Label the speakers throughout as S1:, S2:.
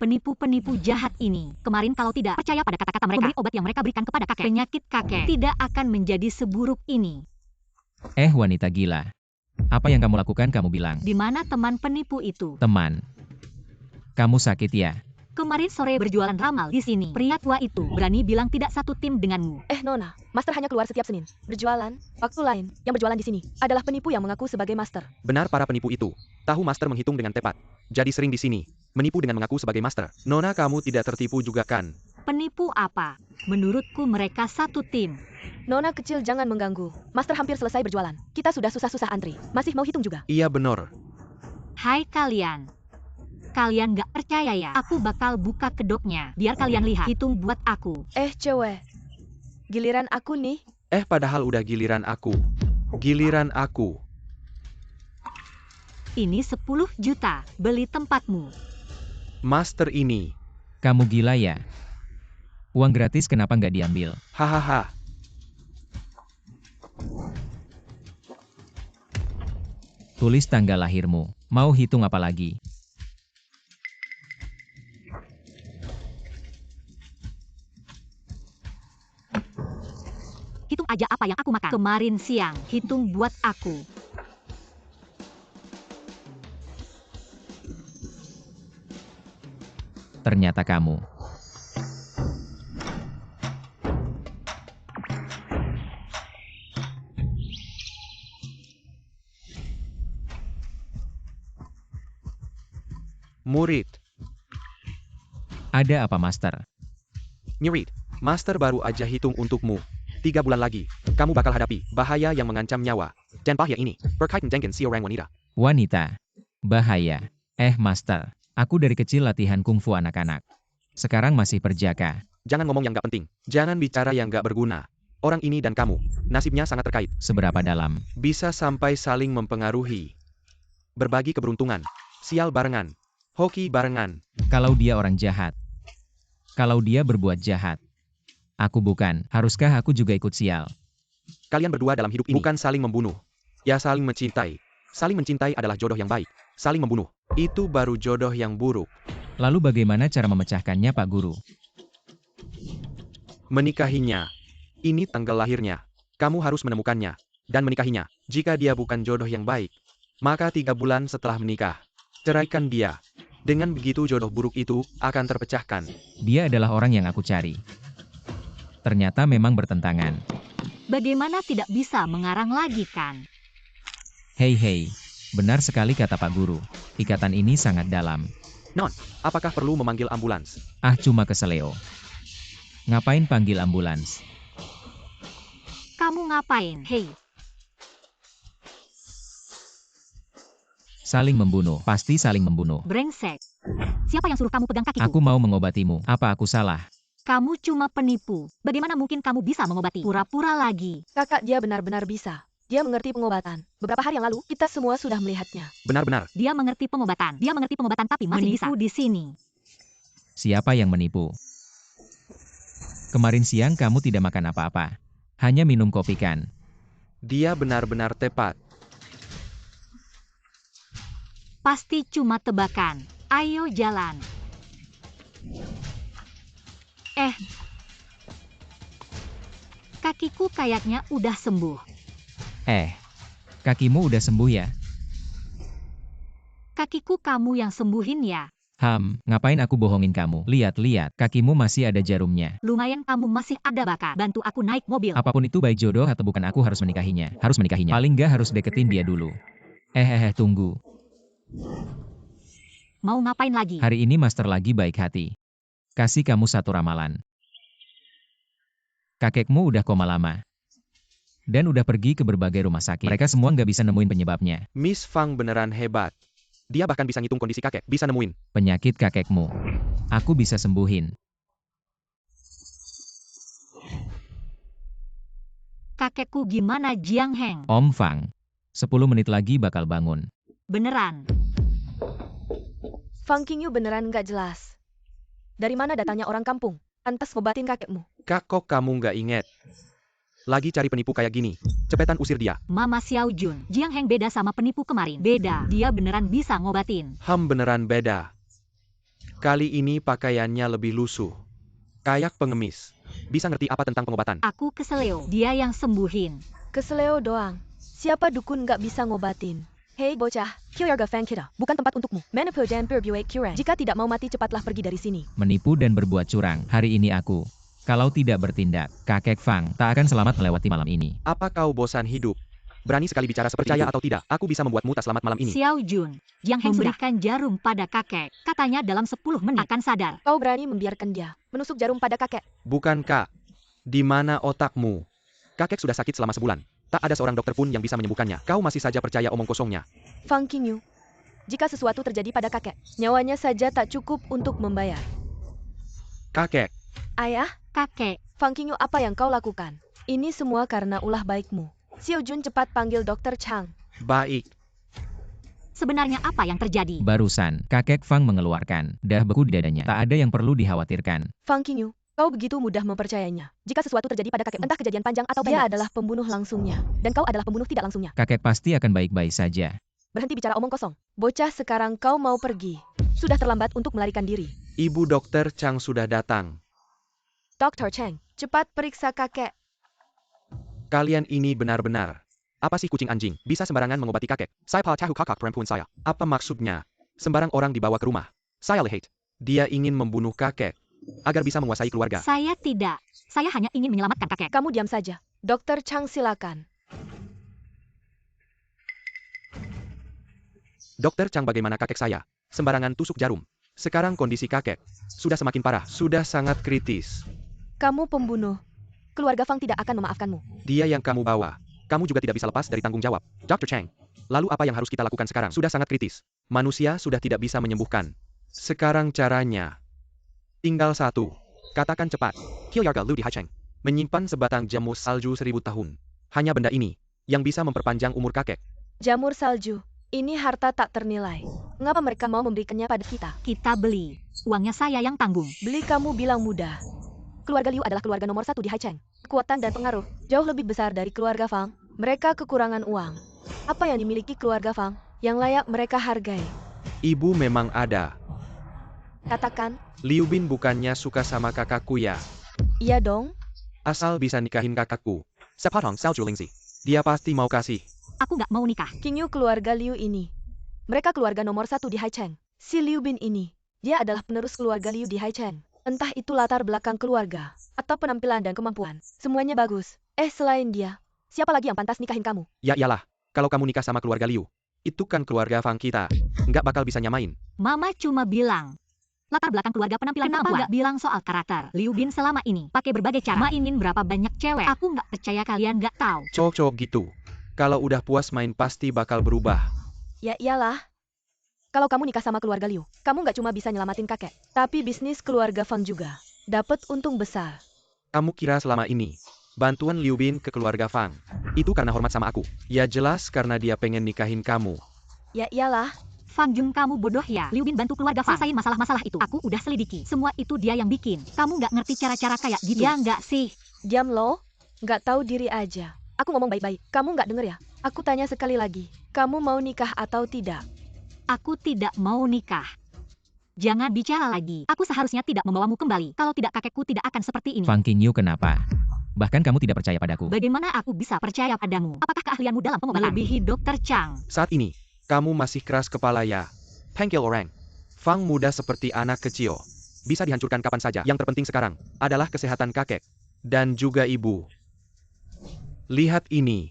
S1: penipu-penipu jahat ini. Kemarin kalau tidak percaya pada kata-kata mereka, memberi obat yang mereka berikan kepada kakek, penyakit kakek tidak akan menjadi seburuk ini.
S2: Wanita gila. Apa yang kamu lakukan kamu bilang?
S1: Di mana teman penipu itu?
S2: Teman. Kamu sakit ya?
S1: Kemarin sore berjualan ramal di sini. Pria tua itu berani bilang tidak satu tim denganmu.
S3: Nona, Master hanya keluar setiap Senin. Berjualan. Waktu lain, yang berjualan di sini adalah penipu yang mengaku sebagai Master.
S4: Benar para penipu itu. Tahu Master menghitung dengan tepat. Jadi sering di sini. Menipu dengan mengaku sebagai Master. Nona kamu tidak tertipu juga kan?
S1: Penipu apa? Menurutku mereka satu tim.
S3: Nona kecil jangan mengganggu. Master hampir selesai berjualan. Kita sudah susah-susah antri. Masih mau hitung juga?
S4: Iya benar.
S1: Hai kalian. Kalian gak percaya ya? Aku bakal buka kedoknya. Biar kalian lihat. Hitung buat aku.
S3: Cewek. Giliran aku nih.
S4: Padahal udah giliran aku. Giliran aku.
S1: Ini 10 juta. Beli tempatmu.
S4: Master ini.
S2: Kamu gila ya? Uang gratis kenapa nggak diambil?
S4: Hahaha.
S2: Tulis tanggal lahirmu. Mau hitung apa lagi?
S1: Hitung aja apa yang aku makan kemarin siang. Hitung buat aku.
S2: Ternyata kamu.
S4: Murid.
S2: Ada apa Master?
S4: Murid. Master baru aja hitung untukmu. 3 bulan lagi, kamu bakal hadapi bahaya yang mengancam nyawa. Dan bahaya ini berkaitan dengan seorang wanita.
S2: Wanita. Bahaya. Master. Aku dari kecil latihan kungfu anak-anak. Sekarang masih perjaka.
S4: Jangan ngomong yang gak penting. Jangan bicara yang gak berguna. Orang ini dan kamu, nasibnya sangat terkait.
S2: Seberapa dalam?
S4: Bisa sampai saling mempengaruhi. Berbagi keberuntungan. Sial barengan. Hoki barengan.
S2: Kalau dia orang jahat. Kalau dia berbuat jahat. Aku bukan. Haruskah aku juga ikut sial?
S4: Kalian berdua dalam hidup ini bukan saling membunuh. Ya saling mencintai. Saling mencintai adalah jodoh yang baik. Saling membunuh. Itu baru jodoh yang buruk.
S2: Lalu bagaimana cara memecahkannya Pak Guru?
S4: Menikahinya. Ini tanggal lahirnya. Kamu harus menemukannya. Dan menikahinya. Jika dia bukan jodoh yang baik. Maka 3 bulan setelah menikah. Ceraikan dia. Dengan begitu jodoh buruk itu akan terpecahkan.
S2: Dia adalah orang yang aku cari. Ternyata memang bertentangan.
S1: Bagaimana tidak bisa mengarang lagi kan?
S2: Hei, benar sekali kata Pak Guru. Ikatan ini sangat dalam.
S4: Non, apakah perlu memanggil ambulans?
S2: Cuma keseleo. Ngapain panggil ambulans?
S1: Kamu ngapain? Hei.
S2: Saling membunuh, pasti saling membunuh.
S1: Brengsek. Siapa yang suruh kamu pegang kakiku?
S2: Aku mau mengobatimu. Apa aku salah?
S1: Kamu cuma penipu. Bagaimana mungkin kamu bisa mengobati? Pura-pura lagi.
S3: Kakak dia benar-benar bisa. Dia mengerti pengobatan. Beberapa hari yang lalu, kita semua sudah melihatnya.
S4: Benar-benar.
S1: Dia mengerti pengobatan. Dia mengerti pengobatan tapi masih bisa di sini.
S2: Siapa yang menipu? Kemarin siang kamu tidak makan apa-apa. Hanya minum kopi kan?
S4: Dia benar-benar tepat.
S1: Pasti cuma tebakan. Ayo jalan. Kakiku kayaknya udah sembuh.
S2: Kakimu udah sembuh ya?
S1: Kakiku kamu yang sembuhin ya?
S2: Ngapain aku bohongin kamu? Lihat, kakimu masih ada jarumnya.
S1: Lumayan kamu masih ada bakat. Bantu aku naik mobil.
S2: Apapun itu baik jodoh atau bukan aku harus menikahinya. Paling nggak harus deketin dia dulu. Tunggu.
S1: Mau ngapain lagi?
S2: Hari ini Master lagi baik hati. Kasih kamu satu ramalan. Kakekmu udah koma lama. Dan udah pergi ke berbagai rumah sakit. Mereka semua nggak bisa nemuin penyebabnya.
S4: Miss Fang beneran hebat. Dia bahkan bisa ngitung kondisi kakek, bisa nemuin.
S2: Penyakit kakekmu. Aku bisa sembuhin.
S1: Kakekku gimana Jiang Heng?
S2: Om Fang. 10 menit lagi bakal bangun.
S1: Beneran.
S3: Fang Qingyu beneran nggak jelas. Dari mana datangnya orang kampung? Pantas ngobatin kakekmu.
S4: Kok kamu nggak inget? Lagi cari penipu kayak gini. Cepetan usir dia.
S1: Mama Xiao Jun. Jiang Heng beda sama penipu kemarin. Beda. Dia beneran bisa ngobatin.
S4: Beneran beda. Kali ini pakaiannya lebih lusuh. Kayak pengemis. Bisa ngerti apa tentang pengobatan?
S1: Aku keseleo. Dia yang sembuhin.
S3: Keseleo doang. Siapa dukun nggak bisa ngobatin? Hei bocah, Kyoyaga Fang kita, bukan tempat untukmu. Menipu dan berbuat curang. Jika tidak mau mati cepatlah pergi dari sini.
S2: Menipu dan berbuat curang. Hari ini aku. Kalau tidak bertindak, kakek Fang tak akan selamat melewati malam ini.
S4: Apa kau bosan hidup? Berani sekali bicara seperti itu. Percaya atau tidak, aku bisa membuatmu tak selamat malam ini.
S1: Xiao Jun, Jiang Heng memberikan jarum pada kakek. Katanya dalam 10 menit akan sadar.
S3: Kau berani membiarkan dia menusuk jarum pada kakek?
S4: Bukan Kak. Di mana otakmu? Kakek sudah sakit selama sebulan. Tak ada seorang dokter pun yang bisa menyembuhkannya. Kau masih saja percaya omong kosongnya.
S3: Fang Qingyu, jika sesuatu terjadi pada kakek, nyawanya saja tak cukup untuk membayar.
S4: Kakek,
S3: Ayah,
S1: Kakek,
S3: Fang Qingyu, apa yang kau lakukan? Ini semua karena ulah baikmu. Xiao Jun, cepat panggil Dokter Chang.
S4: baik.
S1: sebenarnya apa yang terjadi?
S2: Barusan, kakek Fang mengeluarkan dah beku di dadanya. Tak ada yang perlu dikhawatirkan.
S3: Fang Qingyu, kau begitu mudah mempercayainya. Jika sesuatu terjadi pada kakek, entah kejadian panjang atau pendek, dia adalah pembunuh langsungnya. Dan kau adalah pembunuh tidak langsungnya.
S2: Kakek pasti akan baik-baik saja.
S3: Berhenti bicara omong kosong. Bocah, sekarang kau mau pergi. Sudah terlambat untuk melarikan diri.
S4: Ibu Dokter Chang sudah datang.
S3: Dr. Chang, cepat periksa kakek.
S4: Kalian ini benar-benar. Apa sih kucing anjing? Bisa sembarangan mengobati kakek. Saya tahu kakak perempuan saya. Apa maksudnya? Sembarang orang dibawa ke rumah. Saya lihat. Dia ingin membunuh kakek. Agar bisa menguasai keluarga.
S1: Saya tidak. Saya hanya ingin menyelamatkan kakek.
S3: Kamu diam saja. Dr. Chang, silakan.
S4: Dokter Chang, bagaimana kakek saya? Sembarangan tusuk jarum. Sekarang kondisi kakek sudah semakin parah. Sudah sangat kritis.
S3: Kamu pembunuh. Keluarga Fang tidak akan memaafkanmu.
S4: Dia yang kamu bawa. Kamu juga tidak bisa lepas dari tanggung jawab. Dr. Chang. Lalu apa yang harus kita lakukan sekarang? Sudah sangat kritis. Manusia sudah tidak bisa menyembuhkan. Sekarang caranya. Tinggal satu. Katakan cepat. Kyoyaga Lu di Haicheng. Menyimpan sebatang jamur salju 1000 tahun. Hanya benda ini yang bisa memperpanjang umur kakek.
S3: Jamur salju. Ini harta tak ternilai. Mengapa mereka mau memberikannya pada kita?
S1: Kita beli. Uangnya saya yang tanggung.
S3: Beli kamu bilang mudah. Keluarga Liu adalah keluarga nomor 1 di Haicheng. Kekuatan dan pengaruh jauh lebih besar dari keluarga Fang. Mereka kekurangan uang. Apa yang dimiliki keluarga Fang yang layak mereka hargai?
S4: Ibu memang ada.
S3: Katakan,
S4: Liu Bin bukannya suka sama kakakku ya?
S3: iya dong.
S4: Asal bisa nikahin kakakku. Sepotong salju lingzi. Dia pasti mau kasih.
S1: Aku nggak mau nikah.
S3: Qingyu, keluarga Liu ini. Mereka keluarga nomor 1 di Haicheng. Si Liu Bin ini, dia adalah penerus keluarga Liu di Haicheng. Entah itu latar belakang keluarga, atau penampilan dan kemampuan. Semuanya bagus. Selain dia, siapa lagi yang pantas nikahin kamu?
S4: Ya iyalah. Kalau kamu nikah sama keluarga Liu. Itu kan keluarga Fang kita. Nggak bakal bisa nyamain.
S1: Mama cuma bilang. Latar belakang keluarga, penampilan, kenapa nggak bilang soal karakter? Liu Bin selama ini pakai berbagai cara mainin berapa banyak cewek. Aku nggak percaya kalian nggak tahu.
S4: Cowok-cowok gitu. Kalau udah puas main pasti bakal berubah.
S3: Ya iyalah. Kalau kamu nikah sama keluarga Liu, kamu nggak cuma bisa nyelamatin kakek, tapi bisnis keluarga Fang juga dapat untung besar.
S4: Kamu kira selama ini bantuan Liu Bin ke keluarga Fang itu karena hormat sama aku? Ya jelas karena dia pengen nikahin kamu.
S3: Ya iyalah.
S1: Fang Jun, kamu bodoh ya. Liu Bin bantu keluarga Fang selesai masalah-masalah itu. Aku udah selidiki. Semua itu dia yang bikin. Kamu nggak ngerti cara-cara kayak gitu. Ya nggak sih?
S3: Diam lo, nggak tahu diri aja. Aku ngomong baik-baik, kamu nggak denger ya? Aku tanya sekali lagi, kamu mau nikah atau tidak?
S1: Aku tidak mau nikah. Jangan bicara lagi. Aku seharusnya tidak membawamu kembali. Kalau tidak, kakekku tidak akan seperti ini.
S2: Fang Qingyu, kenapa? Bahkan kamu tidak percaya padaku.
S1: Bagaimana aku bisa percaya padamu? Apakah keahlianmu dalam pengobatan melebihi Dokter Chang?
S4: Saat ini, kamu masih keras kepala ya. Panggil orang. Fang muda seperti anak kecil. Bisa dihancurkan kapan saja. Yang terpenting sekarang adalah kesehatan kakek. Dan juga ibu. Lihat ini.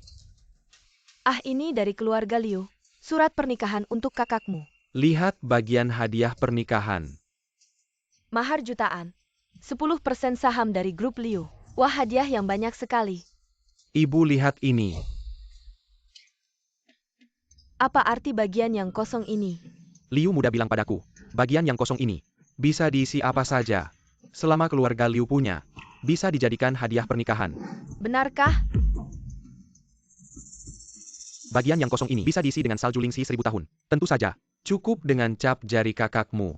S3: Ah, ini dari keluarga Liu. Surat pernikahan untuk kakakmu.
S4: Lihat bagian hadiah pernikahan.
S3: Mahar jutaan. 10% saham dari grup Liu. Wah, hadiah yang banyak sekali.
S4: Ibu lihat ini.
S3: Apa arti bagian yang kosong ini?
S4: Liu muda bilang padaku, bagian yang kosong ini bisa diisi apa saja. Selama keluarga Liu punya, bisa dijadikan hadiah pernikahan.
S3: Benarkah?
S4: Bagian yang kosong ini bisa diisi dengan salju lingsi 1000 tahun. Tentu saja, cukup dengan cap jari kakakmu.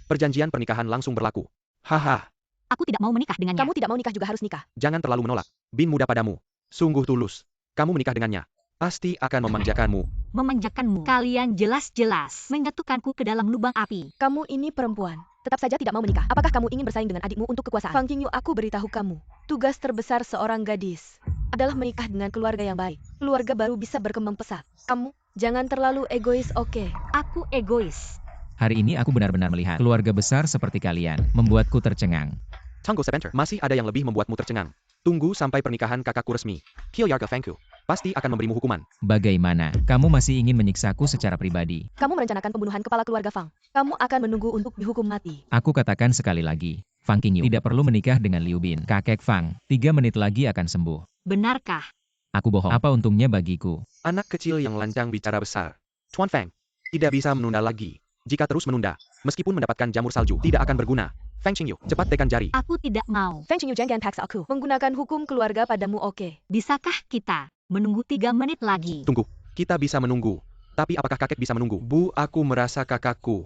S4: Perjanjian pernikahan langsung berlaku. Haha,
S1: Aku tidak mau menikah dengannya.
S3: Kamu tidak mau nikah juga harus nikah.
S4: jangan terlalu menolak. Bin muda padamu. Sungguh tulus. Kamu menikah dengannya. Pasti akan memanjakanmu.
S1: Memanjakanmu. Kalian jelas-jelas menjatuhkanku ke dalam lubang api.
S3: Kamu ini perempuan, tetap saja tidak mau menikah. Apakah kamu ingin bersaing dengan adikmu untuk kekuasaan? Fang Qingyu, aku beritahu kamu, tugas terbesar seorang gadis adalah menikah dengan keluarga yang baik. Keluarga baru bisa berkembang pesat. Kamu, jangan terlalu egois, oke?
S1: Aku egois.
S2: Hari ini aku benar-benar melihat keluarga besar seperti kalian, membuatku tercengang.
S4: Tunggu sebentar, masih ada yang lebih membuatmu tercengang. Tunggu sampai pernikahan kakakku resmi. Kyoyarga Fangku pasti akan memberimu hukuman.
S2: Bagaimana? Kamu masih ingin menyiksaku secara pribadi?
S3: Kamu merencanakan pembunuhan kepala keluarga Fang. Kamu akan menunggu untuk dihukum mati.
S2: Aku katakan sekali lagi, Fang Qingyu tidak perlu menikah dengan Liu Bin. Kakek Fang, 3 menit lagi akan sembuh.
S1: Benarkah?
S2: Aku bohong. Apa untungnya bagiku?
S4: Anak kecil yang lancang bicara besar. Tuan Fang, tidak bisa menunda lagi. Jika terus menunda, meskipun mendapatkan jamur salju, tidak akan berguna. Fang Qingyu, cepat tekan jari.
S1: Aku tidak mau.
S3: Fang Qingyu, jangan paksa aku. Menggunakan hukum keluarga padamu, oke?
S1: Bisakah kita menunggu 3 menit lagi?
S4: Tunggu, kita bisa menunggu. Tapi apakah kakek bisa menunggu? Bu, aku merasa kakakku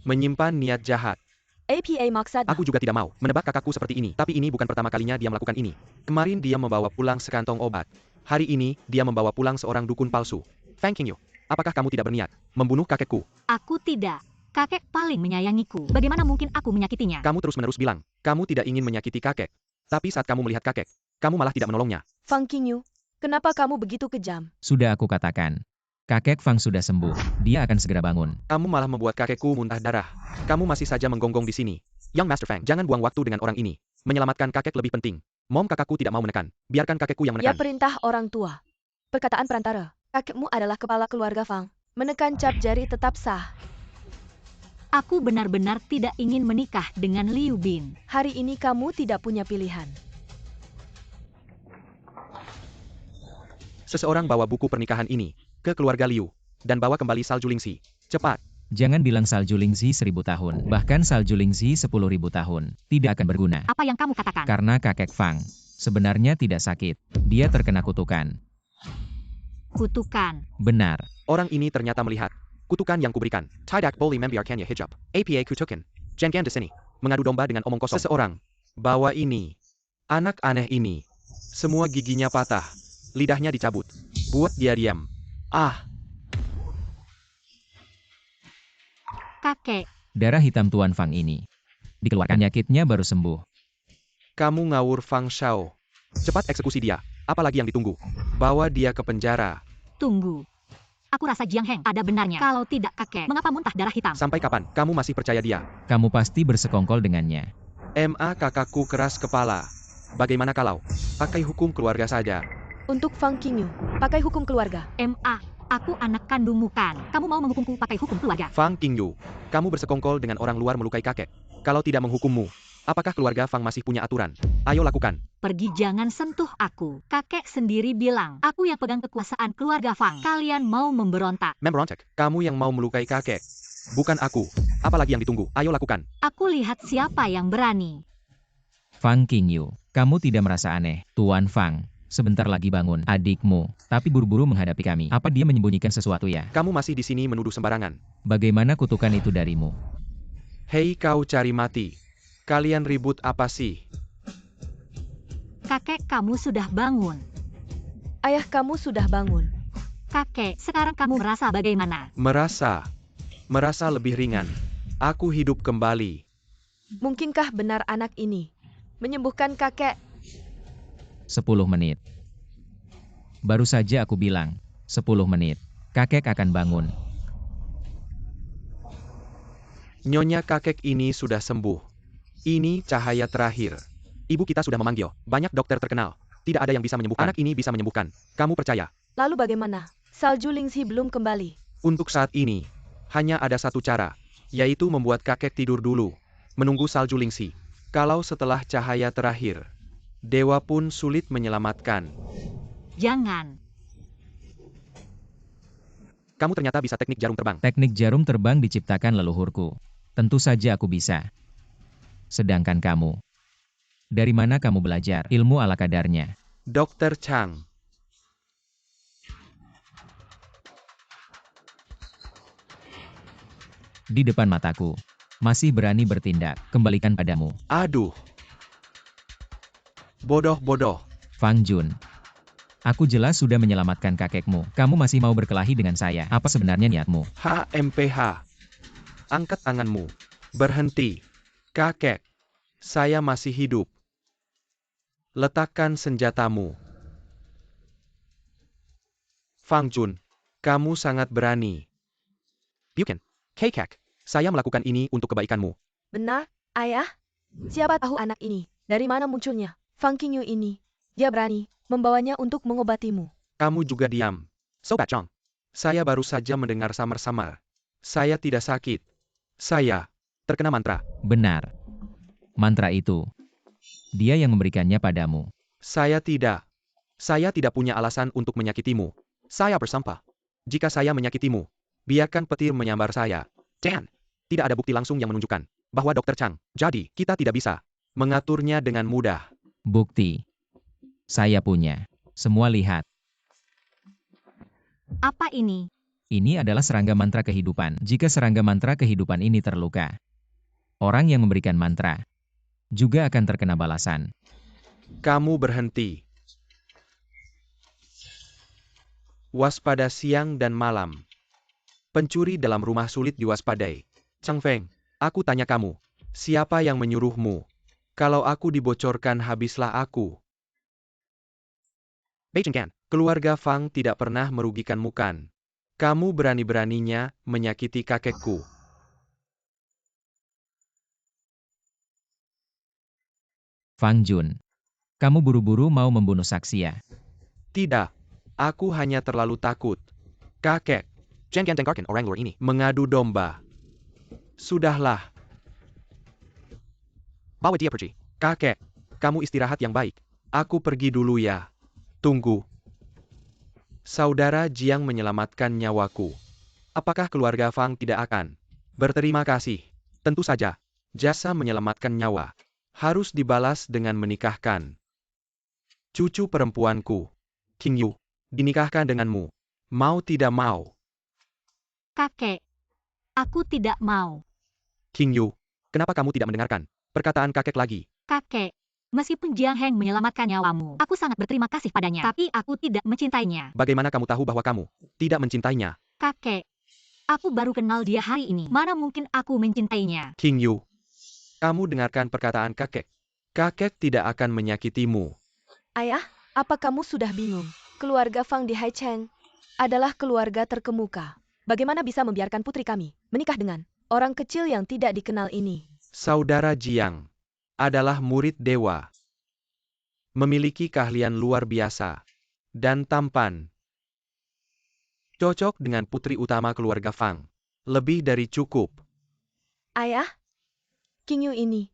S4: menyimpan niat jahat.
S3: APA maksud.
S4: Aku juga tidak mau menebak kakakku seperti ini. Tapi ini bukan pertama kalinya dia melakukan ini. Kemarin dia membawa pulang sekantong obat. Hari ini dia membawa pulang seorang dukun palsu. Fang Qingyu, apakah kamu tidak berniat membunuh kakekku?
S1: Aku tidak. Kakek paling menyayangiku. Bagaimana mungkin aku menyakitinya?
S4: Kamu terus-menerus bilang, kamu tidak ingin menyakiti kakek. Tapi saat kamu melihat kakek, kamu malah tidak menolongnya.
S3: Fang Qingyu, kenapa kamu begitu kejam?
S2: Sudah aku katakan. Kakek Fang sudah sembuh. Dia akan segera bangun.
S4: Kamu malah membuat kakekku muntah darah. Kamu masih saja menggonggong di sini. Young Master Fang, jangan buang waktu dengan orang ini. Menyelamatkan kakek lebih penting. Mom kakakku tidak mau menekan. Biarkan kakekku yang
S3: Ya,
S4: menekan.
S3: perintah orang tua. Perkataan perantara. Kakekmu adalah kepala keluarga Fang. Menekan cap jari tetap sah.
S1: Aku benar-benar tidak ingin menikah dengan Liu Bin.
S3: Hari ini kamu tidak punya pilihan.
S4: Seseorang bawa buku pernikahan ini ke keluarga Liu dan bawa kembali salju Lingxi. Cepat.
S2: Jangan bilang salju Lingxi 1000 tahun. Bahkan salju Lingxi 10.000 tahun. Tidak akan berguna.
S1: Apa yang kamu katakan?
S2: Karena kakek Fang sebenarnya tidak sakit. Dia terkena kutukan.
S1: Kutukan.
S2: Benar.
S4: Orang ini ternyata melihat kutukan yang kuberikan. Tidak boleh membiarkannya hijab. APA kutukan. Jangan di sini. Mengadu domba dengan omong kosong. Seseorang bawa ini. Anak aneh ini. Semua giginya patah. Lidahnya dicabut. Buat dia diam. Ah,
S1: Kakek.
S2: Darah hitam Tuan Fang ini dikeluarkan. Penyakitnya baru sembuh.
S4: kamu ngawur Fang Shao. Cepat eksekusi dia. Apalagi yang ditunggu? Bawa dia ke penjara.
S1: Tunggu. Aku rasa Jiang Heng ada benarnya. Kalau tidak kakek, mengapa muntah darah hitam?
S4: Sampai kapan kamu masih percaya dia?
S2: Kamu pasti bersekongkol dengannya.
S4: Kakakku keras kepala. Bagaimana kalau pakai hukum keluarga saja?
S3: Untuk Fang Qingyu, pakai hukum keluarga.
S1: Aku anak kandungmu kan. Kamu mau menghukumku pakai hukum keluarga?
S4: Fang Qingyu, kamu bersekongkol dengan orang luar melukai kakek. Kalau tidak menghukummu, apakah keluarga Fang masih punya aturan? Ayo lakukan.
S1: Pergi, jangan sentuh aku. Kakek sendiri bilang, aku yang pegang kekuasaan keluarga Fang. Kalian mau memberontak.
S4: Memberontak, kamu yang mau melukai kakek. Bukan aku. Apalagi yang ditunggu? Ayo lakukan.
S1: Aku lihat siapa yang berani.
S2: Fang Qingyu, kamu tidak merasa aneh? Tuan Fang sebentar lagi bangun adikmu, tapi buru-buru menghadapi kami. Apa dia menyembunyikan sesuatu ya?
S4: Kamu masih di sini menuduh sembarangan.
S2: Bagaimana kutukan itu darimu?
S4: Hei kau cari mati. Kalian ribut apa sih?
S1: Kakek, kamu sudah bangun.
S3: Ayah kamu sudah bangun.
S1: Kakek, sekarang kamu merasa bagaimana?
S4: Merasa lebih ringan. Aku hidup kembali.
S3: Mungkinkah benar anak ini menyembuhkan kakek?
S2: 10 menit. Baru saja aku bilang, 10 menit. Kakek akan bangun.
S4: Nyonya kakek ini sudah sembuh. Ini cahaya terakhir. Ibu kita sudah memanggil banyak dokter terkenal. Tidak ada yang bisa menyembuhkan. Anak ini bisa menyembuhkan. Kamu percaya?
S3: Lalu bagaimana? Salju Lingxi belum kembali.
S4: Untuk saat ini, hanya ada satu cara, yaitu membuat kakek tidur dulu. Menunggu salju Lingxi. Kalau setelah cahaya terakhir, dewa pun sulit menyelamatkan.
S1: Jangan.
S4: Kamu ternyata bisa teknik jarum terbang.
S2: Teknik jarum terbang diciptakan leluhurku. Tentu saja aku bisa. Sedangkan kamu, dari mana kamu belajar ilmu ala kadarnya?
S4: Dr. Chang.
S2: Di depan mataku, masih berani bertindak, kembalikan padamu.
S4: Aduh. Bodoh-bodoh.
S2: Fang Jun. Aku jelas sudah menyelamatkan kakekmu. Kamu masih mau berkelahi dengan saya. Apa sebenarnya niatmu?
S4: HMPH. Angkat tanganmu. Berhenti. Kakek. Saya masih hidup. Letakkan senjatamu. Fang Jun. Kamu sangat berani. Bukan. Kakek. Saya melakukan ini untuk kebaikanmu.
S3: Benar, ayah? Siapa tahu anak ini? Dari mana munculnya? Fang Qingyu ini. Dia berani membawanya untuk mengobatimu.
S4: Kamu juga diam. Sobat Chong. Saya baru saja mendengar samar-samar. Saya tidak sakit. Saya terkena mantra.
S2: Benar. Mantra itu. Dia yang memberikannya padamu.
S4: Saya tidak. Saya tidak punya alasan untuk menyakitimu. Saya bersumpah. Jika saya menyakitimu, biarkan petir menyambar saya. Dan tidak ada bukti langsung yang menunjukkan bahwa Dr. Chang. Jadi, kita tidak bisa mengaturnya dengan mudah.
S2: Bukti. Saya punya. Semua lihat.
S1: Apa ini?
S2: Ini adalah serangga mantra kehidupan. Jika serangga mantra kehidupan ini terluka, orang yang memberikan mantra juga akan terkena balasan.
S4: Kamu berhenti. Waspada siang dan malam. Pencuri dalam rumah sulit diwaspadai. Chang Feng, aku tanya kamu, siapa yang menyuruhmu? Kalau aku dibocorkan habislah aku. Beijing Gan, keluarga Fang tidak pernah merugikanmu kan? Kamu berani-beraninya menyakiti kakekku.
S2: Fang Jun, kamu buru-buru mau membunuh saksi ya?
S4: Tidak, aku hanya terlalu takut. Kakek, jangan dengarkan orang luar ini mengadu domba. Sudahlah. Bawa dia pergi. Kakek, kamu istirahat yang baik. Aku pergi dulu ya. Tunggu. Saudara Jiang menyelamatkan nyawaku. Apakah keluarga Fang tidak akan berterima kasih? Tentu saja. Jasa menyelamatkan nyawa harus dibalas dengan menikahkan cucu perempuanku, Qingyu, dinikahkan denganmu. Mau tidak mau?
S1: Kakek. Aku tidak mau.
S4: Qingyu, kenapa kamu tidak mendengarkan perkataan kakek lagi?
S1: Kakek. Meskipun Jiang Heng menyelamatkan nyawamu, aku sangat berterima kasih padanya. Tapi aku tidak mencintainya.
S4: Bagaimana kamu tahu bahwa kamu tidak mencintainya?
S1: Kakek. Aku baru kenal dia hari ini. Mana mungkin aku mencintainya?
S4: Qingyu, kamu dengarkan perkataan kakek. Kakek tidak akan menyakitimu.
S3: Ayah, apa kamu sudah bingung? Keluarga Fang di Haicheng adalah keluarga terkemuka. Bagaimana bisa membiarkan putri kami menikah dengan orang kecil yang tidak dikenal ini?
S4: Saudara Jiang adalah murid dewa. Memiliki keahlian luar biasa. Dan tampan. Cocok dengan putri utama keluarga Fang. Lebih dari cukup.
S3: Ayah, Qingyu ini.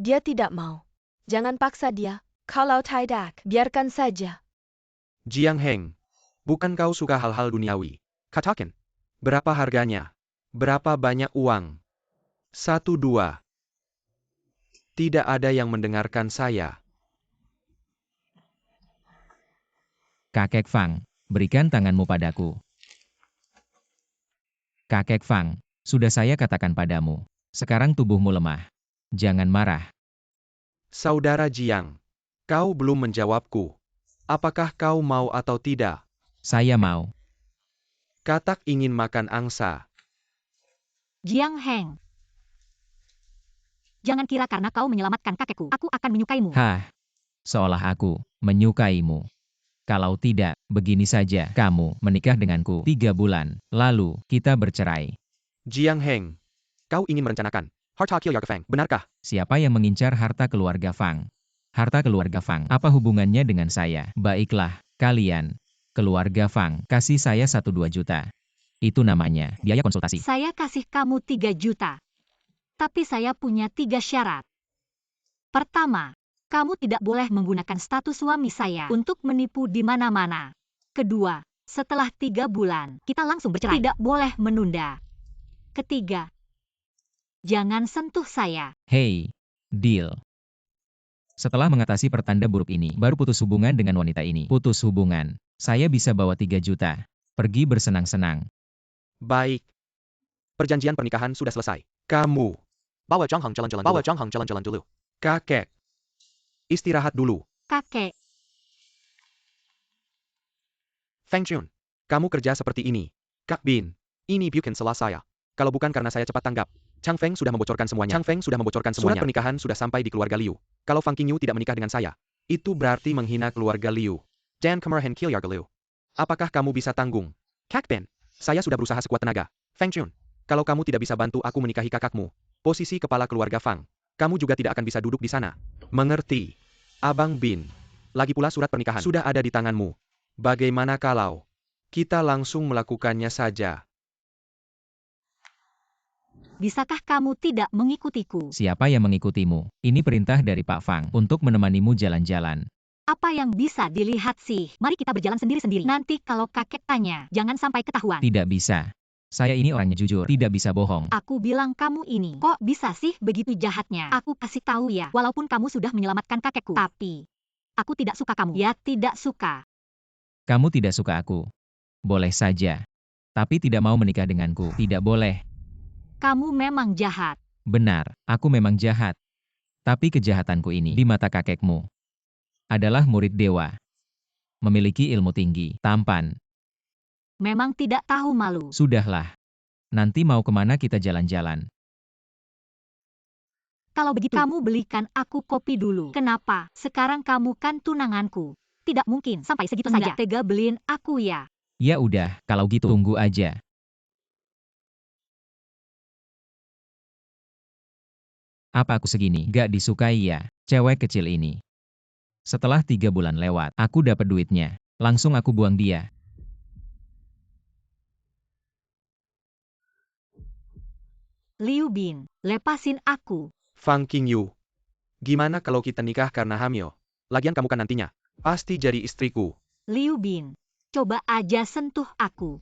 S3: Dia tidak mau. Jangan paksa dia. Kalau tidak, biarkan saja.
S4: Jiang Heng, bukan kau suka hal-hal duniawi? Katakan, berapa harganya? Berapa banyak uang? 1-2. Tidak ada yang mendengarkan saya.
S2: Kakek Fang, berikan tanganmu padaku. Kakek Fang, sudah saya katakan padamu. Sekarang tubuhmu lemah. Jangan marah.
S4: Saudara Jiang, kau belum menjawabku. Apakah kau mau atau tidak?
S2: Saya mau.
S4: Katak ingin makan angsa.
S1: Jiang Heng. Jangan kira karena kau menyelamatkan kakekku, aku akan menyukaimu.
S2: Hah, seolah aku menyukaimu. Kalau tidak, begini saja, kamu menikah denganku 3 bulan, lalu kita bercerai.
S4: Jiang Heng, kau ingin merencanakan harta keluarga Fang, benarkah?
S2: Siapa yang mengincar harta keluarga Fang? Harta keluarga Fang, apa hubungannya dengan saya? Baiklah, kalian, keluarga Fang, kasih saya 1-2 juta. Itu namanya biaya konsultasi.
S1: Saya kasih kamu 3 juta. Tapi saya punya 3 syarat. Pertama, kamu tidak boleh menggunakan status suami saya untuk menipu di mana-mana. Kedua, setelah 3 bulan, kita langsung bercerai. Tidak boleh menunda. Ketiga, jangan sentuh saya.
S2: Hey, deal. Setelah mengatasi pertanda buruk ini, baru putus hubungan dengan wanita ini. Putus hubungan. Saya bisa bawa 3 juta. Pergi bersenang-senang.
S4: Baik. Perjanjian pernikahan sudah selesai. Kamu. Bawa Zhang Heng jalan-jalan dulu. Kakek. Istirahat dulu.
S1: Kakek.
S4: Feng Chun, kamu kerja seperti ini. Kak Bin, ini bukan salah saya. Kalau bukan karena saya cepat tanggap, Chang Feng sudah membocorkan semuanya. Surat pernikahan sudah sampai di keluarga Liu. Kalau Fang Qingyu tidak menikah dengan saya, itu berarti menghina keluarga Liu. Dan kemarahan keluarga Liu. Apakah kamu bisa tanggung? Kak Bin, saya sudah berusaha sekuat tenaga. Feng Chun, kalau kamu tidak bisa bantu aku menikahi kakakmu, posisi kepala keluarga Fang, kamu juga tidak akan bisa duduk di sana. Mengerti? Abang Bin. Lagi pula surat pernikahan sudah ada di tanganmu. Bagaimana kalau kita langsung melakukannya saja?
S1: Bisakah kamu tidak mengikutiku?
S2: Siapa yang mengikutimu? Ini perintah dari Pak Fang untuk menemanimu jalan-jalan.
S1: Apa yang bisa dilihat sih? Mari kita berjalan sendiri-sendiri. Nanti kalau kakek tanya, jangan sampai ketahuan.
S2: Tidak bisa. Saya ini orangnya jujur, tidak bisa bohong.
S1: Aku bilang kamu ini, kok bisa sih begitu jahatnya? Aku kasih tahu ya, walaupun kamu sudah menyelamatkan kakekku, tapi aku tidak suka kamu. Ya, tidak suka.
S2: Kamu tidak suka aku. Boleh saja. Tapi tidak mau menikah denganku. Tidak boleh.
S1: Kamu memang jahat.
S2: Benar, aku memang jahat. Tapi kejahatanku ini di mata kakekmu adalah murid dewa. Memiliki ilmu tinggi, tampan.
S1: Memang tidak tahu malu.
S2: Sudahlah. Nanti mau kemana kita jalan-jalan?
S1: Kalau begitu, kamu belikan aku kopi dulu. Kenapa? Sekarang kamu kan tunanganku. Tidak mungkin sampai segitu saja. Tega beliin aku ya.
S2: Ya udah, kalau gitu tunggu aja. Apa aku segini gak disukai ya, cewek kecil ini. Setelah 3 bulan lewat, aku dapat duitnya. Langsung aku buang dia.
S1: Liu Bin, lepasin aku.
S4: Fang Qingyu, gimana kalau kita nikah karena hamil? Lagian kamu kan nantinya pasti jadi istriku.
S1: Liu Bin, coba aja sentuh aku.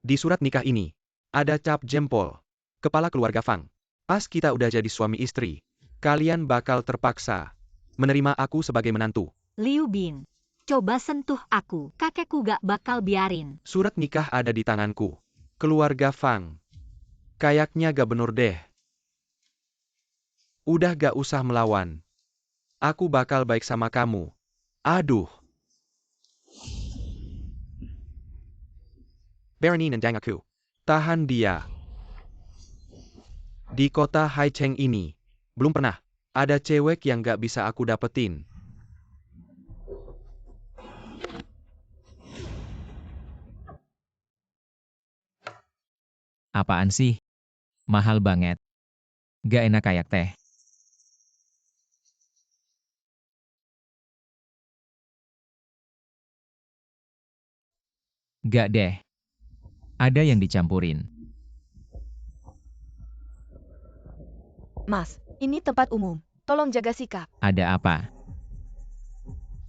S4: Di surat nikah ini, ada cap jempol. Kepala keluarga Fang. Pas kita udah jadi suami istri, kalian bakal terpaksa menerima aku sebagai menantu.
S1: Liu Bin, coba sentuh aku. Kakekku gak bakal biarin.
S4: Surat nikah ada di tanganku. Keluarga Fang. Kayaknya gak bener deh. Udah gak usah melawan. Aku bakal baik sama kamu. Aduh. Baranin dan aku. Tahan dia. Di kota Haicheng ini, belum pernah ada cewek yang gak bisa aku dapetin.
S2: Apaan sih? Mahal banget. Gak enak kayak teh. Gak deh. Ada yang dicampurin.
S3: Mas, ini tempat umum. Tolong jaga sikap.
S2: Ada apa?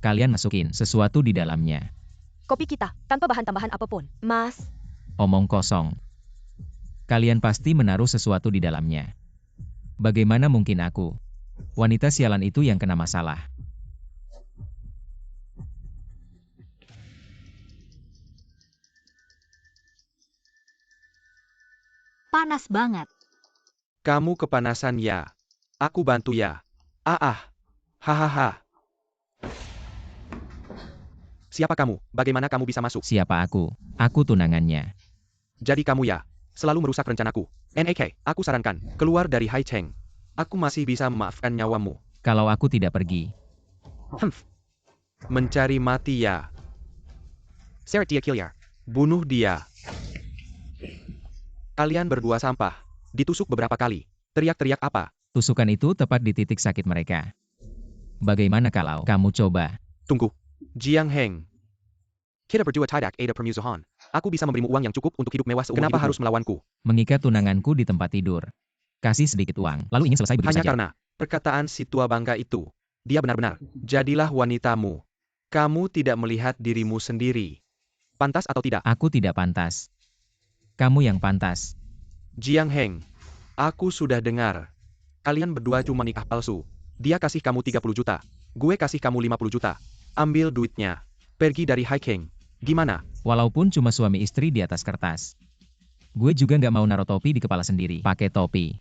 S2: Kalian masukin sesuatu di dalamnya.
S3: Kopi kita, tanpa bahan tambahan apapun. Mas,
S2: Omong kosong. Kalian pasti menaruh sesuatu di dalamnya. Bagaimana mungkin aku? Wanita sialan itu yang kena masalah.
S1: Panas banget.
S4: Kamu kepanasan ya. Aku bantu ya. Hahaha. Siapa kamu? Bagaimana kamu bisa masuk?
S2: Siapa aku? Aku tunangannya.
S4: Jadi kamu ya, selalu merusak rencanaku. NAK, aku sarankan, keluar dari Haicheng. Aku masih bisa memaafkan nyawamu.
S2: Kalau aku tidak pergi.
S4: Mencari mati ya. Seret dia Kilyar. Bunuh dia. Kalian berdua sampah. Ditusuk beberapa kali. Teriak-teriak apa?
S2: Tusukan itu tepat di titik sakit mereka. Bagaimana kalau kamu coba?
S4: Tunggu. Jiang Heng. Kita berdua tidak ada permusuhan. Aku bisa memberimu uang yang cukup untuk hidup mewah seumur hidupmu. Kenapa harus melawanku?
S2: Mengikat tunanganku di tempat tidur. Kasih sedikit uang, lalu ingin selesai begitu
S4: Hanya
S2: saja.
S4: karena perkataan si tua bangka itu. Dia benar-benar. Jadilah wanitamu. Kamu tidak melihat dirimu sendiri. Pantas atau tidak?
S2: Aku tidak pantas. Kamu yang pantas.
S4: Jiang Heng. Aku sudah dengar. Kalian berdua cuma nikah palsu. Dia kasih kamu 30 juta. Gue kasih kamu 50 juta. Ambil duitnya. Pergi dari Haicheng. Gimana?
S2: Walaupun cuma suami istri di atas kertas. Gue juga nggak mau naruh topi di kepala sendiri. Pakai topi.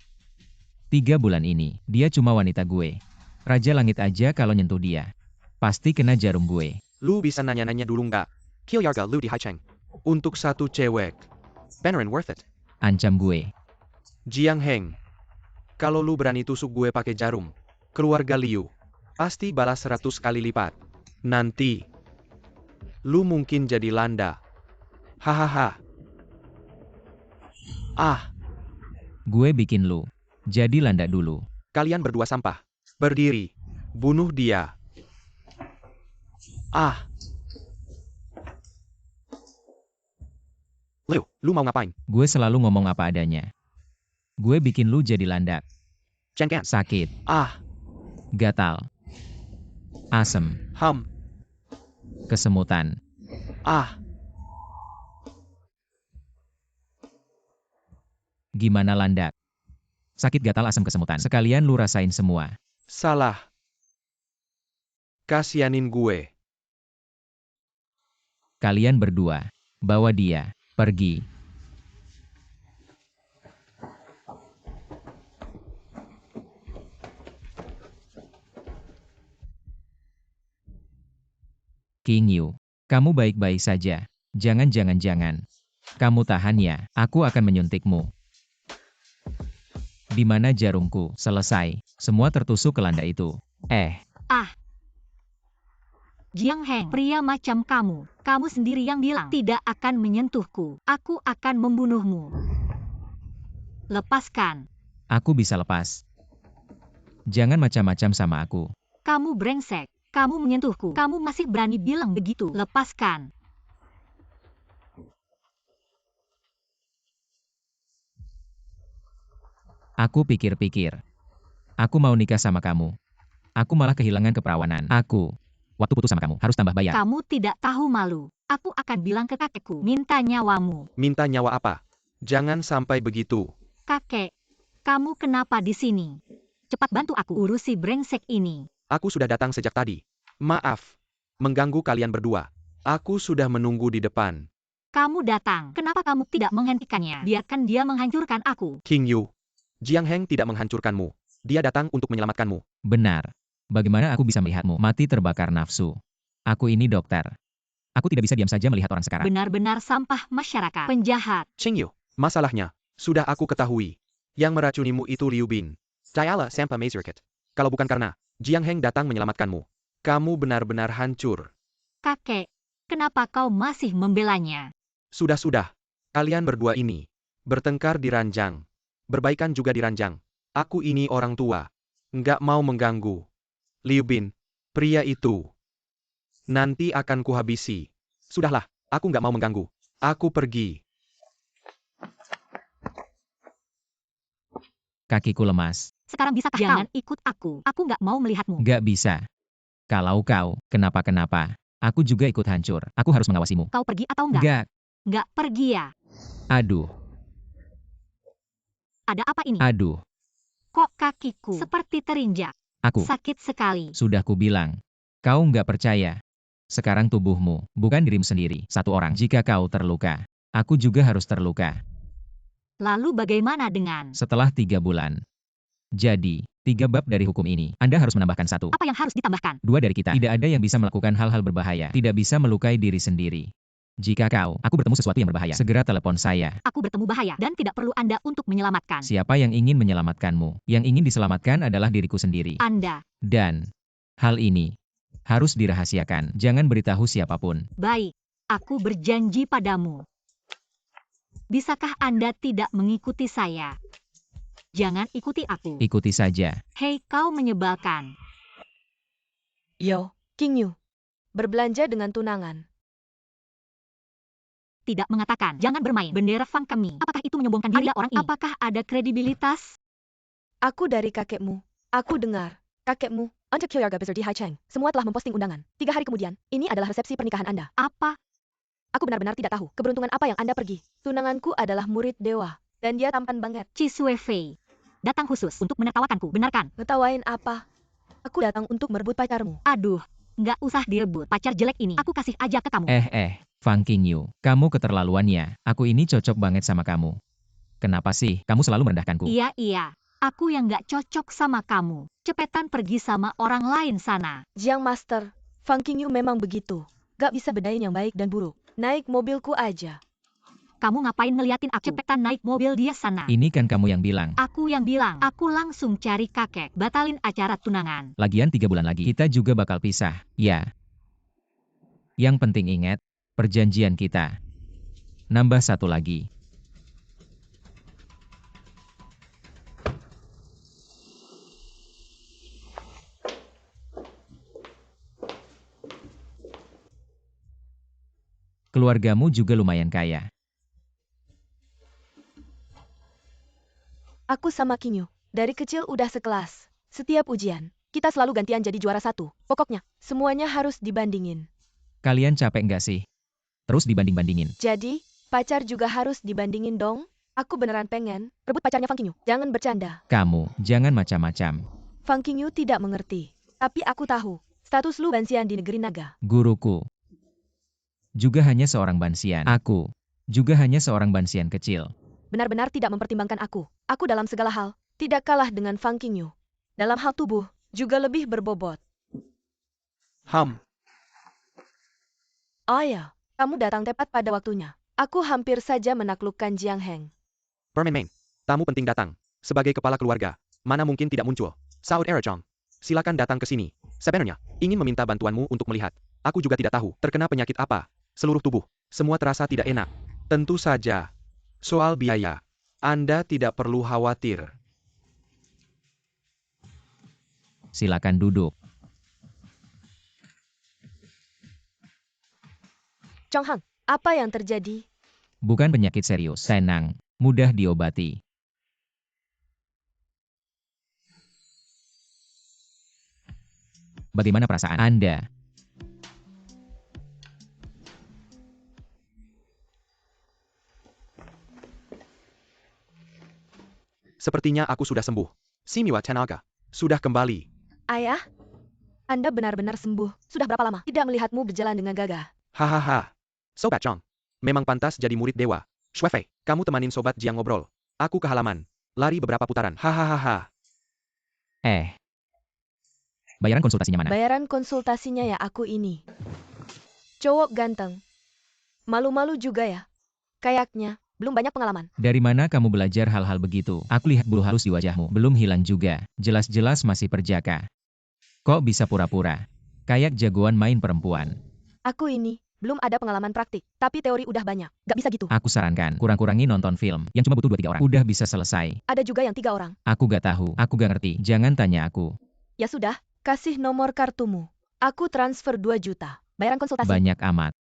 S2: 3 bulan ini, dia cuma wanita gue. Raja langit aja kalau nyentuh dia. Pasti kena jarum gue.
S4: Lu bisa nanya-nanya dulu nggak? Kilarga Liu di Haicheng. Untuk satu cewek. Beneran worth it.
S2: Ancam gue.
S4: Jiang Heng. Kalau lu berani tusuk gue pakai jarum. Keluarga Liu. Pasti balas 100 kali lipat. Nanti. Lu mungkin jadi landa. Hahaha. Ah.
S2: Gue bikin lu jadi landa dulu.
S4: Kalian berdua sampah. Berdiri. Bunuh dia. Ah. Liu, lu mau ngapain?
S2: Gue selalu ngomong apa adanya. Gue bikin lu jadi landak.
S4: Cengken.
S2: Sakit.
S4: Ah.
S2: Gatal. Asem.
S4: Ham.
S2: Kesemutan.
S4: Ah.
S2: Gimana landak? Sakit, gatal, asam, kesemutan. Sekalian lu rasain semua.
S4: Salah. Kasianin gue.
S2: Kalian berdua. Bawa dia. Pergi. King Yu. Kamu baik-baik saja. Jangan. Kamu tahan ya. Aku akan menyuntikmu. Di mana jarumku? Selesai. Semua tertusuk ke landa itu.
S1: Jiang Heng, pria macam kamu. Kamu sendiri yang bilang tidak akan menyentuhku. Aku akan membunuhmu. Lepaskan.
S2: Aku bisa lepas. Jangan macam-macam sama aku.
S1: Kamu brengsek. Kamu menyentuhku. Kamu masih berani bilang begitu. Lepaskan.
S2: Aku pikir-pikir. Aku mau nikah sama kamu. Aku malah kehilangan keperawanan. Waktu putus sama kamu, harus tambah bayar.
S1: Kamu tidak tahu malu. Aku akan bilang ke kakekku. Minta nyawamu.
S4: Minta nyawa apa? Jangan sampai begitu.
S1: Kakek, kamu kenapa di sini? Cepat bantu aku urusi brengsek ini.
S4: Aku sudah datang sejak tadi. Maaf. Mengganggu kalian berdua. Aku sudah menunggu di depan.
S1: Kamu datang. Kenapa kamu tidak menghentikannya? Biarkan dia menghancurkan aku.
S4: King Yu. Jiang Heng tidak menghancurkanmu. Dia datang untuk menyelamatkanmu.
S2: Benar. Bagaimana aku bisa melihatmu mati terbakar nafsu? Aku ini dokter. Aku tidak bisa diam saja melihat orang sekarat.
S1: Benar-benar sampah masyarakat. Penjahat.
S4: King Yu. Masalahnya. Sudah aku ketahui. Yang meracunimu itu Liu Bin. Diala Sampa Mazerkit. Kalau bukan karena Jiang Heng datang menyelamatkanmu. Kamu benar-benar hancur.
S1: Kakek, kenapa kau masih membelanya?
S4: Sudah. Kalian berdua ini. Bertengkar di ranjang. Berbaikan juga di ranjang. Aku ini orang tua. Nggak mau mengganggu. Liu Bin. Pria itu. Nanti akan kuhabisi. Sudahlah, aku nggak mau mengganggu. Aku pergi.
S2: Kakiku lemas.
S1: Sekarang bisakah jangan ikut aku? Aku nggak mau melihatmu.
S2: Gak bisa. Kalau kau kenapa-kenapa, aku juga ikut hancur. Aku harus mengawasimu.
S1: Kau pergi atau enggak?
S2: Gak.
S1: Nggak pergi ya?
S2: Aduh.
S1: Ada apa ini?
S2: Aduh.
S1: Kok kakiku seperti terinjak?
S2: Aku.
S1: Sakit sekali.
S2: Sudah kubilang. Kau nggak percaya. Sekarang tubuhmu, bukan dirimu sendiri. Satu orang. Jika kau terluka, aku juga harus terluka.
S1: Lalu bagaimana dengan?
S2: Setelah 3 bulan. Jadi, 3 bab dari hukum ini. Anda harus menambahkan 1.
S1: Apa yang harus ditambahkan?
S2: 2 dari kita. Tidak ada yang bisa melakukan hal-hal berbahaya. Tidak bisa melukai diri sendiri. Jika aku bertemu sesuatu yang berbahaya, segera telepon saya.
S1: Aku bertemu bahaya dan tidak perlu Anda untuk menyelamatkan.
S2: Siapa yang ingin menyelamatkanmu? Yang ingin diselamatkan adalah diriku sendiri.
S1: Anda.
S2: Dan, hal ini harus dirahasiakan. Jangan beritahu siapapun.
S1: Baik, aku berjanji padamu. Bisakah Anda tidak mengikuti saya? Jangan ikuti aku.
S2: Ikuti saja.
S1: Hei, kau menyebalkan.
S3: Yo, King Yu. Berbelanja dengan tunangan.
S1: Tidak mengatakan, jangan bermain bendera Fang kami. Apakah itu menyombongkan diri orang ini? Apakah ada kredibilitas?
S3: Aku dari kakekmu. Aku dengar. Kakekmu, Anta Kilarga Besar di Haicheng. Semua telah memposting undangan. 3 hari kemudian, ini adalah resepsi pernikahan Anda.
S1: Apa?
S3: Aku benar-benar tidak tahu keberuntungan apa yang Anda pergi. Tunanganku adalah murid dewa. Dan dia tampan banget.
S1: Chi Sui Fei. Datang khusus untuk menertawakanku, benarkan?
S3: Ngetawain apa? Aku datang untuk merebut pacarmu.
S1: Aduh, nggak usah direbut pacar jelek ini. Aku kasih aja ke kamu.
S2: Fang King Yu. Kamu keterlaluan ya. Aku ini cocok banget sama kamu. Kenapa sih kamu selalu merendahkanku?
S1: Iya. Aku yang nggak cocok sama kamu. Cepetan pergi sama orang lain sana.
S3: Jiang Master, Fang Qingyu memang begitu. Gak bisa bedain yang baik dan buruk. Naik mobilku aja.
S1: Kamu ngapain ngeliatin aku? Cepetan naik mobil dia sana.
S2: Ini kan kamu yang bilang.
S1: Aku yang bilang, aku langsung cari kakek. Batalin acara tunangan.
S2: Lagian 3 bulan lagi kita juga bakal pisah. Ya. Yang penting ingat, perjanjian kita. Nambah 1 lagi. Keluargamu juga lumayan kaya.
S3: Aku sama Qingyu. Dari kecil udah sekelas. Setiap ujian, kita selalu gantian jadi juara 1. Pokoknya, semuanya harus dibandingin.
S2: Kalian capek nggak sih? Terus dibanding-bandingin.
S3: Jadi, pacar juga harus dibandingin dong. Aku beneran pengen rebut pacarnya Fang Qingyu. Jangan bercanda.
S2: Kamu, jangan macam-macam.
S3: Fang Qingyu tidak mengerti. Tapi aku tahu, status Lu Banxian di negeri naga.
S2: Guruku. Juga hanya seorang bansian. Aku. Juga hanya seorang bansian kecil.
S3: Benar-benar tidak mempertimbangkan aku. Aku dalam segala hal, tidak kalah dengan Fang Qingyu. Dalam hal tubuh, juga lebih berbobot. Oh ya, kamu datang tepat pada waktunya. Aku hampir saja menaklukkan Jiang Heng.
S4: Permen, tamu penting datang. Sebagai kepala keluarga, mana mungkin tidak muncul. Saud Erachong. Silakan datang ke sini. Sebenarnya, ingin meminta bantuanmu untuk melihat. Aku juga tidak tahu terkena penyakit apa. Seluruh tubuh, semua terasa tidak enak. Tentu saja. Soal biaya, Anda tidak perlu khawatir.
S2: Silakan duduk.
S3: Chong Hang, apa yang terjadi?
S2: Bukan penyakit serius. Tenang, mudah diobati. Bagaimana perasaan Anda?
S4: Sepertinya aku sudah sembuh. Simiwa Tenaga sudah kembali.
S3: Ayah? Anda benar-benar sembuh. Sudah berapa lama tidak melihatmu berjalan dengan gagah?
S4: Hahaha. Sobat Chong, memang pantas jadi murid dewa. Shuefei, kamu temanin Sobat Jiang ngobrol. Aku ke halaman. Lari beberapa putaran. Hahaha.
S2: Bayaran konsultasinya mana?
S3: Bayaran konsultasinya ya aku ini. Cowok ganteng. Malu-malu juga ya. Kayaknya, belum banyak pengalaman.
S2: Dari mana kamu belajar hal-hal begitu? Aku lihat bulu halus di wajahmu. Belum hilang juga. Jelas-jelas masih perjaka. Kok bisa pura-pura? Kayak jagoan main perempuan.
S3: Aku ini, belum ada pengalaman praktik. Tapi teori udah banyak. Gak bisa gitu.
S2: Aku sarankan, kurang-kurangi nonton film. Yang cuma butuh 2-3 orang. Udah bisa selesai.
S3: Ada juga yang 3 orang.
S2: Aku gak tahu. Aku gak ngerti. Jangan tanya aku.
S3: Ya sudah, kasih nomor kartumu. Aku transfer 2 juta. Bayaran konsultasi.
S2: Banyak amat.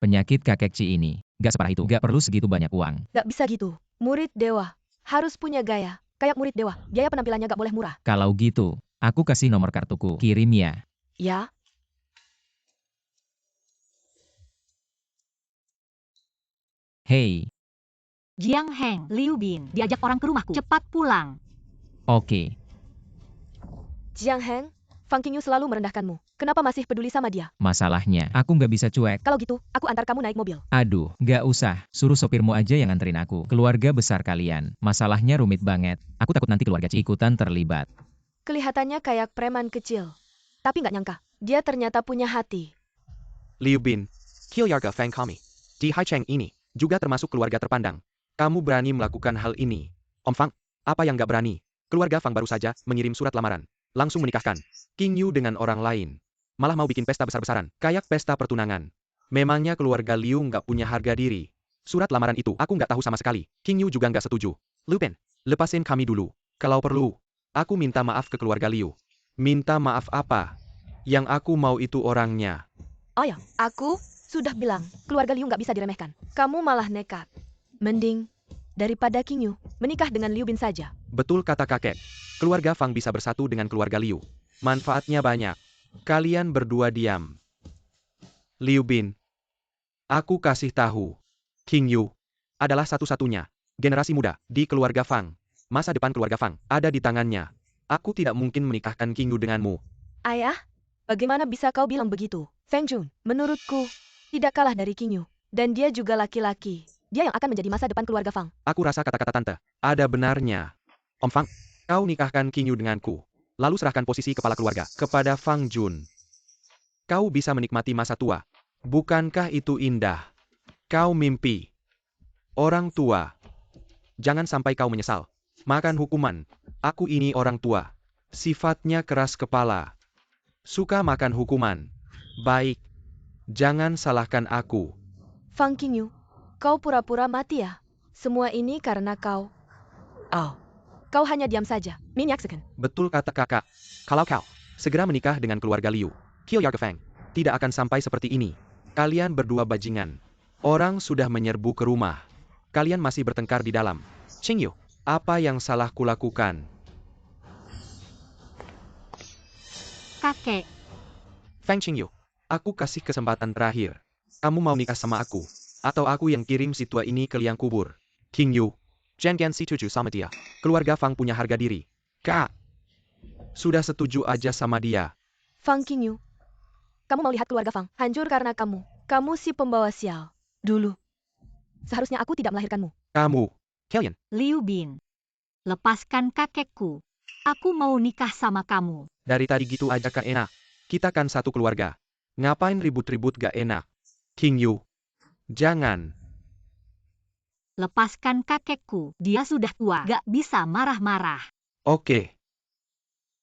S2: Penyakit kakek Ci ini. Gak separah itu. Gak perlu segitu banyak uang.
S3: Gak bisa gitu. Murid dewa. Harus punya gaya. Kayak murid dewa. Biaya penampilannya gak boleh murah.
S2: Kalau gitu, aku kasih nomor kartuku. Kirim ya.
S3: Ya.
S2: Hei.
S1: Jiang Heng, Liu Bin, diajak orang ke rumahku. Cepat pulang.
S2: Oke.
S3: Jiang Heng, Fang Qingyu selalu merendahkanmu. Kenapa masih peduli sama dia?
S2: Masalahnya, aku nggak bisa cuek.
S3: Kalau gitu, aku antar kamu naik mobil.
S2: Aduh, nggak usah. Suruh sopirmu aja yang anterin aku. Keluarga besar kalian. Masalahnya rumit banget. Aku takut nanti keluarga Ci ikutan terlibat.
S3: Kelihatannya kayak preman kecil. Tapi nggak nyangka, dia ternyata punya hati.
S4: Liu Bin, keluarga Fang kami. Di Haicheng ini, juga termasuk keluarga terpandang. Kamu berani melakukan hal ini. Om Fang, apa yang nggak berani? Keluarga Fang baru saja mengirim surat lamaran. Langsung menikahkan Qingyu dengan orang lain. Malah mau bikin pesta besar-besaran, kayak pesta pertunangan. Memangnya keluarga Liu nggak punya harga diri? Surat lamaran itu aku nggak tahu sama sekali. Qingyu juga nggak setuju. Lupin, lepasin kami dulu. Kalau perlu, aku minta maaf ke keluarga Liu. Minta maaf apa? Yang aku mau itu orangnya.
S3: Oh ya, aku sudah bilang, keluarga Liu nggak bisa diremehkan. Kamu malah nekat. Mending, daripada Qingyu, menikah dengan Liu Bin saja.
S4: Betul kata kakek. Keluarga Fang bisa bersatu dengan keluarga Liu. Manfaatnya banyak. Kalian berdua diam. Liu Bin, aku kasih tahu. Qingyu adalah satu-satunya generasi muda di keluarga Fang. Masa depan keluarga Fang ada di tangannya. Aku tidak mungkin menikahkan Qingyu denganmu.
S3: Ayah, bagaimana bisa kau bilang begitu? Feng Jun, menurutku, tidak kalah dari Qingyu. Dan dia juga laki-laki. Dia yang akan menjadi masa depan keluarga Fang.
S4: Aku rasa kata-kata tante ada benarnya. Om Fang, kau nikahkan Qingyu denganku. Lalu serahkan posisi kepala keluarga kepada Fang Jun. Kau bisa menikmati masa tua. Bukankah itu indah? Kau mimpi. Orang tua. Jangan sampai kau menyesal. Makan hukuman. Aku ini orang tua. Sifatnya keras kepala. Suka makan hukuman. Baik. Jangan salahkan aku.
S3: Fang Qingyu, kau pura-pura mati ya? Semua ini karena kau. Oh. Kau hanya diam saja, menyaksikan.
S4: Betul kata kakak. Kalau kau segera menikah dengan keluarga Liu, Qiu Yarkefeng, tidak akan sampai seperti ini. Kalian berdua bajingan. Orang sudah menyerbu ke rumah. Kalian masih bertengkar di dalam. Qingyu, apa yang salah kulakukan?
S1: Kakek,
S4: Feng Qingyu, aku kasih kesempatan terakhir. Kamu mau nikah sama aku? Atau aku yang kirim si tua ini ke liang kubur? Qingyu, jangan si cucu sama dia. Keluarga Fang punya harga diri. Kak, sudah setuju aja sama dia.
S3: Fang Qingyu, kamu mau lihat keluarga Fang hancur karena kamu. Kamu si pembawa sial. Dulu. Seharusnya aku tidak melahirkanmu.
S4: Kamu, kalian,
S1: Liu Bin. Lepaskan kakekku. Aku mau nikah sama kamu.
S4: dari tadi gitu aja kan enak. Kita kan satu keluarga. Ngapain ribut-ribut gak enak? Qingyu, jangan.
S1: Lepaskan kakekku. Dia sudah tua. Gak bisa marah-marah.
S4: Oke,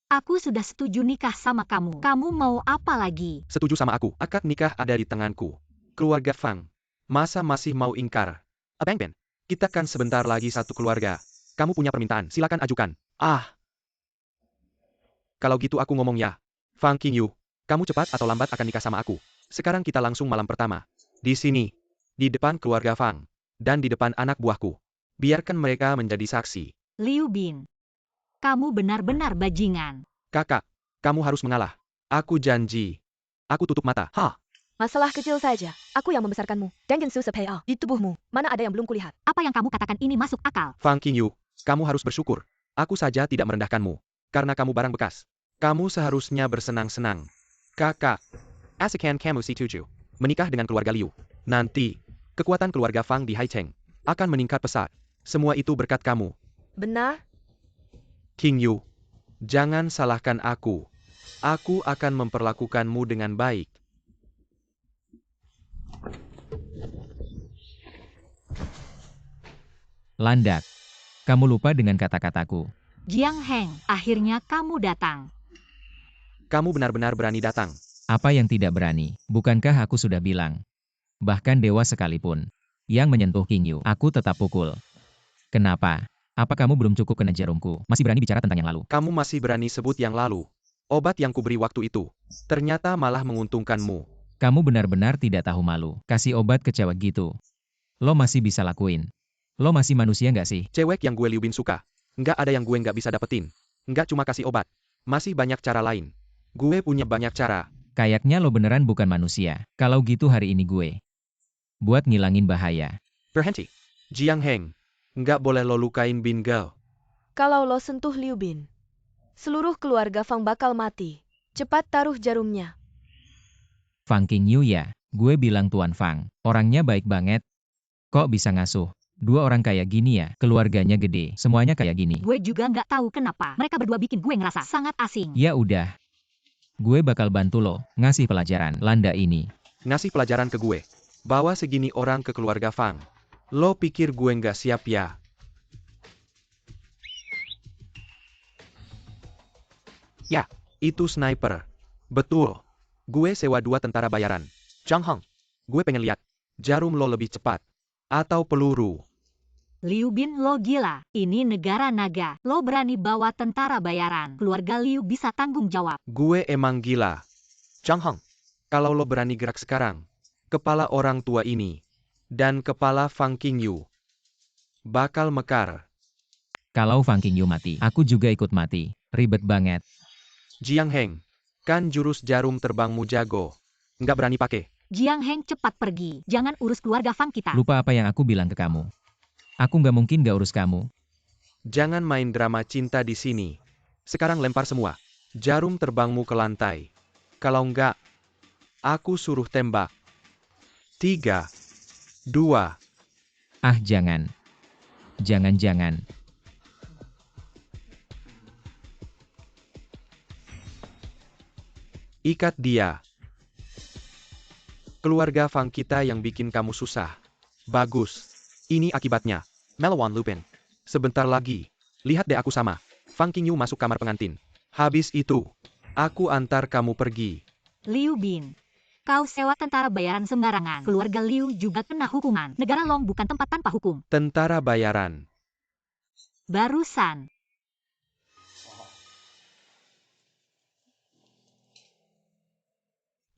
S1: Aku sudah setuju nikah sama kamu. Kamu mau apa lagi?
S4: setuju sama aku. Akad nikah ada di tanganku. Keluarga Fang, masa masih mau ingkar? Abang Ben, kita kan sebentar lagi satu keluarga. Kamu punya permintaan, silakan ajukan. Ah. Kalau gitu aku ngomong ya. Fang Qingyu, kamu cepat atau lambat akan nikah sama aku. Sekarang kita langsung malam pertama. Di sini. Di depan keluarga Fang. Dan di depan anak buahku. Biarkan mereka menjadi saksi.
S1: Liu Bin. Kamu benar-benar bajingan.
S4: Kakak, kamu harus mengalah. Aku janji. Aku tutup mata. Hah?
S3: Masalah kecil saja. Aku yang membesarkanmu. Dan gensu sepea di tubuhmu. Mana ada yang belum kulihat?
S1: Apa yang kamu katakan ini masuk akal?
S4: Fang Qingyu, kamu harus bersyukur. Aku saja tidak merendahkanmu. Karena kamu barang bekas. Kamu seharusnya bersenang-senang. Kakak, asikan kamu si tujuh. Menikah dengan keluarga Liu. Nanti, kekuatan keluarga Fang di Haicheng akan meningkat pesat. Semua itu berkat kamu.
S3: Benar?
S4: Qingyu, jangan salahkan aku. Aku akan memperlakukanmu dengan baik.
S2: Landak. Kamu lupa dengan kata-kataku.
S1: Jiang Heng, akhirnya kamu datang.
S4: Kamu benar-benar berani datang.
S2: Apa yang tidak berani? Bukankah aku sudah bilang? Bahkan dewa sekalipun yang menyentuh Qingyu, aku tetap pukul. Kenapa? Apa kamu belum cukup kena jarumku? Masih berani bicara tentang yang lalu?
S4: Kamu masih berani sebut yang lalu. Obat yang kuberi waktu itu. Ternyata malah menguntungkanmu.
S2: Kamu benar-benar tidak tahu malu. Kasih obat ke cewek gitu. Lo masih bisa lakuin. Lo masih manusia nggak sih?
S4: Cewek yang gue Liu Bin suka. Nggak ada yang gue nggak bisa dapetin. Nggak cuma kasih obat. Masih banyak cara lain. Gue punya banyak cara.
S2: Kayaknya lo beneran bukan manusia. Kalau gitu hari ini gue buat ngilangin bahaya.
S4: Berhenti. Jiang Heng. Nggak boleh lo lukain Bin Girl.
S3: Kalau lo sentuh Liu Bin, seluruh keluarga Fang bakal mati. Cepat taruh jarumnya.
S2: Fang Qingyu ya, gue bilang Tuan Fang. Orangnya baik banget. Kok bisa ngasuh? Dua orang kayak gini ya, keluarganya gede, semuanya kayak gini.
S1: Gue juga nggak tahu kenapa. Mereka berdua bikin gue ngerasa sangat asing.
S2: Ya udah. Gue bakal bantu lo, ngasih pelajaran Landa ini.
S4: Ngasih pelajaran ke gue. Bawa segini orang ke keluarga Fang. Lo pikir gue nggak siap ya? Ya, itu sniper. Betul. Gue sewa 2 tentara bayaran. Zhang Heng, gue pengen lihat. Jarum lo lebih cepat. Atau peluru.
S1: Liu Bin, lo gila. Ini negara naga. Lo berani bawa tentara bayaran. Keluarga Liu bisa tanggung jawab.
S4: Gue emang gila. Zhang Heng, kalau lo berani gerak sekarang, kepala orang tua ini, dan kepala Fang Qingyu, bakal mekar.
S2: Kalau Fang Qingyu mati, aku juga ikut mati. Ribet banget.
S4: Jiang Heng, kan jurus jarum terbangmu jago. Nggak berani pakai.
S1: Jiang Heng, cepat pergi. Jangan urus keluarga Fang kita.
S2: Lupa apa yang aku bilang ke kamu. Aku nggak mungkin nggak urus kamu.
S4: Jangan main drama cinta di sini. Sekarang lempar semua jarum terbangmu ke lantai. Kalau nggak, aku suruh tembak. 3, 2,
S2: Ah jangan. Jangan-jangan.
S4: ikat dia. Keluarga Fang kita yang bikin kamu susah. Bagus. Ini akibatnya. Melawan Lupin. Sebentar lagi. Lihat deh aku sama Fang Qingyu masuk kamar pengantin. Habis itu, aku antar kamu pergi.
S1: Liu Bin, kau sewa tentara bayaran sembarangan. Keluarga Liu juga kena hukuman. Negara Long bukan tempat tanpa hukum.
S4: Tentara bayaran.
S1: Barusan.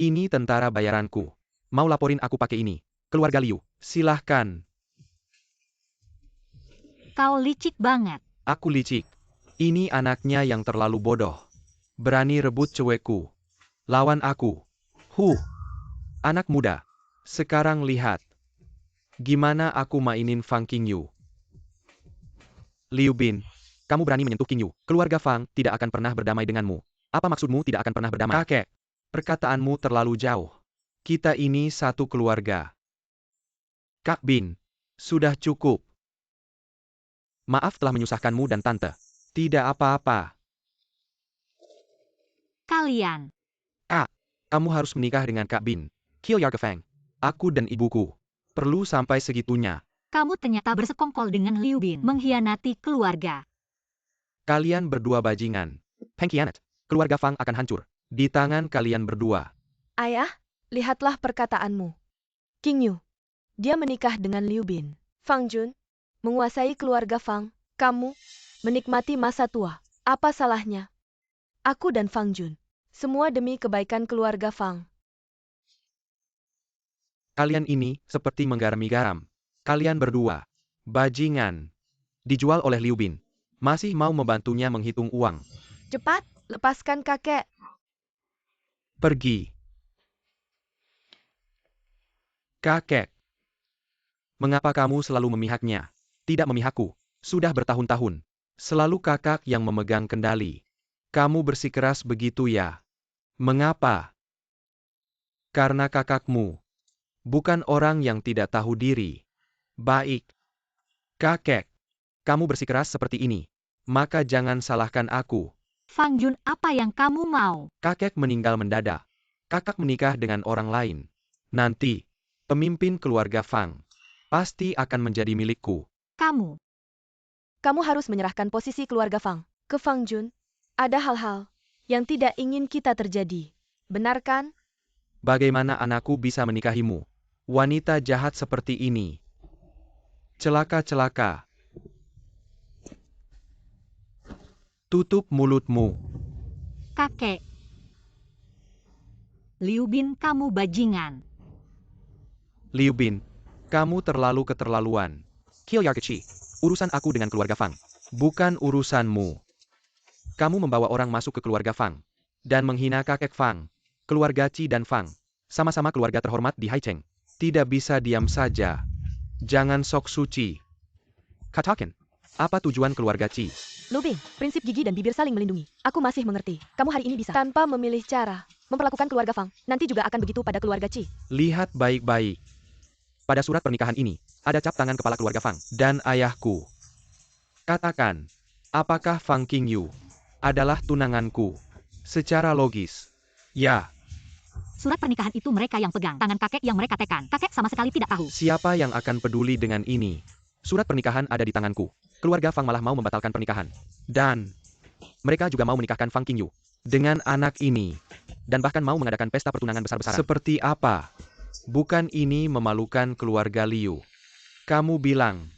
S4: Ini tentara bayaranku. Mau laporin aku pakai ini. Keluarga Liu, silahkan.
S1: Kau licik banget.
S4: Aku licik. Ini anaknya yang terlalu bodoh. Berani rebut cewekku. Lawan aku. Anak muda. Sekarang lihat. Gimana aku mainin Fang Qingyu. Liu Bin, kamu berani menyentuh Qingyu. Keluarga Fang tidak akan pernah berdamai denganmu. Apa maksudmu tidak akan pernah berdamai? Kakek, perkataanmu terlalu jauh. Kita ini satu keluarga. Kak Bin, sudah cukup. Maaf telah menyusahkanmu dan tante. Tidak apa-apa.
S1: Kalian.
S4: Kamu harus menikah dengan Kak Bin. Kill Yarke Fang. Aku dan ibuku. Perlu sampai segitunya.
S1: Kamu ternyata bersekongkol dengan Liu Bin. Mengkhianati keluarga.
S4: Kalian berdua bajingan. Pengkhianat. Keluarga Fang akan hancur. Di tangan kalian berdua.
S3: Ayah, lihatlah perkataanmu. Qingyu, dia menikah dengan Liu Bin. Fang Jun, menguasai keluarga Fang. Kamu, menikmati masa tua. Apa salahnya? Aku dan Fang Jun. Semua demi kebaikan keluarga Fang.
S4: Kalian ini seperti menggarami garam. Kalian berdua. Bajingan. Dijual oleh Liu Bin. Masih mau membantunya menghitung uang.
S3: Cepat, lepaskan kakek.
S4: Pergi. Kakek. Mengapa kamu selalu memihaknya? Tidak memihakku. Sudah bertahun-tahun. Selalu kakak yang memegang kendali. Kamu bersikeras begitu ya? Mengapa? Karena kakakmu. Bukan orang yang tidak tahu diri. Baik. Kakek. Kamu bersikeras seperti ini. Maka jangan salahkan aku.
S1: Fang Jun, apa yang kamu mau?
S4: Kakek meninggal mendadak. Kakak menikah dengan orang lain. Nanti, pemimpin keluarga Fang pasti akan menjadi milikku.
S3: Kamu harus menyerahkan posisi keluarga Fang ke Fang Jun. Ada hal-hal yang tidak ingin kita terjadi. Benar kan?
S4: Bagaimana anakku bisa menikahimu? Wanita jahat seperti ini. Celaka-celaka. Tutup mulutmu.
S1: Kakek. Liu Bin, kamu bajingan.
S4: Liu Bin, kamu terlalu keterlaluan. Kill Yarke. Urusan aku dengan keluarga Fang. Bukan urusanmu. Kamu membawa orang masuk ke keluarga Fang. Dan menghina kakek Fang. Keluarga Qi dan Fang. Sama-sama keluarga terhormat di Haicheng. Tidak bisa diam saja. Jangan sok suci. Katakan, apa tujuan keluarga Qi?
S3: Liu Bin, prinsip gigi dan bibir saling melindungi. Aku masih mengerti. Kamu hari ini bisa tanpa memilih cara memperlakukan keluarga Fang. Nanti juga akan begitu pada keluarga Qi.
S4: Lihat baik-baik. Pada surat pernikahan ini, ada cap tangan kepala keluarga Fang dan ayahku. Katakan, apakah Fang Qingyu adalah tunanganku? Secara logis. Ya.
S1: Surat pernikahan itu mereka yang pegang. Tangan kakek yang mereka tekan. Kakek sama sekali tidak tahu.
S4: Siapa yang akan peduli dengan ini? Surat pernikahan ada di tanganku. Keluarga Fang malah mau membatalkan pernikahan. Dan mereka juga mau menikahkan Fang Qingyu dengan anak ini. Dan bahkan mau mengadakan pesta pertunangan besar-besaran. Seperti apa? Bukan ini memalukan keluarga Liu? Kamu bilang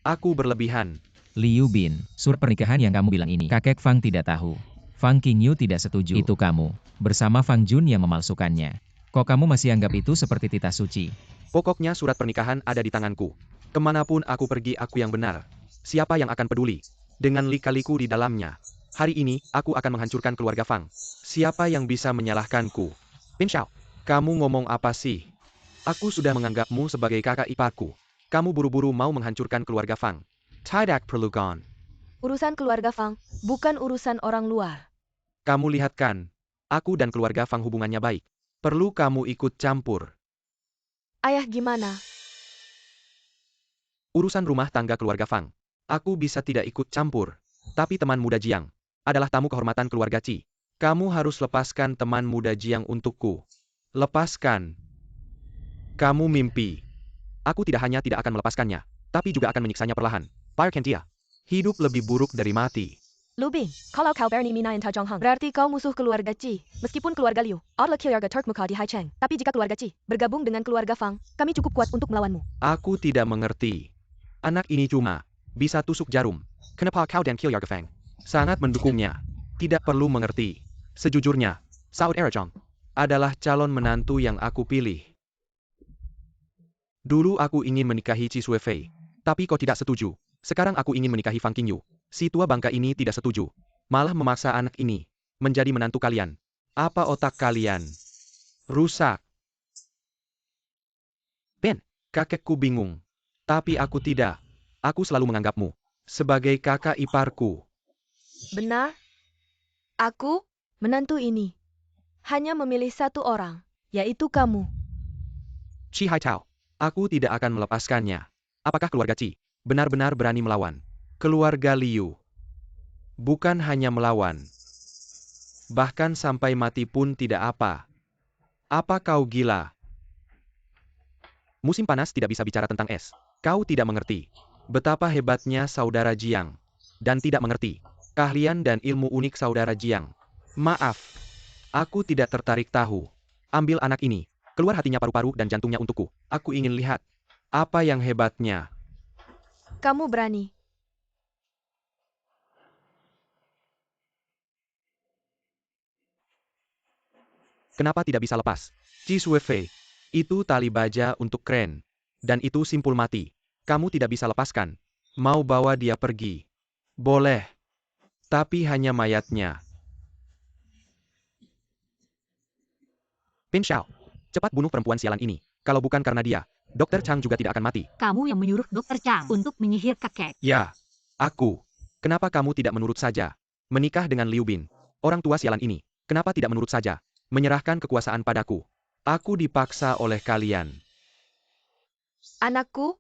S4: aku berlebihan.
S2: Liu Bin, surat pernikahan yang kamu bilang ini, kakek Fang tidak tahu. Fang Qingyu tidak setuju. Itu kamu, bersama Fang Jun yang memalsukannya. Kok kamu masih anggap itu seperti titah suci?
S4: Pokoknya surat pernikahan ada di tanganku. Kemanapun aku pergi aku yang benar. Siapa yang akan peduli? Dengan lika-liku di dalamnya. Hari ini, aku akan menghancurkan keluarga Fang. Siapa yang bisa menyalahkanku? Bin Xiao, kamu ngomong apa sih? Aku sudah menganggapmu sebagai kakak iparku. Kamu buru-buru mau menghancurkan keluarga Fang. Tidak perlu gone.
S3: Urusan keluarga Fang bukan urusan orang luar.
S4: Kamu lihat kan? Aku dan keluarga Fang hubungannya baik. Perlu kamu ikut campur.
S3: Ayah gimana?
S4: Urusan rumah tangga keluarga Fang. Aku bisa tidak ikut campur. Tapi teman muda Jiang adalah tamu kehormatan keluarga Qi. Kamu harus lepaskan teman muda Jiang untukku. Lepaskan. Kamu mimpi. Aku tidak hanya tidak akan melepaskannya, tapi juga akan menyiksanya perlahan. Fire Kentia. Hidup lebih buruk dari mati.
S3: Liu Bin, kalau kau berani minain Tao Zhongheng, berarti kau musuh keluarga Qi. Meskipun keluarga Liu adalah keluarga Turk di Haicheng, tapi jika keluarga Qi bergabung dengan keluarga Fang, kami cukup kuat untuk melawanmu.
S4: Aku tidak mengerti. Anak ini cuma bisa tusuk jarum. Kenapa kau dan keluarga Fang sangat mendukungnya? Tidak perlu mengerti. Sejujurnya, Saud Erachong adalah calon menantu yang aku pilih. Dulu aku ingin menikahi Qi Suefei, tapi kau tidak setuju. Sekarang aku ingin menikahi Fang Qingyu. Si tua bangka ini tidak setuju. Malah memaksa anak ini menjadi menantu kalian. Apa otak kalian rusak? Ben, kakekku bingung. Tapi aku tidak. Aku selalu menganggapmu sebagai kakak iparku.
S3: Benar? Aku, menantu ini, hanya memilih satu orang, yaitu kamu.
S4: Qi Haitao, aku tidak akan melepaskannya. Apakah keluarga Qi benar-benar berani melawan keluarga Liu? Bukan hanya melawan, bahkan sampai mati pun tidak apa. Apa kau gila? Musim panas tidak bisa bicara tentang es. Kau tidak mengerti betapa hebatnya saudara Jiang, dan tidak mengerti keahlian dan ilmu unik saudara Jiang. Maaf, aku tidak tertarik tahu. Ambil anak ini, keluar hatinya, paru-paru dan jantungnya untukku. Aku ingin lihat apa yang hebatnya.
S3: Kamu berani.
S4: Kenapa tidak bisa lepas? Qi Suefei, itu tali baja untuk kren. Dan itu simpul mati. Kamu tidak bisa lepaskan. Mau bawa dia pergi? Boleh. Tapi hanya mayatnya. Pin Xiao, cepat bunuh perempuan sialan ini. Kalau bukan karena dia, Dr. Chang juga tidak akan mati.
S1: Kamu yang menyuruh Dr. Chang untuk menyihir kakek.
S4: Ya, aku. Kenapa kamu tidak menurut saja? Menikah dengan Liu Bin, orang tua sialan ini. Kenapa tidak menurut saja? Menyerahkan kekuasaan padaku. Aku dipaksa oleh kalian.
S3: Anakku,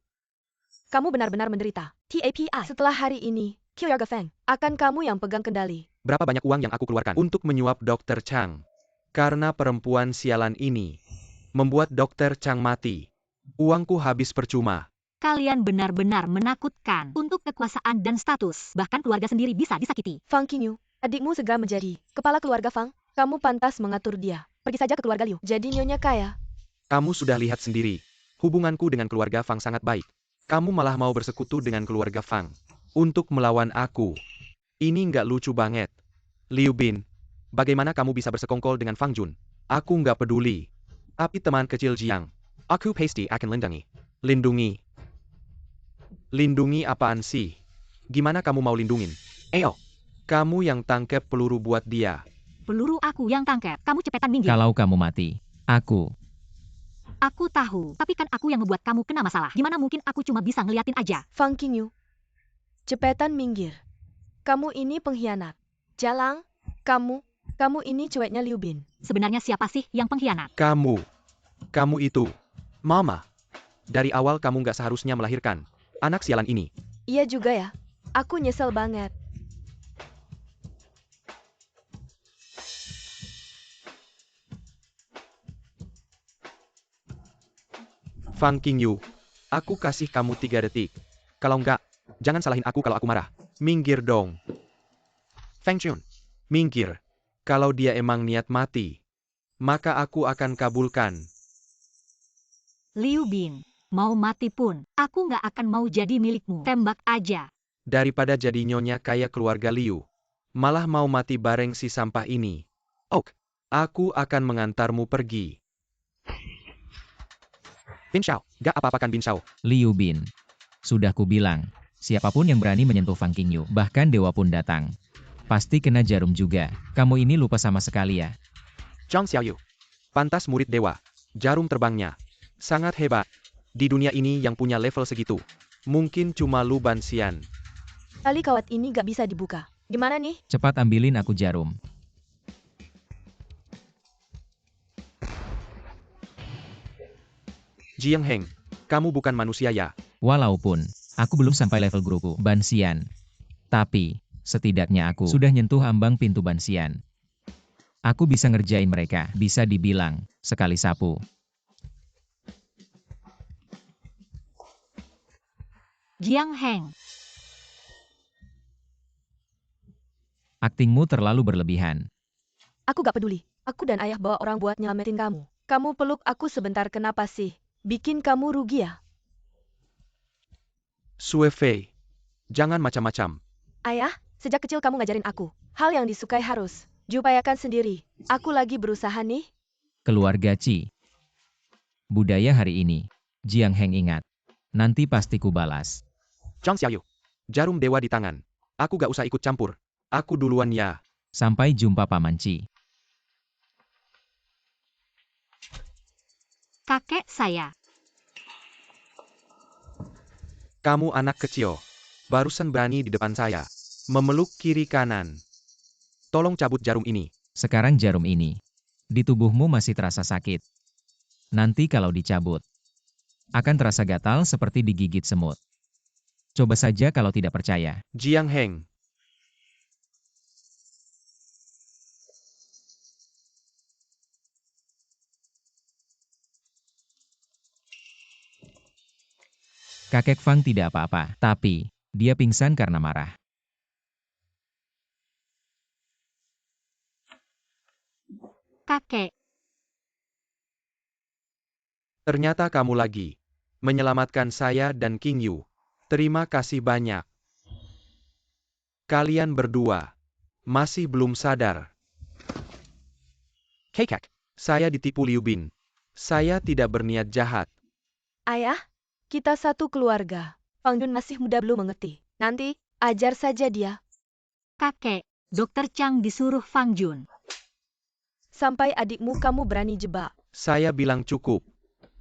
S3: kamu benar-benar menderita. TAPI, setelah hari ini, keluarga Feng, akan kamu yang pegang kendali.
S4: Berapa banyak uang yang aku keluarkan untuk menyuap Dr. Chang? Karena perempuan sialan ini membuat Dr. Chang mati. Uangku habis percuma.
S1: Kalian benar-benar menakutkan untuk kekuasaan dan status. Bahkan keluarga sendiri bisa disakiti.
S3: Fang Qingyu, adikmu segera menjadi kepala keluarga Fang. Kamu pantas mengatur dia. Pergi saja ke keluarga Liu. Jadi nyonya kaya.
S4: Kamu sudah lihat sendiri. Hubunganku dengan keluarga Fang sangat baik. Kamu malah mau bersekutu dengan keluarga Fang untuk melawan aku. Ini nggak lucu banget. Liu Bin, bagaimana kamu bisa bersekongkol dengan Fang Jun? Aku nggak peduli. Tapi teman kecil Jiang, aku pasti akan lindungi. Lindungi. Lindungi apaan sih? Gimana kamu mau lindungin? Kamu yang tangkep peluru buat dia.
S1: Peluru aku yang tangkap. Kamu cepetan minggir.
S2: Kalau kamu mati, aku.
S1: Aku tahu, tapi kan aku yang ngebuat kamu kena masalah. Gimana mungkin aku cuma bisa ngeliatin aja.
S3: Fang Qingyu, cepetan minggir. Kamu ini pengkhianat. Jalang, kamu ini cueknya Liu Bin.
S1: Sebenarnya siapa sih yang pengkhianat?
S4: Kamu itu. Mama. Dari awal kamu nggak seharusnya melahirkan anak sialan ini.
S3: Iya juga ya. Aku nyesel banget.
S4: Fang Qingyu, aku kasih kamu 3 detik. Kalau enggak, jangan salahin aku kalau aku marah. Minggir dong. Feng Chun, minggir. Kalau dia emang niat mati, maka aku akan kabulkan.
S1: Liu Bin, mau mati pun, aku nggak akan mau jadi milikmu. Tembak aja.
S4: Daripada jadi nyonya kayak keluarga Liu, malah mau mati bareng si sampah ini. Aku akan mengantarmu pergi. Bin Xiao, gak apa-apakan Bin Xiao.
S2: Liu Bin. Sudah kubilang, siapapun yang berani menyentuh Fang Qingyu, bahkan dewa pun datang. Pasti kena jarum juga. Kamu ini lupa sama sekali ya.
S4: Zhang Xiaoyu, pantas murid dewa. Jarum terbangnya sangat hebat. Di dunia ini yang punya level segitu, mungkin cuma Lu Banxian.
S3: Tali kawat ini gak bisa dibuka. Gimana nih?
S2: Cepat ambilin aku jarum.
S4: Jiang Heng, kamu bukan manusia ya?
S2: Walaupun, aku belum sampai level guruku, Banxian. Tapi, setidaknya aku sudah nyentuh ambang pintu Banxian. Aku bisa ngerjain mereka, bisa dibilang, sekali sapu.
S1: Jiang Heng,
S2: Aktingmu terlalu berlebihan.
S3: Aku gak peduli. Aku dan ayah bawa orang buat nyelamatin kamu. Kamu peluk aku sebentar, kenapa sih? Bikin kamu rugi ya?
S4: Sue Fei, jangan macam-macam.
S3: Ayah, sejak kecil kamu ngajarin aku. Hal yang disukai harus diupayakan sendiri. Aku lagi berusaha nih.
S2: Keluarga Ci. Budaya hari ini. Jiang Heng ingat. Nanti pasti ku balas.
S4: Zhang Xiaoyu, jarum dewa di tangan. Aku gak usah ikut campur. Aku duluan ya.
S2: Sampai jumpa Paman Ci.
S1: kakek saya.
S4: Kamu anak kecil. Barusan berani di depan saya. Memeluk kiri kanan. Tolong cabut jarum ini.
S2: Sekarang jarum ini. Di tubuhmu masih terasa sakit. Nanti kalau dicabut, akan terasa gatal seperti digigit semut. Coba saja kalau tidak percaya.
S4: Jiang Heng.
S2: Kakek Fang tidak apa-apa, tapi dia pingsan karena marah.
S1: Kakek,
S4: Ternyata kamu lagi. Menyelamatkan saya dan King Yu. Terima kasih banyak. Kalian berdua. Masih belum sadar. Kekak. Saya ditipu Liu Bin. Saya tidak berniat jahat.
S3: Ayah, kita satu keluarga. Fang Jun masih muda, belum mengerti. Nanti, ajar saja dia.
S1: kakek, Dokter Chang disuruh Fang Jun.
S3: Sampai adikmu kamu berani jebak.
S4: Saya bilang cukup.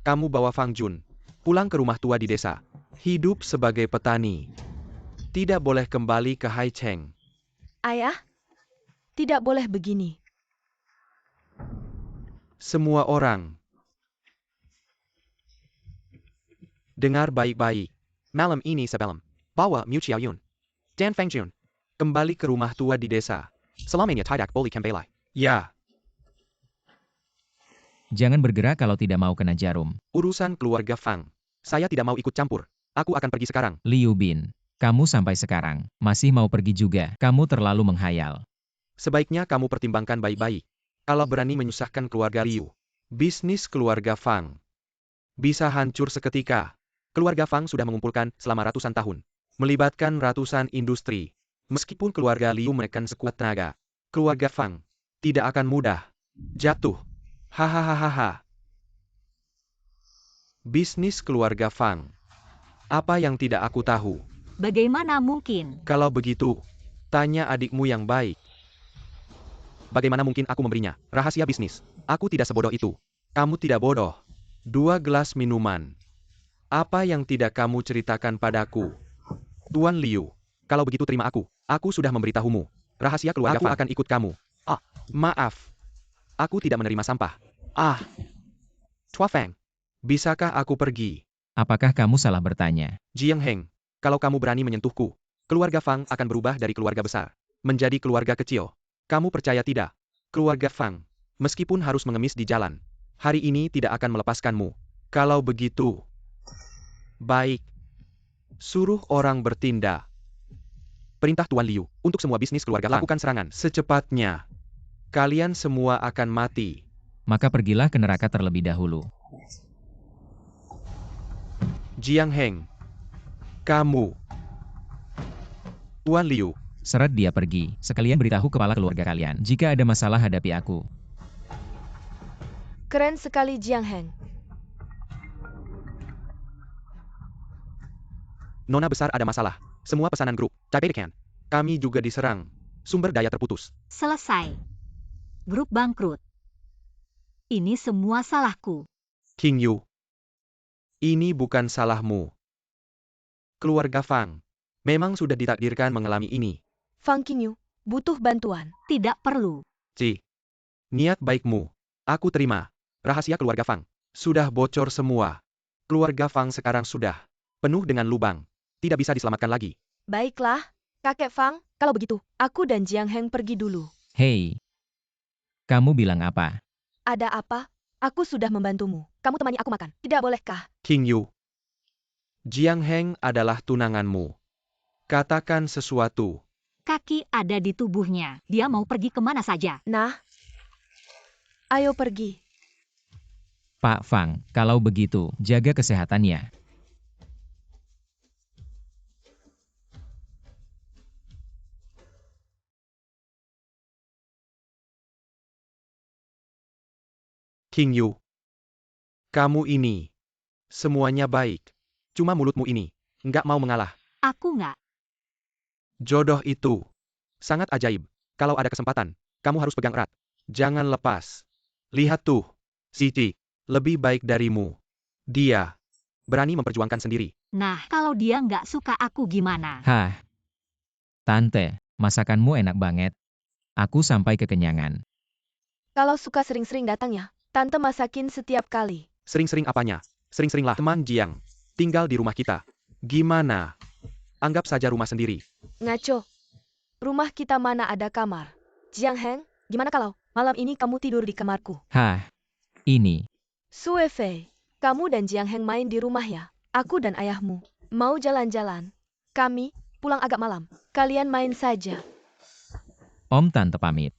S4: Kamu bawa Fang Jun. Pulang ke rumah tua di desa. Hidup sebagai petani. Tidak boleh kembali ke Haicheng.
S3: Ayah, tidak boleh begini.
S4: Semua orang. Dengar baik-baik. Malam ini sebelum bawa Miu Xiaoyun dan Fang Jun kembali ke rumah tua di desa. Selamanya tidak boleh kembali. Ya,
S2: Jangan bergerak kalau tidak mau kena jarum.
S4: urusan keluarga Fang. Saya tidak mau ikut campur. Aku akan pergi sekarang.
S2: Liu Bin, kamu sampai sekarang masih mau pergi juga. Kamu terlalu menghayal.
S4: Sebaiknya kamu pertimbangkan baik-baik. Kalau berani menyusahkan keluarga Liu, bisnis keluarga Fang bisa hancur seketika. Keluarga Fang sudah mengumpulkan selama ratusan tahun, melibatkan ratusan industri. Meskipun keluarga Liu menekan sekuat tenaga, keluarga Fang tidak akan mudah jatuh. Hahaha. Bisnis keluarga Fang. Apa yang tidak aku tahu?
S1: Bagaimana mungkin?
S4: Kalau begitu, tanya adikmu yang baik. Bagaimana mungkin aku memberinya rahasia bisnis? Aku tidak sebodoh itu. Kamu tidak bodoh. 2 gelas minuman. Apa yang tidak kamu ceritakan padaku? Tuan Liu, kalau begitu terima aku. Aku sudah memberitahumu. Rahasia keluarga Fang akan ikut kamu. Ah, maaf. Aku tidak menerima sampah. Ah. Tua Feng, bisakah aku pergi?
S2: Apakah kamu salah bertanya?
S4: Jiang Heng, kalau kamu berani menyentuhku, keluarga Fang akan berubah dari keluarga besar menjadi keluarga kecil. Kamu percaya tidak? Keluarga Fang, meskipun harus mengemis di jalan, hari ini tidak akan melepaskanmu. Kalau begitu, baik. Suruh orang bertindak. Perintah Tuan Liu, untuk semua bisnis keluarga Fang, lakukan serangan secepatnya. Kalian semua akan mati.
S2: Maka pergilah ke neraka terlebih dahulu.
S4: Jiang Heng, kamu. Tuan Liu,
S2: Seret dia pergi. Sekalian beritahu kepala keluarga kalian. Jika ada masalah hadapi aku.
S3: Keren sekali Jiang Heng.
S4: Nona besar ada masalah. Semua pesanan grup, Taipei kami juga diserang. Sumber daya terputus.
S1: Selesai. Grup bangkrut. Ini semua salahku.
S4: King Yu, ini bukan salahmu. Keluarga Fang memang sudah ditakdirkan mengalami ini.
S3: Fang Qingyu, butuh bantuan.
S1: Tidak perlu.
S4: Ci, niat baikmu, aku terima. Rahasia keluarga Fang sudah bocor semua. Keluarga Fang sekarang sudah penuh dengan lubang. Tidak bisa diselamatkan lagi.
S3: Baiklah, kakek Fang, kalau begitu, aku dan Jiang Heng pergi dulu.
S2: Hei, Kamu bilang apa?
S3: Ada apa? Aku sudah membantumu. Kamu temani aku makan. Tidak bolehkah?
S4: King Yu. Jiang Heng adalah tunanganmu. Katakan sesuatu.
S1: Kaki ada di tubuhnya. Dia mau pergi kemana saja.
S3: Nah, ayo pergi.
S2: Pak Fang, kalau begitu, jaga kesehatannya.
S4: King Yu. Kamu ini. Semuanya baik. Cuma mulutmu ini. Nggak mau mengalah.
S1: Aku nggak.
S4: Jodoh itu. Sangat ajaib. Kalau ada kesempatan, kamu harus pegang erat. Jangan lepas. Lihat tuh. Siti. Lebih baik darimu. Dia. Berani memperjuangkan sendiri.
S1: Nah, kalau dia nggak suka aku gimana?
S2: Hah. Tante, masakanmu enak banget. Aku sampai kekenyangan.
S3: Kalau suka sering-sering datang ya. Tante masakin setiap kali.
S4: Sering-sering apanya? Sering-seringlah teman Jiang. Tinggal di rumah kita. Gimana? Anggap saja rumah sendiri.
S3: Ngaco. Rumah kita mana ada kamar? Jiang Heng, gimana kalau malam ini kamu tidur di kamarku?
S2: Hah. Ini.
S3: Sue Fei, kamu dan Jiang Heng main di rumah ya? Aku dan ayahmu mau jalan-jalan. Kami pulang agak malam. Kalian main saja.
S2: Om Tante pamit.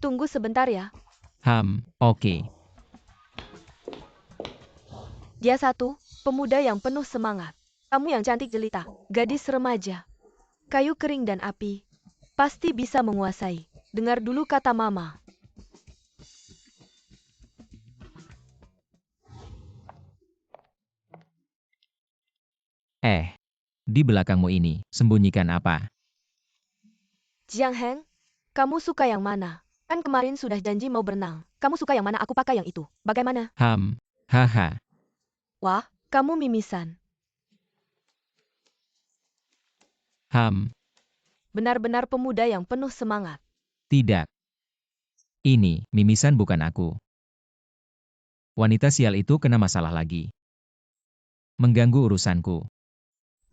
S3: Tunggu sebentar ya.
S2: Oke.
S3: Dia satu, pemuda yang penuh semangat. Kamu yang cantik jelita, gadis remaja. Kayu kering dan api. Pasti bisa menguasai. Dengar dulu kata mama.
S2: Di belakangmu ini, sembunyikan apa?
S3: Jiang Heng, kamu suka yang mana? Kan kemarin sudah janji mau berenang. Kamu suka yang mana? Aku pakai yang itu. Bagaimana?
S2: Haha.
S3: Wah, kamu mimisan. Benar-benar pemuda yang penuh semangat.
S2: Tidak. Ini, mimisan bukan aku. Wanita sial itu kena masalah lagi. Mengganggu urusanku.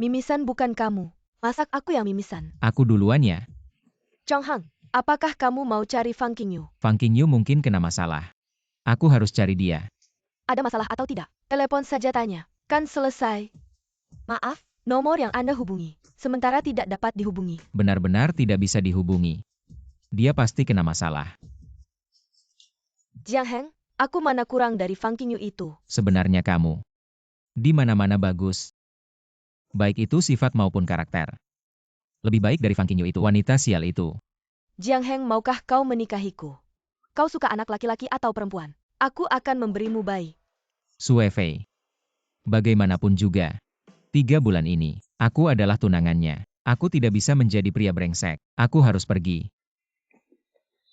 S3: Mimisan bukan kamu. Masak aku yang mimisan.
S2: Aku duluan ya.
S3: Chong Hang, apakah kamu mau cari Fang Qingyu?
S2: Fang Qingyu mungkin kena masalah. Aku harus cari dia.
S3: Ada masalah atau tidak? Telepon saja tanya. Kan selesai. Maaf, nomor yang Anda hubungi. Sementara tidak dapat dihubungi.
S2: Benar-benar tidak bisa dihubungi. Dia pasti kena masalah.
S3: Jiang Heng, aku mana kurang dari Fang Qingyu itu?
S2: Sebenarnya kamu. Di mana-mana bagus. Baik itu sifat maupun karakter. Lebih baik dari Fang Qingyu itu, wanita sial itu.
S3: Jiang Heng, maukah kau menikahiku? Kau suka anak laki-laki atau perempuan? Aku akan memberimu bayi.
S2: Sue Fei. Bagaimanapun juga. 3 bulan ini, aku adalah tunangannya. Aku tidak bisa menjadi pria brengsek. Aku harus pergi.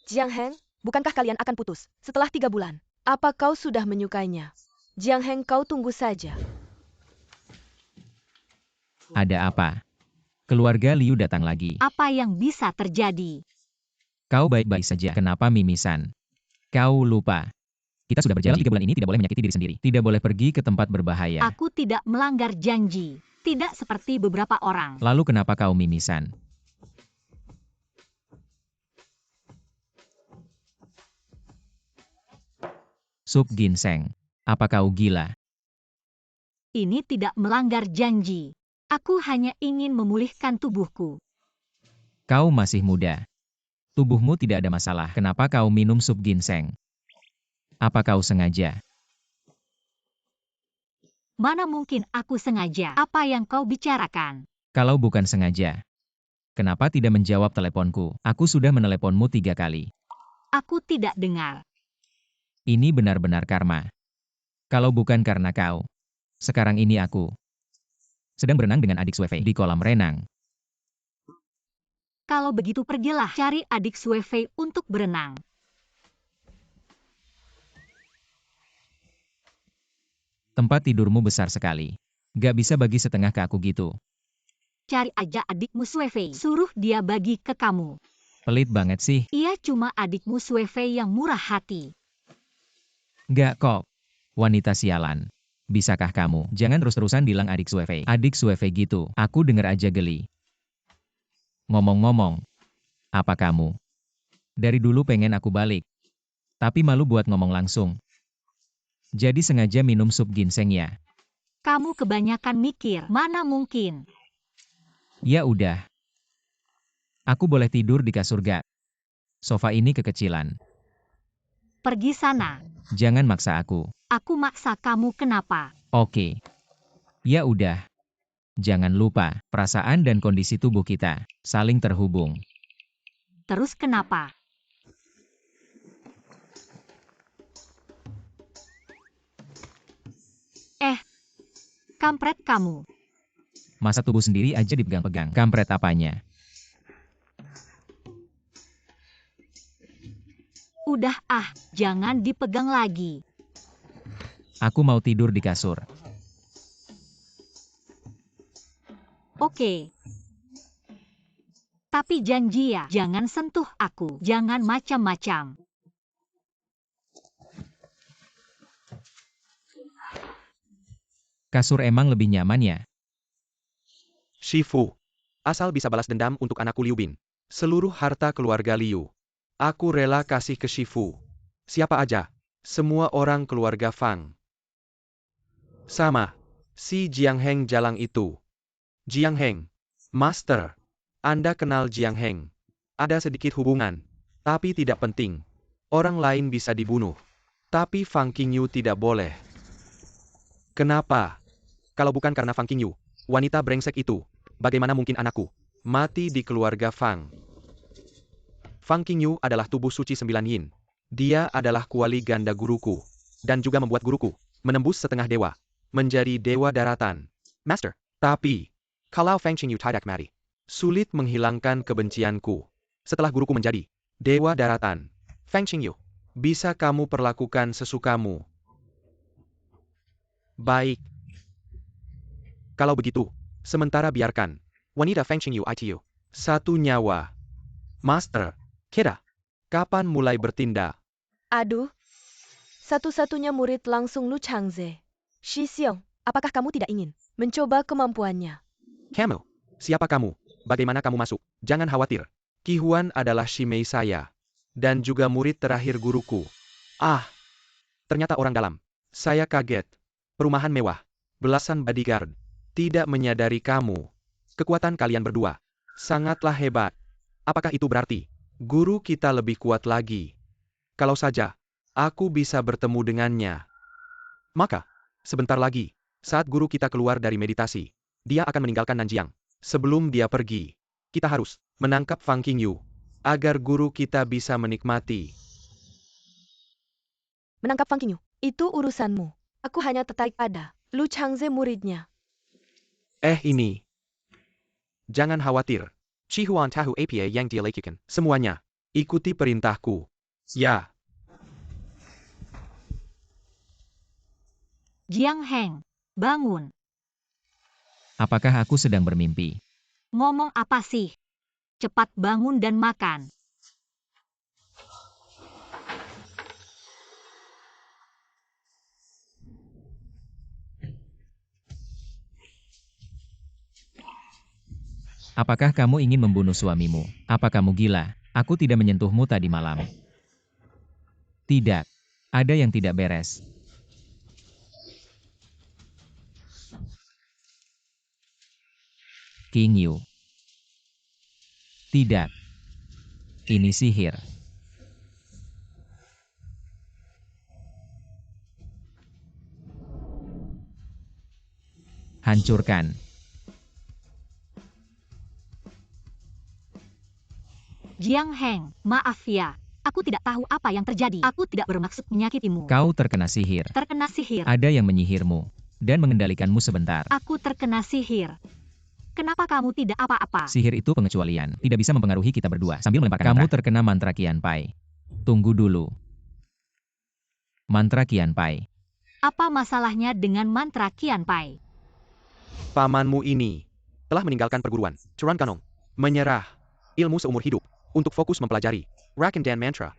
S3: Jiang Heng, bukankah kalian akan putus setelah 3 bulan? Apa kau sudah menyukainya? Jiang Heng, kau tunggu saja.
S2: Ada apa? Keluarga Liu datang lagi.
S1: Apa yang bisa terjadi?
S2: Kau baik-baik saja. Kenapa mimisan? Kau lupa. Kita sudah berjalan 3 bulan ini, tidak boleh menyakiti diri sendiri. Tidak boleh pergi ke tempat berbahaya.
S1: Aku tidak melanggar janji. Tidak seperti beberapa orang.
S2: Lalu kenapa kau mimisan? Sup ginseng. Apa kau gila?
S1: Ini tidak melanggar janji. Aku hanya ingin memulihkan tubuhku.
S2: Kau masih muda. Tubuhmu tidak ada masalah. Kenapa kau minum sup ginseng? Apa kau sengaja?
S1: Mana mungkin aku sengaja? Apa yang kau bicarakan?
S2: Kalau bukan sengaja, kenapa tidak menjawab teleponku? Aku sudah meneleponmu 3 kali.
S1: Aku tidak dengar.
S2: Ini benar-benar karma. Kalau bukan karena kau, sekarang ini aku sedang berenang dengan adik Sue Fei di kolam renang.
S1: Kalau begitu pergilah cari adik Sue Fei untuk berenang.
S2: Tempat tidurmu besar sekali. Gak bisa bagi setengah ke aku gitu.
S1: Cari aja adikmu Sue Fei. Suruh dia bagi ke kamu.
S2: Pelit banget sih.
S1: Ia cuma adikmu Sue Fei yang murah hati.
S2: Gak kok. Wanita sialan. Bisakah kamu? Jangan terus-terusan bilang adik Sue Fei. Adik Sue Fei gitu. Aku denger aja geli. Ngomong-ngomong. Apa kamu Dari dulu pengen aku balik. Tapi malu buat ngomong langsung. Jadi sengaja minum sup ginseng ya.
S1: Kamu kebanyakan mikir, mana mungkin.
S2: Ya udah. Aku boleh tidur di kasur gak? Sofa ini kekecilan.
S1: Pergi sana.
S2: Jangan maksa aku.
S1: Aku maksa kamu kenapa?
S2: Oke. Ya udah. Jangan lupa, perasaan dan kondisi tubuh kita saling terhubung.
S1: Terus kenapa? Kampret kamu.
S2: Masa tubuh sendiri aja dipegang-pegang. Kampret apanya?
S1: Udah jangan dipegang lagi.
S2: Aku mau tidur di kasur.
S1: Oke. Tapi janji ya, jangan sentuh aku. Jangan macam-macam.
S2: Kasur emang lebih nyaman ya?
S4: Shifu. Asal bisa balas dendam untuk anakku Liu Bin. Seluruh harta keluarga Liu. Aku rela kasih ke Shifu. Siapa aja. Semua orang keluarga Fang. Sama. Si Jiang Heng Jalang itu. Jiang Heng. Master. Anda kenal Jiang Heng. Ada sedikit hubungan. Tapi tidak penting. Orang lain bisa dibunuh. Tapi Fang Qingyu tidak boleh. Kenapa? Kalau bukan karena Fang Qingyu, wanita brengsek itu, bagaimana mungkin anakku mati di keluarga Fang? Fang Qingyu adalah tubuh suci 9 yin. Dia adalah kuali ganda guruku. Dan juga membuat guruku menembus setengah dewa. Menjadi dewa daratan. Master. Tapi, kalau Fang Qingyu tidak mati, sulit menghilangkan kebencianku. Setelah guruku menjadi dewa daratan. Fang Qingyu, bisa kamu perlakukan sesukamu. Baik. Kalau begitu, sementara biarkan wanita Fang Qingyu itu satu nyawa. Master, kita kapan mulai bertindak?
S3: Aduh. Satu-satunya murid langsung Lu Changze. Shi Xiong, apakah kamu tidak ingin mencoba kemampuannya?
S4: Kamu, siapa kamu? Bagaimana kamu masuk? Jangan khawatir. Qi Huan adalah Shimei saya. Dan juga murid terakhir guruku. Ternyata orang dalam. Saya kaget. Perumahan mewah. Belasan bodyguard. Tidak menyadari kamu. Kekuatan kalian berdua sangatlah hebat. Apakah itu berarti guru kita lebih kuat lagi? Kalau saja aku bisa bertemu dengannya. Maka, sebentar lagi, saat guru kita keluar dari meditasi, dia akan meninggalkan Nanjiang. Sebelum dia pergi, kita harus menangkap Fang Qingyu agar guru kita bisa menikmati.
S3: Menangkap Fang Qingyu, itu urusanmu. Aku hanya tertarik pada Lu Changze muridnya.
S4: Ini. Jangan khawatir. Qi Huan tahu apa yang dia lakukan. Semuanya. Ikuti perintahku. Ya.
S1: Jiang Heng, bangun.
S2: Apakah aku sedang bermimpi?
S1: Ngomong apa sih? Cepat bangun dan makan.
S2: Apakah kamu ingin membunuh suamimu? Apa kamu gila? Aku tidak menyentuhmu tadi malam. Tidak. Ada yang tidak beres. Qingyu. Tidak. Ini sihir. Hancurkan.
S1: Jiang Heng, maaf ya. Aku tidak tahu apa yang terjadi. Aku tidak bermaksud menyakitimu.
S2: Kau terkena sihir.
S1: Terkena sihir.
S2: Ada yang menyihirmu dan mengendalikanmu sebentar.
S1: Aku terkena sihir. Kenapa kamu tidak apa-apa?
S2: Sihir itu pengecualian, tidak bisa mempengaruhi kita berdua. Sambil melemparkan kamu terkena mantra Qian Pai. Tunggu dulu. Mantra Qian Pai.
S1: Apa masalahnya dengan mantra Qian Pai?
S4: Pamanmu ini telah meninggalkan perguruan Churan Kanong. Menyerah ilmu seumur hidup untuk fokus mempelajari Rakan Dan Mantra.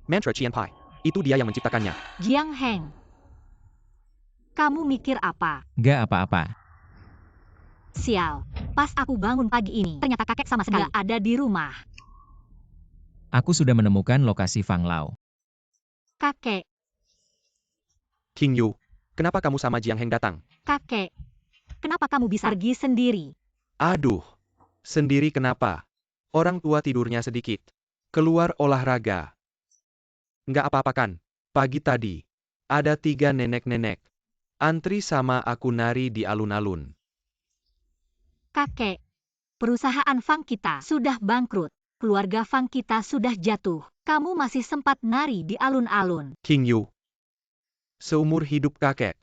S4: Mantra Qian Pai. Itu dia yang menciptakannya.
S1: Jiang Heng. Kamu mikir apa?
S2: Gak apa-apa.
S1: Sial. Pas aku bangun pagi ini, ternyata kakek sama sekali gak ada di rumah.
S2: Aku sudah menemukan lokasi Fang Lao.
S1: Kakek,
S4: King Yu, kenapa kamu sama Jiang Heng datang?
S1: kakek. Kenapa kamu bisa pergi sendiri?
S4: Aduh, sendiri kenapa? Orang tua tidurnya sedikit. Keluar olahraga. Nggak apa-apa kan? Pagi tadi, ada 3 nenek-nenek. Antri sama aku nari di alun-alun.
S1: Kakek, perusahaan Fang kita sudah bangkrut. Keluarga Fang kita sudah jatuh. Kamu masih sempat nari di alun-alun.
S4: King Yu, seumur hidup kakek,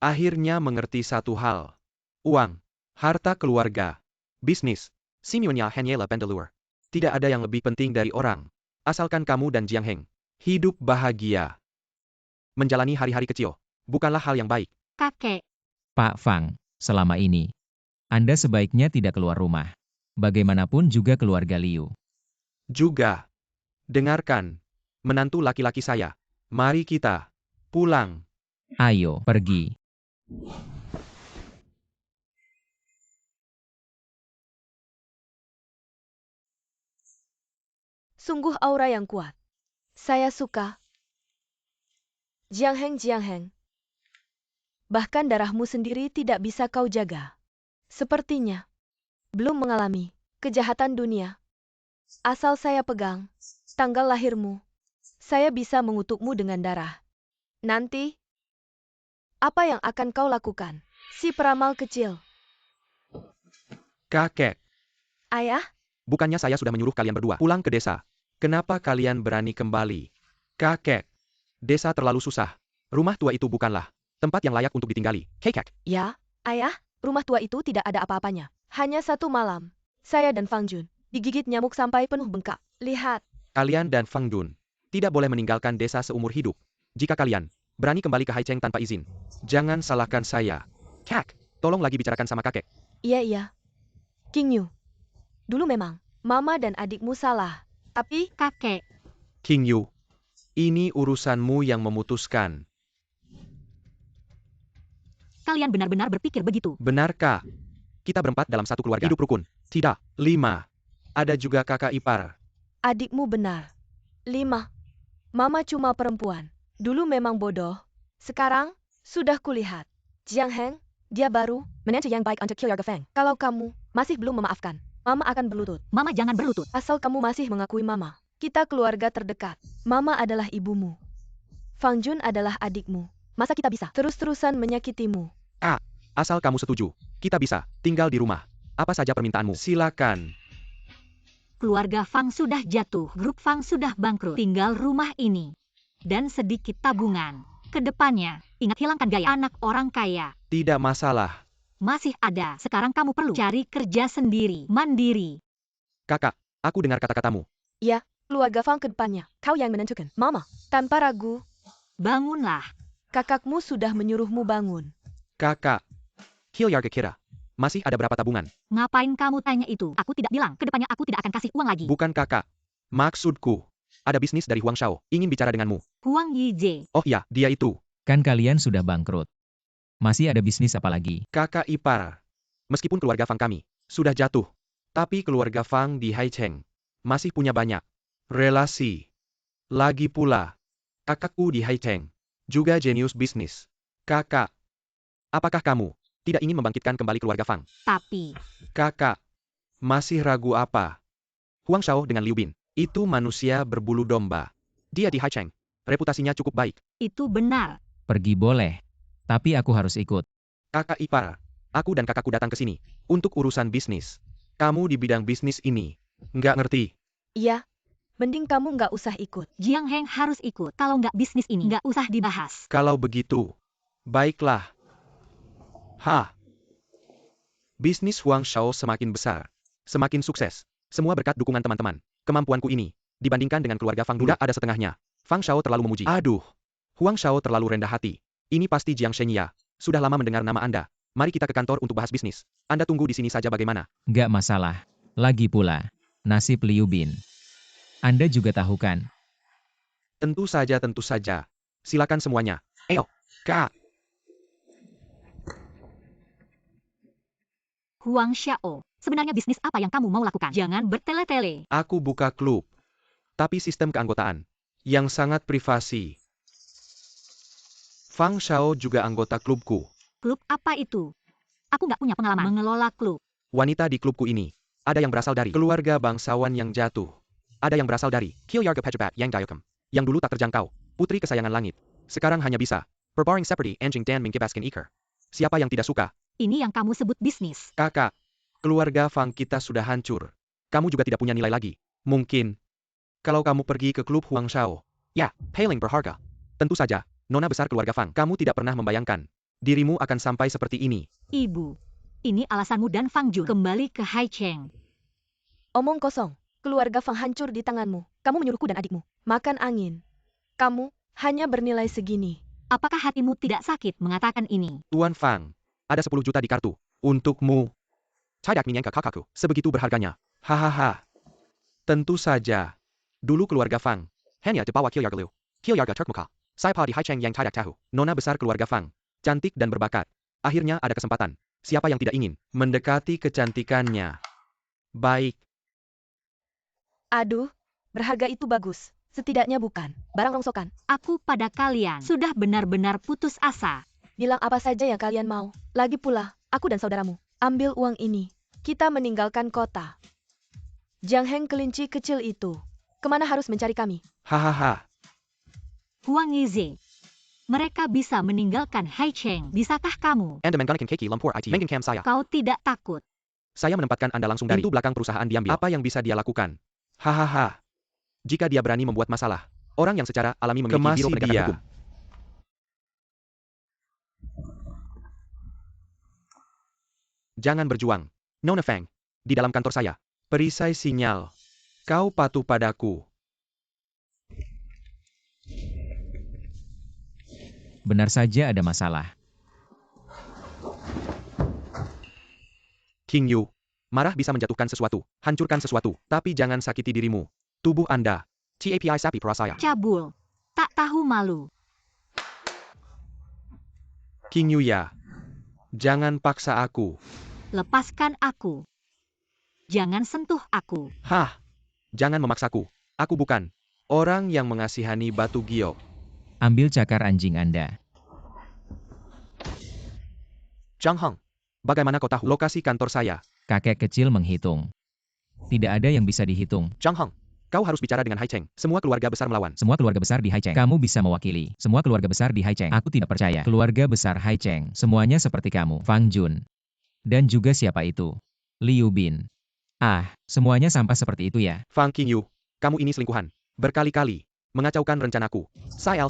S4: akhirnya mengerti satu hal. Uang, harta keluarga, bisnis, semuanya hanyalah pendelur. Tidak ada yang lebih penting dari orang. Asalkan kamu dan Jiang Heng hidup bahagia. Menjalani hari-hari kecil bukanlah hal yang baik.
S1: Kakek,
S2: Pak Fang, selama ini, Anda sebaiknya tidak keluar rumah. Bagaimanapun juga keluarga Liu.
S4: Juga, dengarkan, menantu laki-laki saya. Mari kita pulang.
S2: Ayo, pergi.
S3: Sungguh aura yang kuat. Saya suka. Jiang Heng. Bahkan darahmu sendiri tidak bisa kau jaga. Sepertinya belum mengalami kejahatan dunia. Asal saya pegang tanggal lahirmu, saya bisa mengutukmu dengan darah. Nanti, apa yang akan kau lakukan? Si peramal kecil.
S4: Kakek,
S3: Ayah,
S4: bukannya saya sudah menyuruh kalian berdua pulang ke desa? Kenapa kalian berani kembali? Kakek, desa terlalu susah. Rumah tua itu bukanlah tempat yang layak untuk ditinggali. Kekek.
S3: ya, ayah, rumah tua itu tidak ada apa-apanya. Hanya satu malam, saya dan Fang Jun digigit nyamuk sampai penuh bengkak. Lihat,
S4: Kalian dan Fang Dun tidak boleh meninggalkan desa seumur hidup. Jika kalian berani kembali ke Haicheng tanpa izin, jangan salahkan saya. Kek, tolong lagi bicarakan sama kakek.
S3: iya. King Yu, dulu memang mama dan adikmu salah. Tapi,
S1: kakek,
S4: King Yu, ini urusanmu yang memutuskan.
S1: kalian benar-benar berpikir begitu.
S4: Benarkah? Kita berempat dalam satu keluarga. Hidup rukun. Tidak. 5. Ada juga kakak ipar.
S3: adikmu benar. 5. Mama cuma perempuan. Dulu memang bodoh. Sekarang, sudah kulihat. Jiang Heng, dia baru menantu yang baik untuk keluarga Feng. Kalau kamu masih belum memaafkan, Mama akan berlutut.
S1: Mama jangan berlutut.
S3: Asal kamu masih mengakui Mama. Kita keluarga terdekat. Mama adalah ibumu. Fang Jun adalah adikmu. Masa kita bisa terus-terusan menyakitimu?
S4: Asal kamu setuju, kita bisa tinggal di rumah. Apa saja permintaanmu? Silakan.
S1: Keluarga Fang sudah jatuh. Grup Fang sudah bangkrut. Tinggal rumah ini. Dan sedikit tabungan. Kedepannya, ingat hilangkan gaya anak orang kaya.
S4: Tidak masalah.
S1: Masih ada. Sekarang kamu perlu cari kerja sendiri. Mandiri.
S4: Kakak, aku dengar kata-katamu.
S3: Ya, keluarga Fang ke depannya. Kau yang menentukan. Mama, tanpa ragu,
S1: Bangunlah.
S3: kakakmu sudah menyuruhmu bangun.
S4: Kakak, Hyarga kira, masih ada berapa tabungan?
S1: Ngapain kamu tanya itu? Aku tidak bilang. Kedepannya aku tidak akan kasih uang lagi.
S4: Bukan kakak. Maksudku, ada bisnis dari Huang Shao, ingin bicara denganmu.
S1: Huang Yijie.
S4: Oh iya, dia itu.
S2: Kan kalian sudah bangkrut. Masih ada bisnis apa lagi?
S4: Kakak ipar. Meskipun keluarga Fang kami sudah jatuh, tapi keluarga Fang di Haicheng masih punya banyak relasi. Lagi pula, kakakku di Haicheng juga jenius bisnis. Kakak, apakah kamu tidak ingin membangkitkan kembali keluarga Fang?
S1: Tapi,
S4: Kakak, masih ragu apa? Huang Shao dengan Liu Bin, itu manusia berbulu domba. Dia di Haicheng, reputasinya cukup baik.
S1: itu benar.
S2: Pergi boleh. Tapi aku harus ikut.
S4: Kakak ipar, aku dan kakakku datang ke sini untuk urusan bisnis. Kamu di bidang bisnis ini, nggak ngerti.
S3: Iya, mending kamu nggak usah ikut.
S1: Jiang Heng harus ikut. Kalau nggak bisnis ini nggak usah dibahas.
S4: Kalau begitu, baiklah. Bisnis Huang Shao semakin besar, semakin sukses. Semua berkat dukungan teman-teman. Kemampuanku ini, dibandingkan dengan keluarga Fang dulu, ada setengahnya. Fang Shao terlalu memuji. Aduh, Huang Shao terlalu rendah hati. Ini pasti Jiang Shenya. Sudah lama mendengar nama Anda. Mari kita ke kantor untuk bahas bisnis. Anda tunggu di sini saja bagaimana?
S2: Nggak masalah. Lagi pula, nasib Liu Bin. Anda juga tahu kan?
S4: Tentu saja, tentu saja. Silakan semuanya. Ayo, Kak.
S1: Huang Xiao, sebenarnya bisnis apa yang kamu mau lakukan? Jangan bertele-tele.
S4: Aku buka klub. tapi sistem keanggotaan yang sangat privasi. Fang Xiao juga anggota klubku.
S1: Klub apa itu? Aku nggak punya pengalaman mengelola klub.
S4: Wanita di klubku ini, ada yang berasal dari keluarga bangsawan yang jatuh. Ada yang berasal dari Kilyarga Pejabat yang Dayokem, yang dulu tak terjangkau, putri kesayangan langit. Sekarang hanya bisa berbaring seperti anjing dan mengkibaskan iker. Siapa yang tidak suka?
S1: Ini yang kamu sebut bisnis.
S4: Kakak, keluarga Fang kita sudah hancur. Kamu juga tidak punya nilai lagi. Mungkin, kalau kamu pergi ke klub Huang Shao. Ya, paling berharga. Tentu saja, nona besar keluarga Fang. Kamu tidak pernah membayangkan dirimu akan sampai seperti ini.
S1: Ibu, ini alasanmu dan Fang Jun kembali ke Haicheng.
S3: Omong kosong. Keluarga Fang hancur di tanganmu. Kamu menyuruhku dan adikmu makan angin. Kamu hanya bernilai segini.
S1: Apakah hatimu tidak sakit mengatakan ini?
S4: Tuan Fang, ada 10 juta di kartu. Untukmu. Tidak menyangka kakakku sebegitu berharganya. Hahaha. Tentu saja. Dulu keluarga Fang hanya di bawah Kilyarga Liu. Kilyarga Turkmuka. Saya di Haicheng yang tidak tahu. Nona besar keluarga Fang. Cantik dan berbakat. Akhirnya ada kesempatan. Siapa yang tidak ingin mendekati kecantikannya? Baik.
S3: Aduh, berharga itu bagus. Setidaknya bukan barang rongsokan.
S1: Aku pada kalian sudah benar-benar putus asa.
S3: Bilang apa saja yang kalian mau. Lagi pula, aku dan saudaramu. Ambil uang ini. Kita meninggalkan kota. Jiang Heng kelinci kecil itu. Kemana harus mencari kami?
S4: Hahaha.
S1: Huang Yize. Mereka bisa meninggalkan Haicheng. Bisakah kamu?
S4: Anda menggunakan keki lumpur IT. Mengencam saya.
S1: Kau tidak takut.
S4: Saya menempatkan Anda langsung dari pintu belakang perusahaan diambil. Apa yang bisa dia lakukan? Hahaha. Jika dia berani membuat masalah, orang yang secara alami memiliki biro penegakan hukum. Jangan berjuang. Nona Fang. Di dalam kantor saya. Perisai sinyal. Kau patuh padaku.
S2: Benar saja ada masalah.
S4: King Yu. Marah bisa menjatuhkan sesuatu, hancurkan sesuatu, tapi jangan sakiti dirimu. Tubuh Anda. TAPI sapi perasaya.
S1: Cabul. Tak tahu malu.
S4: King Yu ya. Jangan paksa aku.
S1: Lepaskan aku. Jangan sentuh aku.
S4: Hah. Jangan memaksaku. Aku bukan orang yang mengasihani batu giok.
S2: Ambil cakar anjing Anda.
S4: Zhang Heng. Bagaimana kau tahu lokasi kantor saya?
S2: Kakek kecil menghitung. Tidak ada yang bisa dihitung.
S4: Zhang Heng. Kau harus bicara dengan Haicheng. Semua keluarga besar melawan.
S2: Semua keluarga besar di Haicheng. Kamu bisa mewakili. Semua keluarga besar di Haicheng. Aku tidak percaya. Keluarga besar Haicheng. Semuanya seperti kamu. Fang Jun. Dan juga siapa itu? Liu Bin. Ah, semuanya sampah seperti itu ya.
S4: Fang Qingyu. Kamu ini selingkuhan. Berkali-kali. Mengacaukan rencanaku. Sayal.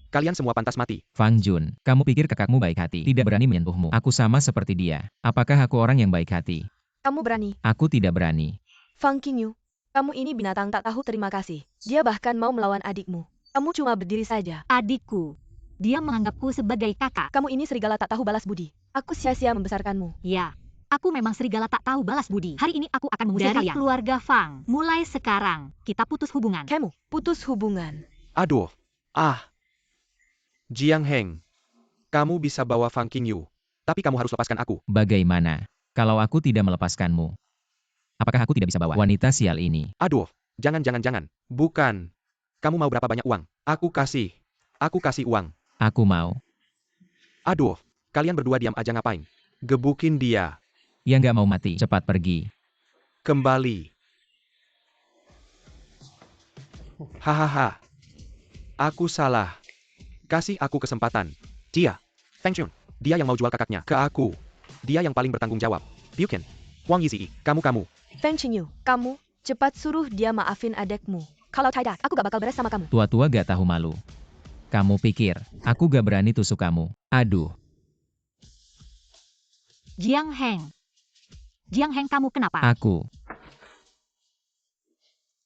S4: Kalian semua pantas mati.
S2: Fang Jun, kamu pikir kakakmu baik hati, tidak berani menyentuhmu. Aku sama seperti dia. Apakah aku orang yang baik hati?
S3: Kamu berani.
S2: Aku tidak berani.
S3: Fang Qingyu. Kamu ini binatang tak tahu terima kasih. Dia bahkan mau melawan adikmu. Kamu cuma berdiri saja.
S1: Adikku. Dia menganggapku sebagai kakak.
S3: Kamu ini serigala tak tahu balas budi. Aku sia-sia membesarkanmu.
S1: Ya. Aku memang serigala tak tahu balas budi. Hari ini aku akan mengusir kalian. Dari keluarga Fang. Mulai sekarang, kita putus hubungan.
S3: Kamu putus hubungan.
S4: Aduh. Ah. Jiang Heng. Kamu bisa bawa Fang Qingyu. Tapi kamu harus lepaskan aku.
S2: Bagaimana? Kalau aku tidak melepaskanmu, apakah aku tidak bisa bawa wanita sial ini?
S4: Aduh. Jangan. Bukan. Kamu mau berapa banyak uang? Aku kasih uang.
S2: Aku mau.
S4: Aduh. Kalian berdua diam aja ngapain? Gebukin dia.
S2: Yang nggak mau mati, cepat pergi.
S4: Kembali. Hahaha. Aku salah. Kasih aku kesempatan. Dia. Feng Jun. Dia yang mau jual kakaknya ke aku. Dia yang paling bertanggung jawab. Bukan. Wang Yizi. Kamu.
S3: Feng Qingyu. Kamu, cepat suruh dia maafin adekmu. Kalau tidak, aku gak bakal beres sama kamu.
S2: Tua-tua gak tahu malu. Kamu pikir, aku gak berani tusuk kamu? Aduh.
S1: Jiang Heng. Jiang Heng, kamu kenapa?
S2: Aku.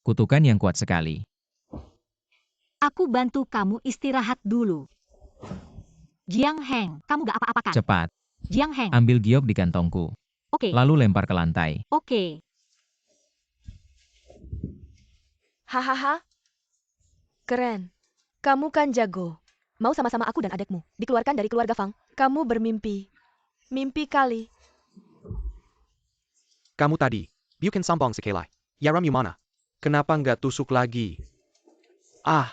S2: Kutukan yang kuat sekali.
S1: Aku bantu kamu istirahat dulu. Jiang Heng, kamu gak apa-apa kan?
S2: Cepat.
S1: Jiang Heng.
S2: Ambil giok di kantongku.
S1: Oke.
S2: Lalu lempar ke lantai.
S1: Oke.
S3: Hahaha. Keren. Kamu kan jago. Mau sama-sama aku dan adekmu. Dikeluarkan dari keluarga Fang. Kamu bermimpi. Mimpi kali.
S4: Kamu tadi. Bukan sombong sekali. Yaram Yumana. Kenapa nggak tusuk lagi? Ah!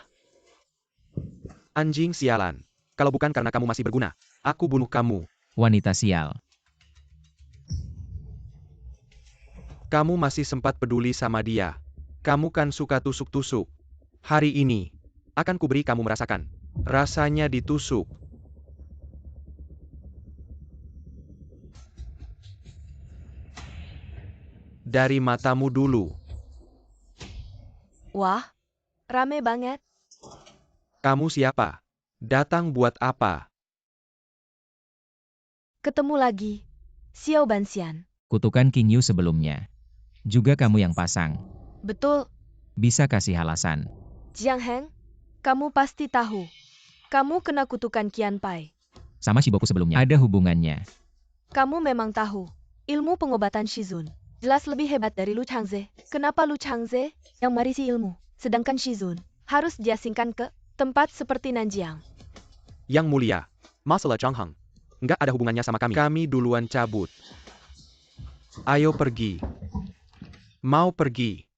S4: Anjing sialan. Kalau bukan karena kamu masih berguna, aku bunuh kamu.
S2: Wanita sial.
S4: Kamu masih sempat peduli sama dia. Kamu kan suka tusuk-tusuk. Hari ini, akan kuberi kamu merasakan. Rasanya ditusuk. Dari matamu dulu.
S3: Wah, rame banget.
S4: Kamu siapa? Datang buat apa?
S3: Ketemu lagi. Xiao Banxian.
S2: Kutukan King Yu sebelumnya. Juga kamu yang pasang.
S3: Betul,
S2: Bisa kasih alasan.
S3: Jiang Heng. Kamu pasti tahu. Kamu kena kutukan Qian Pai.
S2: Sama Shiboku sebelumnya. Ada hubungannya.
S3: Kamu memang tahu. Ilmu pengobatan Shizun jelas lebih hebat dari Lu Changze. Kenapa Lu Changze yang marisi ilmu, sedangkan Shizun harus diasingkan ke tempat seperti Nanjiang?
S4: Yang mulia, masalah Zhang Heng. Nggak ada hubungannya sama kami. Kami duluan cabut. Ayo pergi. Mau pergi.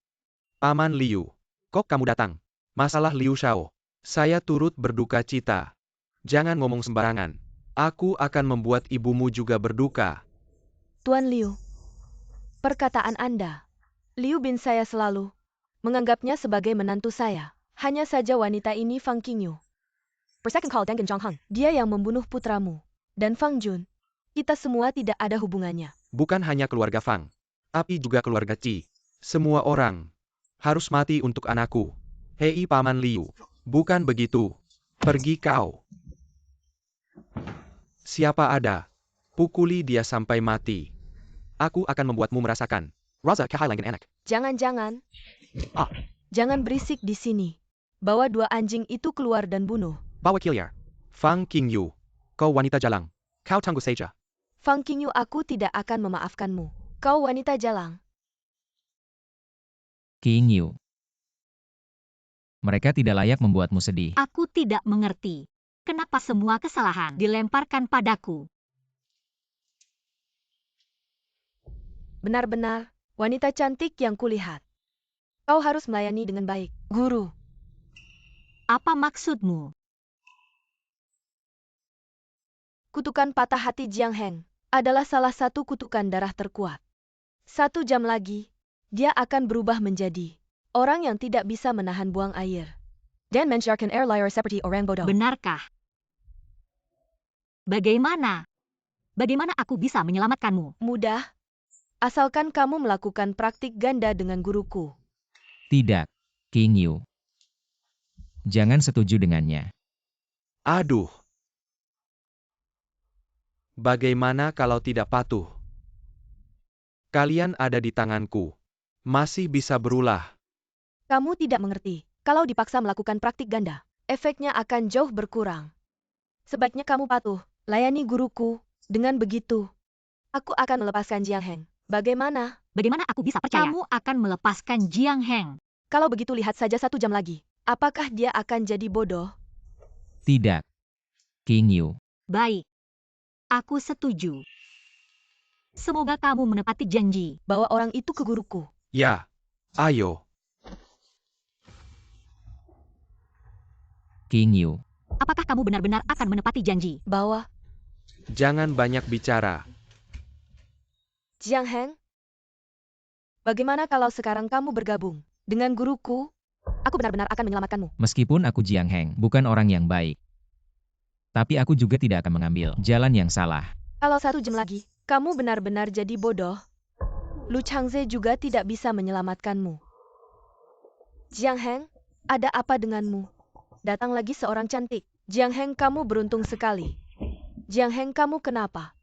S4: Paman Liu. Kok kamu datang? Masalah Liu Shao. Saya turut berduka cita. Jangan ngomong sembarangan. Aku akan membuat ibumu juga berduka.
S3: Tuan Liu, perkataan Anda. Liu bin saya selalu menganggapnya sebagai menantu saya. Hanya saja wanita ini Fang Qingyu. Per second call Dengen Zhang Heng. Dia yang membunuh putramu. Dan Fang Jun. Kita semua tidak ada hubungannya.
S4: Bukan hanya keluarga Fang, tapi juga keluarga Qi. Semua orang harus mati untuk anakku. Hei Paman Liu, bukan begitu. Pergi kau. Siapa ada? Pukuli dia sampai mati. Aku akan membuatmu merasakan. Rasa kehilangan enak.
S3: Jangan-jangan.
S4: Ah.
S3: Jangan berisik di sini. Bawa dua anjing itu keluar dan bunuh.
S4: Bawa Kiliar. Fang Qingyu. Kau wanita jalang. Kau tangguh saja.
S3: Fang Qingyu, aku tidak akan memaafkanmu. Kau wanita jalang.
S2: King Yu. Mereka tidak layak membuatmu sedih.
S1: Aku tidak mengerti. Kenapa semua kesalahan dilemparkan padaku?
S3: Benar-benar, wanita cantik yang kulihat. Kau harus melayani dengan baik, guru.
S1: Apa maksudmu?
S3: Kutukan patah hati Jiang Heng adalah salah satu kutukan darah terkuat. 1 jam lagi, dia akan berubah menjadi orang yang tidak bisa menahan buang air. Dan mensyarkan air liar seperti orang bodoh.
S1: Benarkah? Bagaimana? Bagaimana aku bisa menyelamatkanmu?
S3: Mudah. Asalkan kamu melakukan praktik ganda dengan guruku.
S2: Tidak, King Yu. Jangan setuju dengannya.
S4: Aduh. Bagaimana kalau tidak patuh? Kalian ada di tanganku. Masih bisa berulah.
S3: Kamu tidak mengerti. Kalau dipaksa melakukan praktik ganda, efeknya akan jauh berkurang. Sebaiknya kamu patuh, layani guruku. Dengan begitu, aku akan melepaskan Jiang Heng. Bagaimana?
S1: Bagaimana aku bisa percaya? Kamu akan melepaskan Jiang Heng.
S3: Kalau begitu lihat saja 1 jam lagi. Apakah dia akan jadi bodoh?
S2: Tidak, King Yu.
S1: Baik. Aku setuju. Semoga kamu menepati janji.
S3: Bawa orang itu ke guruku.
S4: Ya. Ayo.
S2: King Yu.
S1: Apakah kamu benar-benar akan menepati janji?
S3: Bawa.
S4: Jangan banyak bicara.
S3: Jiang Heng. Bagaimana kalau sekarang kamu bergabung dengan guruku? Aku benar-benar akan menyelamatkanmu.
S2: Meskipun aku Jiang Heng, bukan orang yang baik. Tapi aku juga tidak akan mengambil jalan yang salah.
S3: Kalau 1 jam lagi, kamu benar-benar jadi bodoh. Lu Changze juga tidak bisa menyelamatkanmu. Jiang Heng, ada apa denganmu? Datang lagi seorang cantik. Jiang Heng, kamu beruntung sekali. Jiang Heng, kamu kenapa?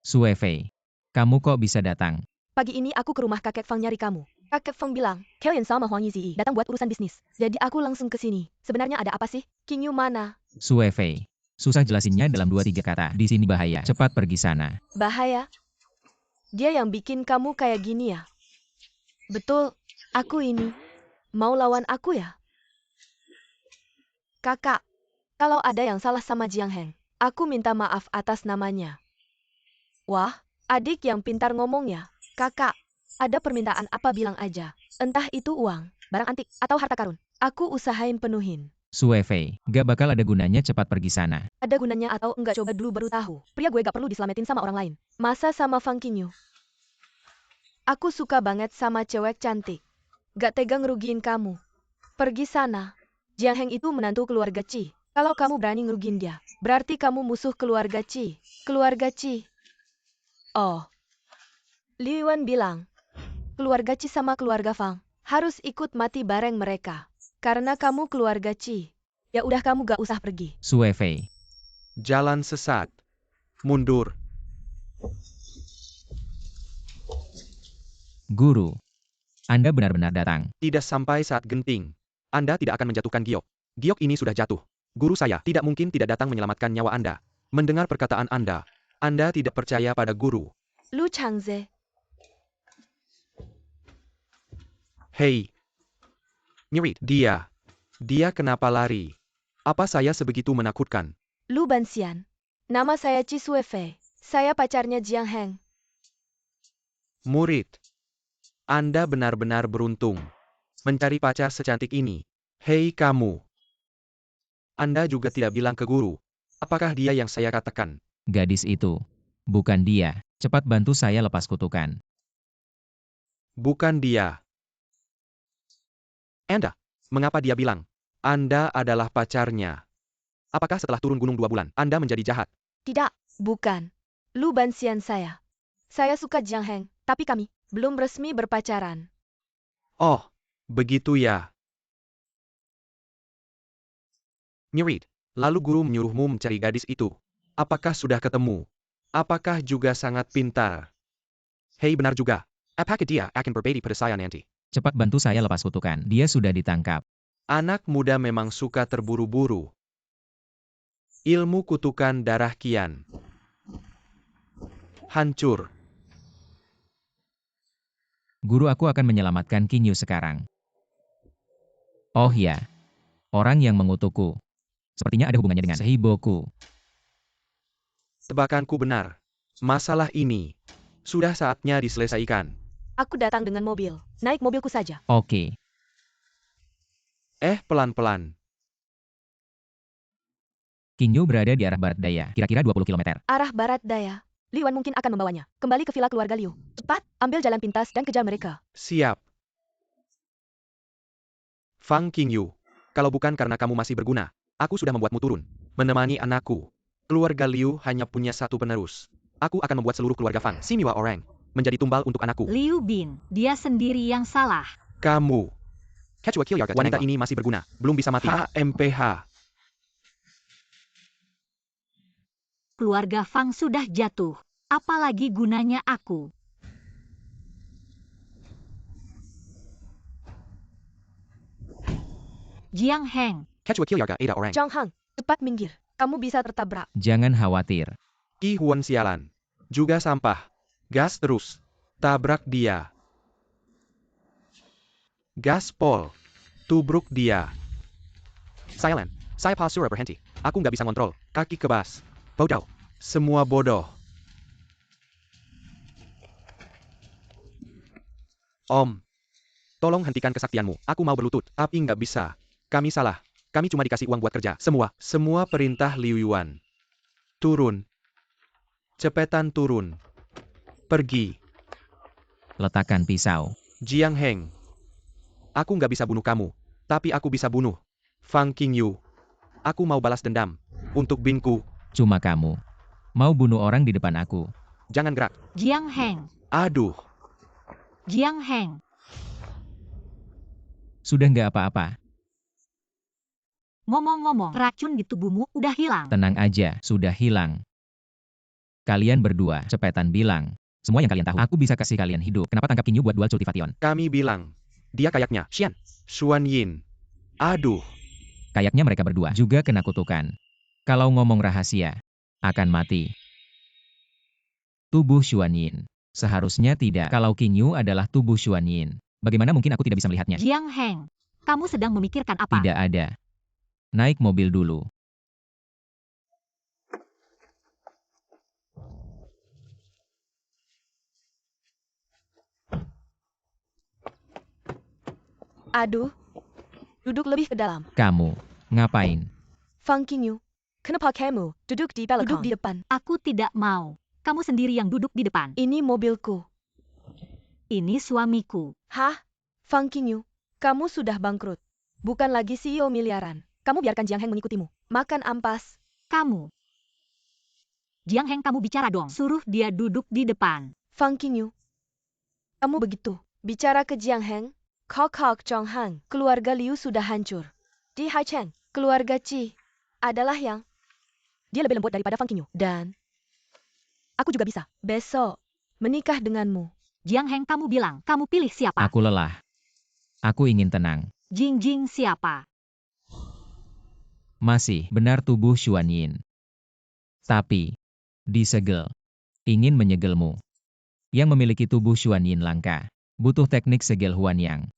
S2: Sue Fei, kamu kok bisa datang?
S3: Pagi ini aku ke rumah kakek Fang nyari kamu. Kakek Fang bilang, kalian sama Huang Yizi datang buat urusan bisnis. Jadi aku langsung ke sini. Sebenarnya ada apa sih? King Yu mana?
S2: Sue Fei. Susah jelasinnya dalam 2-3 kata. Di sini bahaya. Cepat pergi sana.
S3: Bahaya? Dia yang bikin kamu kayak gini ya? Betul, aku ini. Mau lawan aku ya? Kakak, kalau ada yang salah sama Jiang Heng, aku minta maaf atas namanya. Wah, adik yang pintar ngomong ya. Kakak, Ada permintaan apa bilang aja. Entah itu uang, barang antik, atau harta karun. Aku usahain penuhin.
S2: Sue Fei, gak bakal ada gunanya cepat pergi sana.
S3: Ada gunanya atau enggak coba dulu baru tahu. Pria gue gak perlu diselamatin sama orang lain. Masa sama Fang Qingyu? Aku suka banget sama cewek cantik. Gak tega ngerugiin kamu. Pergi sana. Jiang Heng itu menantu keluarga Qi. Kalau kamu berani ngerugiin dia, berarti kamu musuh keluarga Qi. Keluarga Qi. Oh. Liu Yuan bilang, keluarga Qi sama keluarga Fang harus ikut mati bareng mereka. Karena kamu keluarga Qi. Ya udah kamu gak usah pergi.
S2: Sue Fei,
S4: Jalan sesat. Mundur.
S2: Guru. Anda benar-benar datang.
S4: Tidak sampai saat genting. Anda tidak akan menjatuhkan giok. Giok ini sudah jatuh. Guru saya tidak mungkin tidak datang menyelamatkan nyawa Anda. Mendengar perkataan Anda tidak percaya pada guru.
S3: Lu Changze.
S4: Hei. Nyerit, dia. Dia kenapa lari? Apa saya sebegitu menakutkan?
S3: Lu Banxian. Nama saya Qi Suefei. Saya pacarnya Jiang Heng.
S4: Murid. Anda benar-benar beruntung. Mencari pacar secantik ini. Hei kamu. Anda juga tidak bilang ke guru. Apakah dia yang saya katakan?
S2: Gadis itu. Bukan dia. Cepat bantu saya lepas kutukan.
S4: Bukan dia. Anda. Mengapa dia bilang? Anda adalah pacarnya. Apakah setelah turun gunung 2 bulan, Anda menjadi jahat?
S3: Tidak, bukan. Lu Banxian saya. Saya suka Jiang Heng, tapi kami belum resmi berpacaran.
S4: Oh, begitu ya. Nyerit. Lalu guru menyuruhmu mencari gadis itu. Apakah sudah ketemu? Apakah juga sangat pintar? Hei benar juga. Apakah dia akan berbeda pada saya nanti?
S2: Cepat bantu saya lepas kutukan. Dia sudah ditangkap.
S4: Anak muda memang suka terburu-buru. Ilmu kutukan darah kian. Hancur.
S2: Guru, aku akan menyelamatkan Qingyu sekarang. Oh ya. Orang yang mengutukku. Sepertinya ada hubungannya dengan Seiboku.
S4: Tebakanku benar. Masalah ini sudah saatnya diselesaikan.
S3: Aku datang dengan mobil. Naik mobilku saja.
S2: Oke.
S4: Pelan-pelan.
S2: Qingyu berada di arah barat daya, kira-kira 20 km.
S3: Arah barat daya. Liu Wan mungkin akan membawanya. Kembali ke villa keluarga Liu. Cepat, ambil jalan pintas dan kejar mereka.
S4: Siap. Fang Qingyu. Kalau bukan karena kamu masih berguna, aku sudah membuatmu turun. Menemani anakku. Keluarga Liu hanya punya satu penerus. Aku akan membuat seluruh keluarga Fang, Simiwa orang, menjadi tumbal untuk anakku.
S1: Liu Bin, dia sendiri yang salah.
S4: Kamu. Wanita ini masih berguna, belum bisa mati. HMPH.
S1: Keluarga Fang sudah jatuh. Apalagi gunanya aku? Jiang Heng.
S4: Orang.
S3: Zhang Hang, cepat minggir. Kamu bisa tertabrak.
S2: Jangan khawatir.
S4: Ki Huan sialan. Juga sampah. Gas terus. Tabrak dia. Gaspol. Tubruk dia. Sialan. Saya pasura berhenti. Aku nggak bisa ngontrol. Kaki kebas. Bodoh. Semua bodoh. Om. Tolong hentikan kesaktianmu. Aku mau berlutut. Tapi nggak bisa. Kami salah. Kami cuma dikasih uang buat kerja. Semua perintah Liu Yuan. Turun. Cepetan turun. Pergi.
S2: Letakkan pisau.
S4: Jiang Heng. Aku nggak bisa bunuh kamu. Tapi aku bisa bunuh Fang Qingyu. Aku mau balas dendam. Untuk Binku.
S2: Cuma kamu. Mau bunuh orang di depan aku.
S4: Jangan gerak.
S1: Jiang Heng.
S4: Aduh.
S1: Jiang Heng.
S2: Sudah nggak apa-apa.
S1: Ngomong-ngomong, racun di tubuhmu udah hilang.
S2: Tenang aja, sudah hilang. Kalian berdua, cepetan bilang. Semua yang kalian tahu, aku bisa kasih kalian hidup. Kenapa tangkap Qingyu buat dual cultivation?
S4: Kami bilang. Dia kayaknya Xian. Xuan Yin. Aduh.
S2: Kayaknya mereka berdua juga kena kutukan. Kalau ngomong rahasia, akan mati. Tubuh Xuan Yin. Seharusnya tidak. Kalau Qingyu adalah tubuh Xuan Yin, bagaimana mungkin aku tidak bisa melihatnya?
S1: Jiang Heng, kamu sedang memikirkan apa?
S2: Tidak ada. Naik mobil dulu.
S3: Aduh. Duduk lebih ke dalam.
S2: Kamu, ngapain?
S3: Fang Qingyu, kenapa kamu duduk di balkon? Duduk di depan.
S1: Aku tidak mau. Kamu sendiri yang duduk di depan.
S3: Ini mobilku.
S1: Ini suamiku.
S3: Hah? Fang Qingyu, kamu sudah bangkrut. Bukan lagi CEO miliaran. Kamu biarkan Jiang Heng mengikutimu. Makan ampas.
S1: Kamu. Jiang Heng, kamu bicara dong. Suruh dia duduk di depan.
S3: Fang Qingyu, kamu begitu. Bicara ke Jiang Heng. Kok Chong Hang, keluarga Liu sudah hancur. Di Haicheng, keluarga Qi adalah yang dia lebih lembut daripada Fang Qingyu. Dan aku juga bisa besok menikah denganmu.
S1: Jiang Heng, kamu bilang, kamu pilih siapa?
S2: Aku lelah. Aku ingin tenang.
S1: Jing siapa?
S2: Masih benar tubuh Xuan Yin. Tapi, disegel. Ingin menyegelmu. Yang memiliki tubuh Xuan Yin langka. Butuh teknik segel Huan Yang.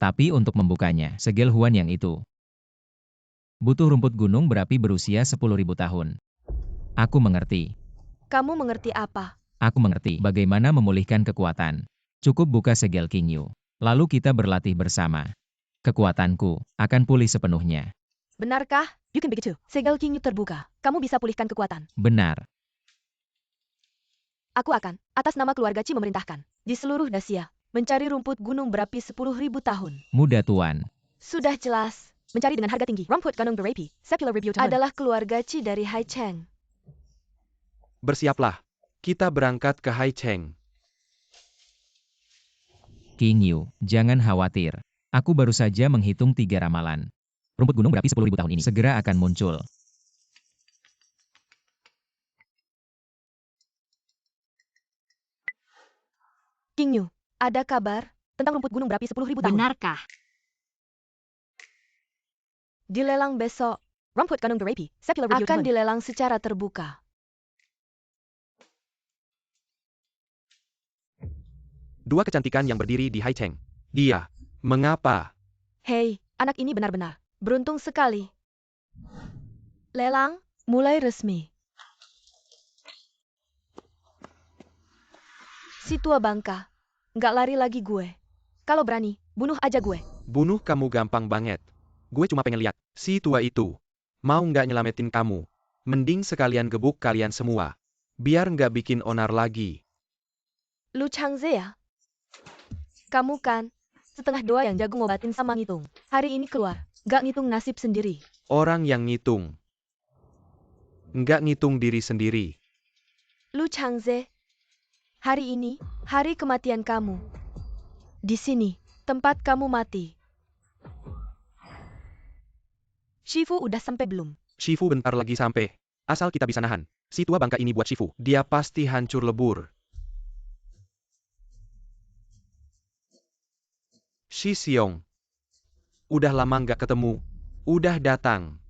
S2: Tapi untuk membukanya, segel Huan Yang itu butuh rumput gunung berapi berusia 10.000 tahun. Aku mengerti.
S3: Kamu mengerti apa?
S2: Aku mengerti bagaimana memulihkan kekuatan. Cukup buka segel Qingyu. Lalu kita berlatih bersama. Kekuatanku akan pulih sepenuhnya.
S3: Benarkah? You can begitu. Segel Qingyu terbuka. Kamu bisa pulihkan kekuatan.
S2: Benar.
S3: Aku akan, atas nama keluarga Qi memerintahkan, di seluruh Dacia, mencari rumput gunung berapi 10.000 tahun.
S2: Mudah Tuan.
S3: Sudah jelas. Mencari dengan harga tinggi. Rumput gunung berapi, Sepular Review adalah keluarga Qi dari Haicheng.
S4: Bersiaplah. Kita berangkat ke Haicheng.
S2: Qingyu, jangan khawatir. Aku baru saja menghitung 3 ramalan. Rumput gunung berapi 10.000 tahun ini segera akan muncul.
S3: Qingyu, ada kabar tentang rumput gunung berapi 10.000 tahun?
S1: Benarkah?
S3: Dilelang besok, rumput gunung berapi, Sepular Review akan dilelang secara terbuka.
S4: Dua kecantikan yang berdiri di Haicheng. Iya. Mengapa?
S3: Hei, anak ini benar-benar beruntung sekali. Lelang mulai resmi. Si tua bangka, nggak lari lagi gue. Kalau berani, bunuh aja gue.
S4: Bunuh kamu gampang banget. Gue cuma pengen lihat. Si tua itu. Mau nggak nyelamatin kamu? Mending sekalian gebuk kalian semua. Biar nggak bikin onar lagi.
S3: Lu Changze ya? Kamu kan setengah doa yang jago ngobatin sama ngitung. Hari ini keluar, nggak ngitung nasib sendiri.
S4: Orang yang ngitung. Nggak ngitung diri sendiri.
S3: Lu Changze, hari ini, hari kematian kamu. Di sini, tempat kamu mati. Shifu udah sampai belum?
S4: Shifu bentar lagi sampai. Asal kita bisa nahan. Si tua bangka ini buat Shifu. Dia pasti hancur lebur. Shi Xiong. Udah lama nggak ketemu. Udah datang.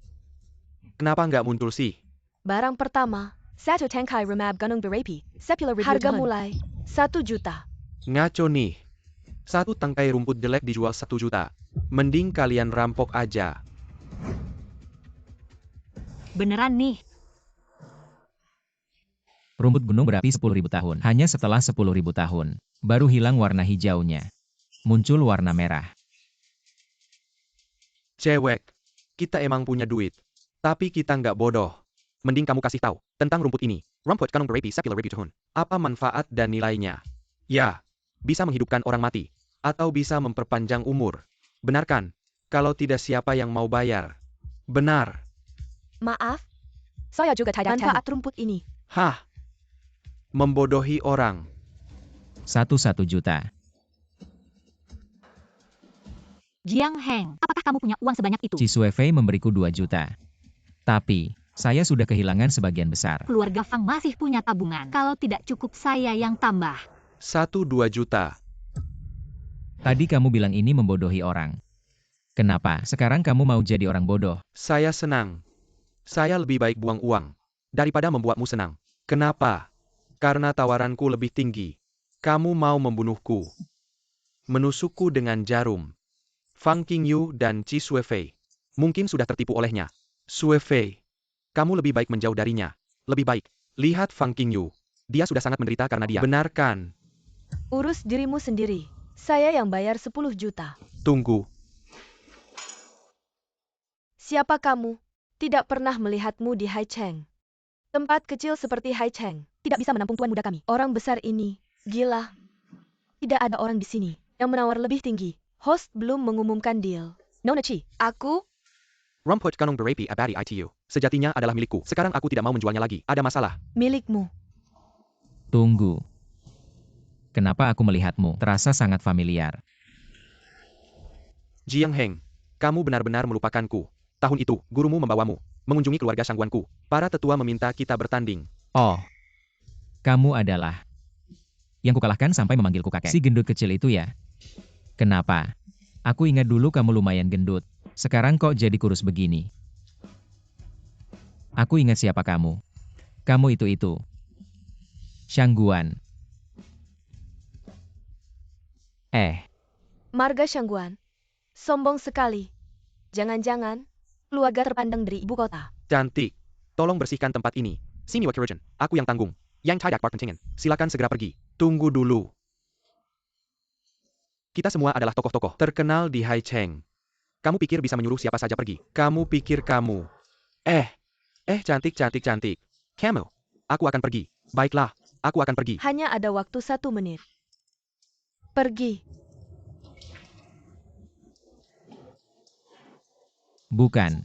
S4: Kenapa nggak muncul sih?
S3: Barang pertama, Satu Tangkai Remab Gunung Berapi, Sepular Review harga mulai 1 juta.
S4: Ngaco nih. 1 tangkai rumput jelek dijual 1 juta. Mending kalian rampok aja.
S1: Beneran nih.
S2: Rumput gunung berapi 10.000 tahun. Hanya setelah 10.000 tahun, baru hilang warna hijaunya. Muncul warna merah.
S4: Cewek. Kita emang punya duit. Tapi kita nggak bodoh. Mending kamu kasih tahu tentang rumput ini. Rumput Gunung Berapi Sepular Review Tahun. Apa manfaat dan nilainya? Ya. Bisa menghidupkan orang mati. Atau bisa memperpanjang umur. Benar kan? Kalau tidak siapa yang mau bayar? Benar.
S3: Maaf, saya juga tidak tahu manfaat rumput ini.
S4: Hah? Membodohi orang.
S2: 1 juta.
S1: Jiang Heng, apakah kamu punya uang sebanyak itu?
S2: Qi Suefei memberiku 2 juta. Tapi, saya sudah kehilangan sebagian besar.
S1: Keluarga Fang masih punya tabungan. Kalau tidak cukup saya yang tambah.
S4: 1-2 juta.
S2: Tadi kamu bilang ini membodohi orang. Kenapa sekarang kamu mau jadi orang bodoh?
S4: Saya senang. Saya lebih baik buang uang daripada membuatmu senang. Kenapa? Karena tawaranku lebih tinggi. Kamu mau membunuhku. Menusukku dengan jarum. Fang Qingyu dan Qi Suefei mungkin sudah tertipu olehnya. Suefei, kamu lebih baik menjauh darinya. Lebih baik. Lihat Fang Qingyu. Dia sudah sangat menderita karena dia. Benar kan?
S3: Urus dirimu sendiri. Saya yang bayar 10 juta.
S4: Tunggu.
S3: Siapa kamu? Tidak pernah melihatmu di Haicheng. Tempat kecil seperti Haicheng tidak bisa menampung tuan muda kami. Orang besar ini, gila. Tidak ada orang di sini yang menawar lebih tinggi. Host belum mengumumkan deal. Nona Chi, aku?
S4: Rumput Gunung Berapi Abadi ITU. Sejatinya adalah milikku. Sekarang aku tidak mau menjualnya lagi. Ada masalah.
S3: Milikmu.
S2: Tunggu. Kenapa aku melihatmu? Terasa sangat familiar.
S4: Jiang Heng, kamu benar-benar melupakanku. Tahun itu, gurumu membawamu mengunjungi keluarga Shangguanku. Para tetua meminta kita bertanding.
S2: Oh, kamu adalah yang kukalahkan sampai memanggilku kakek. Si gendut kecil itu ya? Kenapa? Aku ingat dulu kamu lumayan gendut. Sekarang kok jadi kurus begini? Aku ingat siapa kamu. Kamu itu. Shangguan.
S3: Marga Shangguan. Sombong sekali. Jangan-jangan keluarga terpandang dari ibu kota.
S4: Cantik. Tolong bersihkan tempat ini. Sini Wakirujin, aku yang tanggung. Yang Tidak Bartentingen, silakan segera pergi. Tunggu dulu. Kita semua adalah tokoh-tokoh terkenal di Haicheng. Kamu pikir bisa menyuruh siapa saja pergi? Kamu pikir kamu. Cantik. Camel, aku akan pergi. Baiklah, aku akan pergi.
S3: Hanya ada waktu 1 menit. Pergi.
S2: Bukan.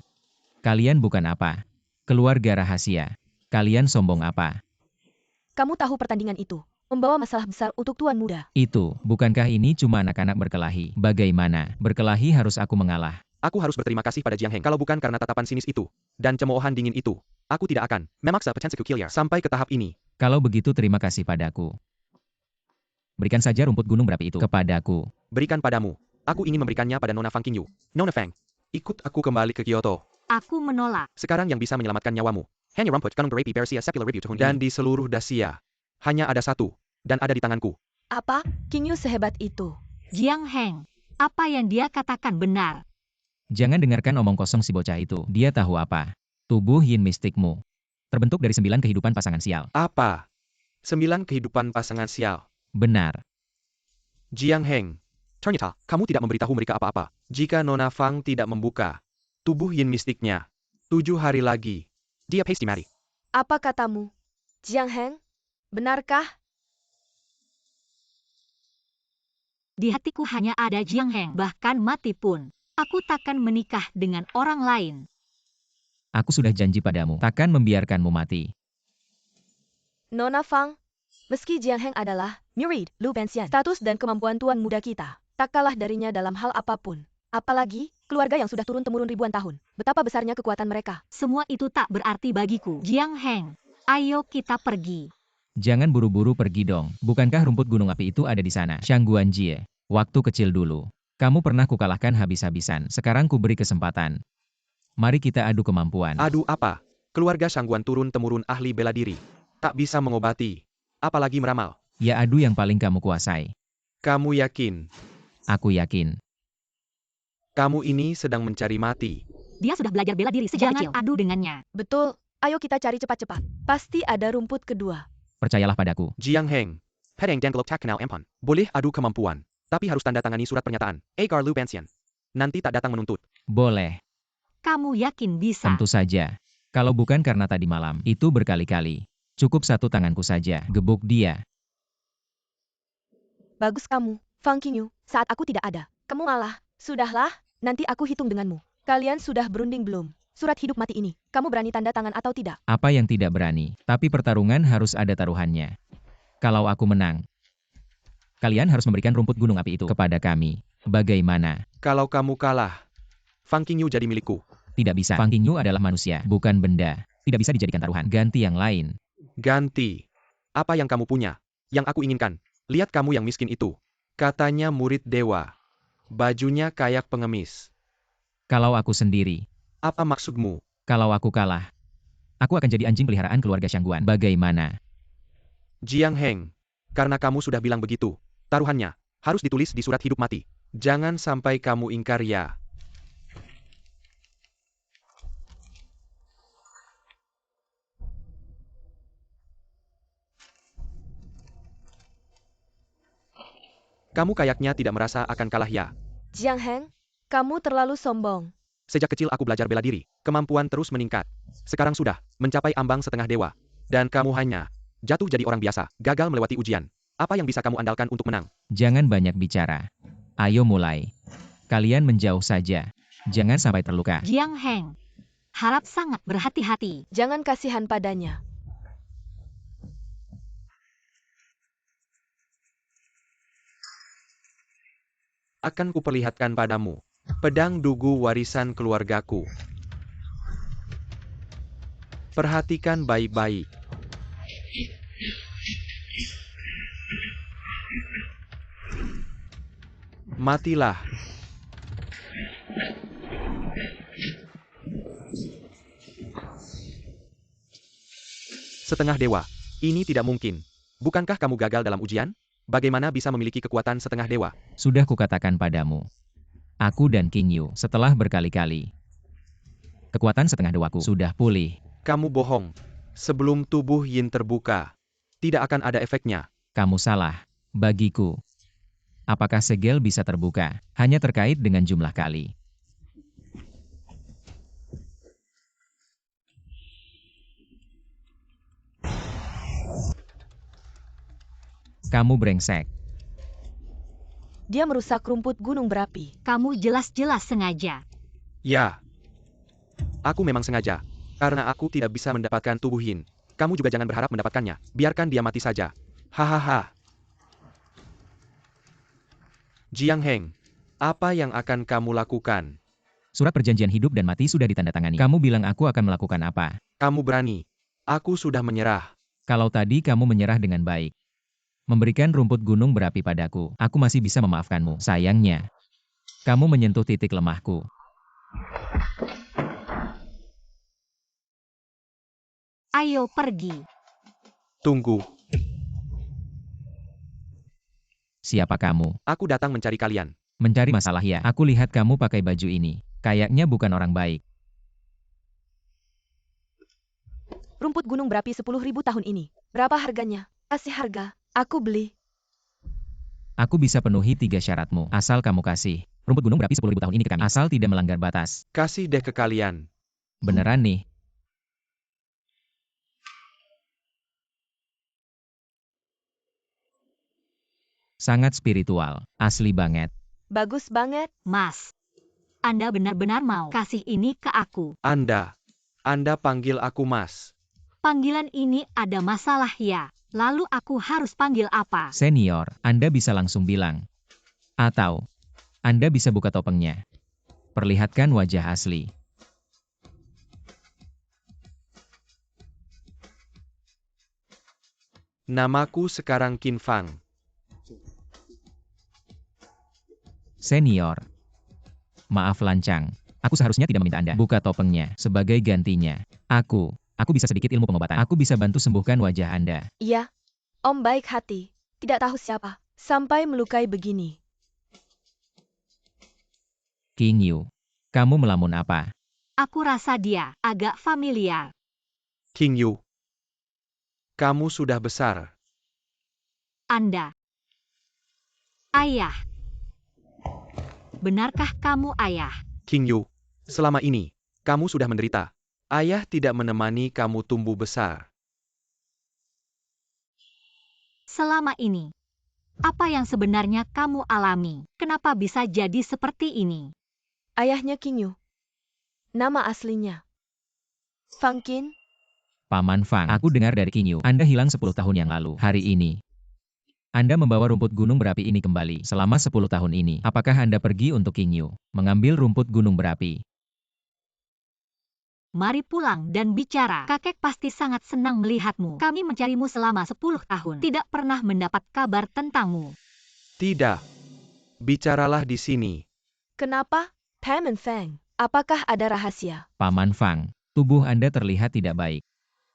S2: Kalian bukan apa? Keluarga rahasia. Kalian sombong apa?
S3: Kamu tahu pertandingan itu membawa masalah besar untuk tuan muda.
S2: Itu, bukankah ini cuma anak-anak berkelahi? Bagaimana? Berkelahi harus aku mengalah.
S4: Aku harus berterima kasih pada Jiang Heng. Kalau bukan karena tatapan sinis itu dan cemoohan dingin itu, aku tidak akan memaksa Pecansiku Kilya sampai ke tahap ini.
S2: Kalau begitu terima kasih padaku. Berikan saja rumput gunung berapi itu kepadaku.
S4: Berikan padamu. Aku ingin memberikannya pada Nona Fang Qingyu. Nona Fang, ikut aku kembali ke Kyoto.
S1: Aku menolak.
S4: Sekarang yang bisa menyelamatkan nyawamu hanya rumput Gunung Berapi Persia Sepular Review tahun ini. Dan di seluruh Dacia hanya ada satu, dan ada di tanganku.
S3: Apa? Qingyu sehebat itu.
S1: Jiang Heng, apa yang dia katakan benar.
S2: Jangan dengarkan omong kosong si bocah itu. Dia tahu apa? Tubuh yin mistikmu terbentuk dari 9 kehidupan pasangan sial.
S4: Apa? 9 kehidupan pasangan sial.
S2: Benar.
S4: Jiang Heng, ternyata kamu tidak memberitahu mereka apa-apa. Jika Nona Fang tidak membuka tubuh yin mistiknya, 7 hari lagi, dia pasti mati.
S3: Apa katamu? Jiang Heng? Benarkah?
S1: Di hatiku hanya ada Jiang Heng, bahkan mati pun. Aku takkan menikah dengan orang lain.
S2: Aku sudah janji padamu, takkan membiarkanmu mati.
S3: Nona Fang, meski Jiang Heng adalah murid Lu Benxian, status dan kemampuan tuan muda kita tak kalah darinya dalam hal apapun. Apalagi keluarga yang sudah turun-temurun ribuan tahun. Betapa besarnya kekuatan mereka.
S1: Semua itu tak berarti bagiku. Jiang Heng, ayo kita pergi.
S2: Jangan buru-buru pergi dong. Bukankah rumput gunung api itu ada di sana? Shangguan Jie, waktu kecil dulu. Kamu pernah kukalahkan habis-habisan. Sekarang kuberi kesempatan. Mari kita adu kemampuan.
S4: Adu apa? Keluarga Shangguan turun-temurun ahli bela diri. Tak bisa mengobati. Apalagi meramal.
S2: Ya adu yang paling kamu kuasai.
S4: Kamu yakin?
S2: Aku yakin.
S4: Kamu ini sedang mencari mati.
S1: Dia sudah belajar bela diri sejak kecil. Jangan adu dengannya.
S3: Betul, ayo kita cari cepat-cepat. Pasti ada rumput kedua.
S2: Percayalah padaku.
S4: Jiang Heng, Pedang dan Gelok Tak Kenal Empon. Boleh adu kemampuan. Tapi harus tanda tangani surat pernyataan. Agar Lu Benxian. Nanti tak datang menuntut.
S2: Boleh.
S1: Kamu yakin bisa?
S2: Tentu saja. Kalau bukan karena tadi malam, itu berkali-kali. Cukup satu tanganku saja. Gebuk dia.
S3: Bagus kamu, Fang Qingyu, saat aku tidak ada. Kamu malah, sudahlah, nanti aku hitung denganmu. Kalian sudah berunding belum? Surat hidup mati ini, kamu berani tanda tangan atau tidak?
S2: Apa yang tidak berani? Tapi pertarungan harus ada taruhannya. Kalau aku menang, kalian harus memberikan rumput gunung api itu kepada kami. Bagaimana?
S4: Kalau kamu kalah, Fang Qingyu jadi milikku.
S2: Tidak bisa. Fang Qingyu adalah manusia, bukan benda. Tidak bisa dijadikan taruhan. Ganti yang lain.
S4: Ganti. Apa yang kamu punya? Yang aku inginkan. Lihat kamu yang miskin itu. Katanya murid dewa. Bajunya kayak pengemis.
S2: Kalau aku sendiri,
S4: Apa maksudmu?
S2: kalau aku kalah, aku akan jadi anjing peliharaan keluarga Shangguan. Bagaimana?
S4: Jiang Heng. Karena kamu sudah bilang begitu. Taruhannya harus ditulis di surat hidup mati. Jangan sampai kamu ingkar ya. Kamu kayaknya tidak merasa akan kalah ya.
S3: Jiang Heng, kamu terlalu sombong.
S4: Sejak kecil aku belajar bela diri, kemampuan terus meningkat. Sekarang sudah mencapai ambang setengah dewa. Dan kamu hanya jatuh jadi orang biasa, gagal melewati ujian. Apa yang bisa kamu andalkan untuk menang?
S2: Jangan banyak bicara. Ayo mulai. Kalian menjauh saja. Jangan sampai terluka.
S1: Jiang Heng, harap sangat berhati-hati.
S3: Jangan kasihan padanya.
S4: Akan kuperlihatkan padamu pedang dugu warisan keluargaku. Perhatikan baik-baik. Matilah. Setengah dewa. Ini tidak mungkin. Bukankah kamu gagal dalam ujian? Bagaimana bisa memiliki kekuatan setengah dewa?
S2: Sudah kukatakan padamu. Aku dan King Yu setelah berkali-kali. Kekuatan setengah dewaku sudah pulih.
S4: Kamu bohong. Sebelum tubuh Yin terbuka, tidak akan ada efeknya.
S2: Kamu salah. Bagiku. Apakah segel bisa terbuka? Hanya terkait dengan jumlah kali. Kamu brengsek.
S3: Dia merusak rumput gunung berapi.
S1: Kamu jelas-jelas sengaja.
S4: Ya. Aku memang sengaja. Karena aku tidak bisa mendapatkan tubuh Yin. Kamu juga jangan berharap mendapatkannya. Biarkan dia mati saja. Hahaha. Jiang Heng, apa yang akan kamu lakukan?
S2: Surat perjanjian hidup dan mati sudah ditandatangani. Kamu bilang aku akan melakukan apa?
S4: Kamu berani. Aku sudah menyerah.
S2: Kalau tadi kamu menyerah dengan baik. Memberikan rumput gunung berapi padaku, aku masih bisa memaafkanmu. Sayangnya, kamu menyentuh titik lemahku.
S1: Ayo pergi.
S4: Tunggu.
S2: Siapa kamu?
S4: Aku datang mencari kalian.
S2: Mencari masalah ya? Aku lihat kamu pakai baju ini. Kayaknya bukan orang baik.
S3: Rumput gunung berapi 10.000 tahun ini. Berapa harganya? Kasih harga. Aku beli.
S2: Aku bisa penuhi 3 syaratmu, asal kamu kasih rumput gunung berapi 10.000 tahun ini ke kami, asal tidak melanggar batas.
S4: Kasih deh ke kalian.
S2: Beneran nih? Sangat spiritual, asli banget.
S3: Bagus banget.
S1: Mas, Anda benar-benar mau kasih ini ke aku.
S4: Anda panggil aku Mas.
S1: Panggilan ini ada masalah ya. Lalu aku harus panggil apa?
S2: Senior, Anda bisa langsung bilang. Atau, Anda bisa buka topengnya. Perlihatkan wajah asli.
S4: Namaku sekarang Qin Fang.
S2: Senior. Maaf lancang. Aku seharusnya tidak meminta Anda buka topengnya. Sebagai gantinya, aku bisa sedikit ilmu pengobatan. Aku bisa bantu sembuhkan wajah Anda.
S3: Iya. Om baik hati. Tidak tahu siapa. Sampai melukai begini.
S2: King Yu, kamu melamun apa?
S1: Aku rasa dia agak familiar.
S4: King Yu. Kamu sudah besar.
S1: Anda. Ayah. Benarkah kamu ayah?
S4: King Yu, selama ini, kamu sudah menderita. Ayah tidak menemani kamu tumbuh besar.
S1: Selama ini, apa yang sebenarnya kamu alami? Kenapa bisa jadi seperti ini?
S3: Ayahnya King Yu. Nama aslinya. Fang Qin.
S2: Paman Fang, aku dengar dari King Yu, Anda hilang 10 tahun yang lalu. Hari ini, Anda membawa rumput gunung berapi ini kembali. Selama 10 tahun ini, apakah Anda pergi untuk King Yu, mengambil rumput gunung berapi?
S1: Mari pulang dan bicara. Kakek pasti sangat senang melihatmu. Kami mencarimu selama 10 tahun. Tidak pernah mendapat kabar tentangmu.
S4: Tidak. Bicaralah di sini.
S3: Kenapa? Paman Fang. Apakah ada rahasia?
S2: Paman Fang, tubuh Anda terlihat tidak baik.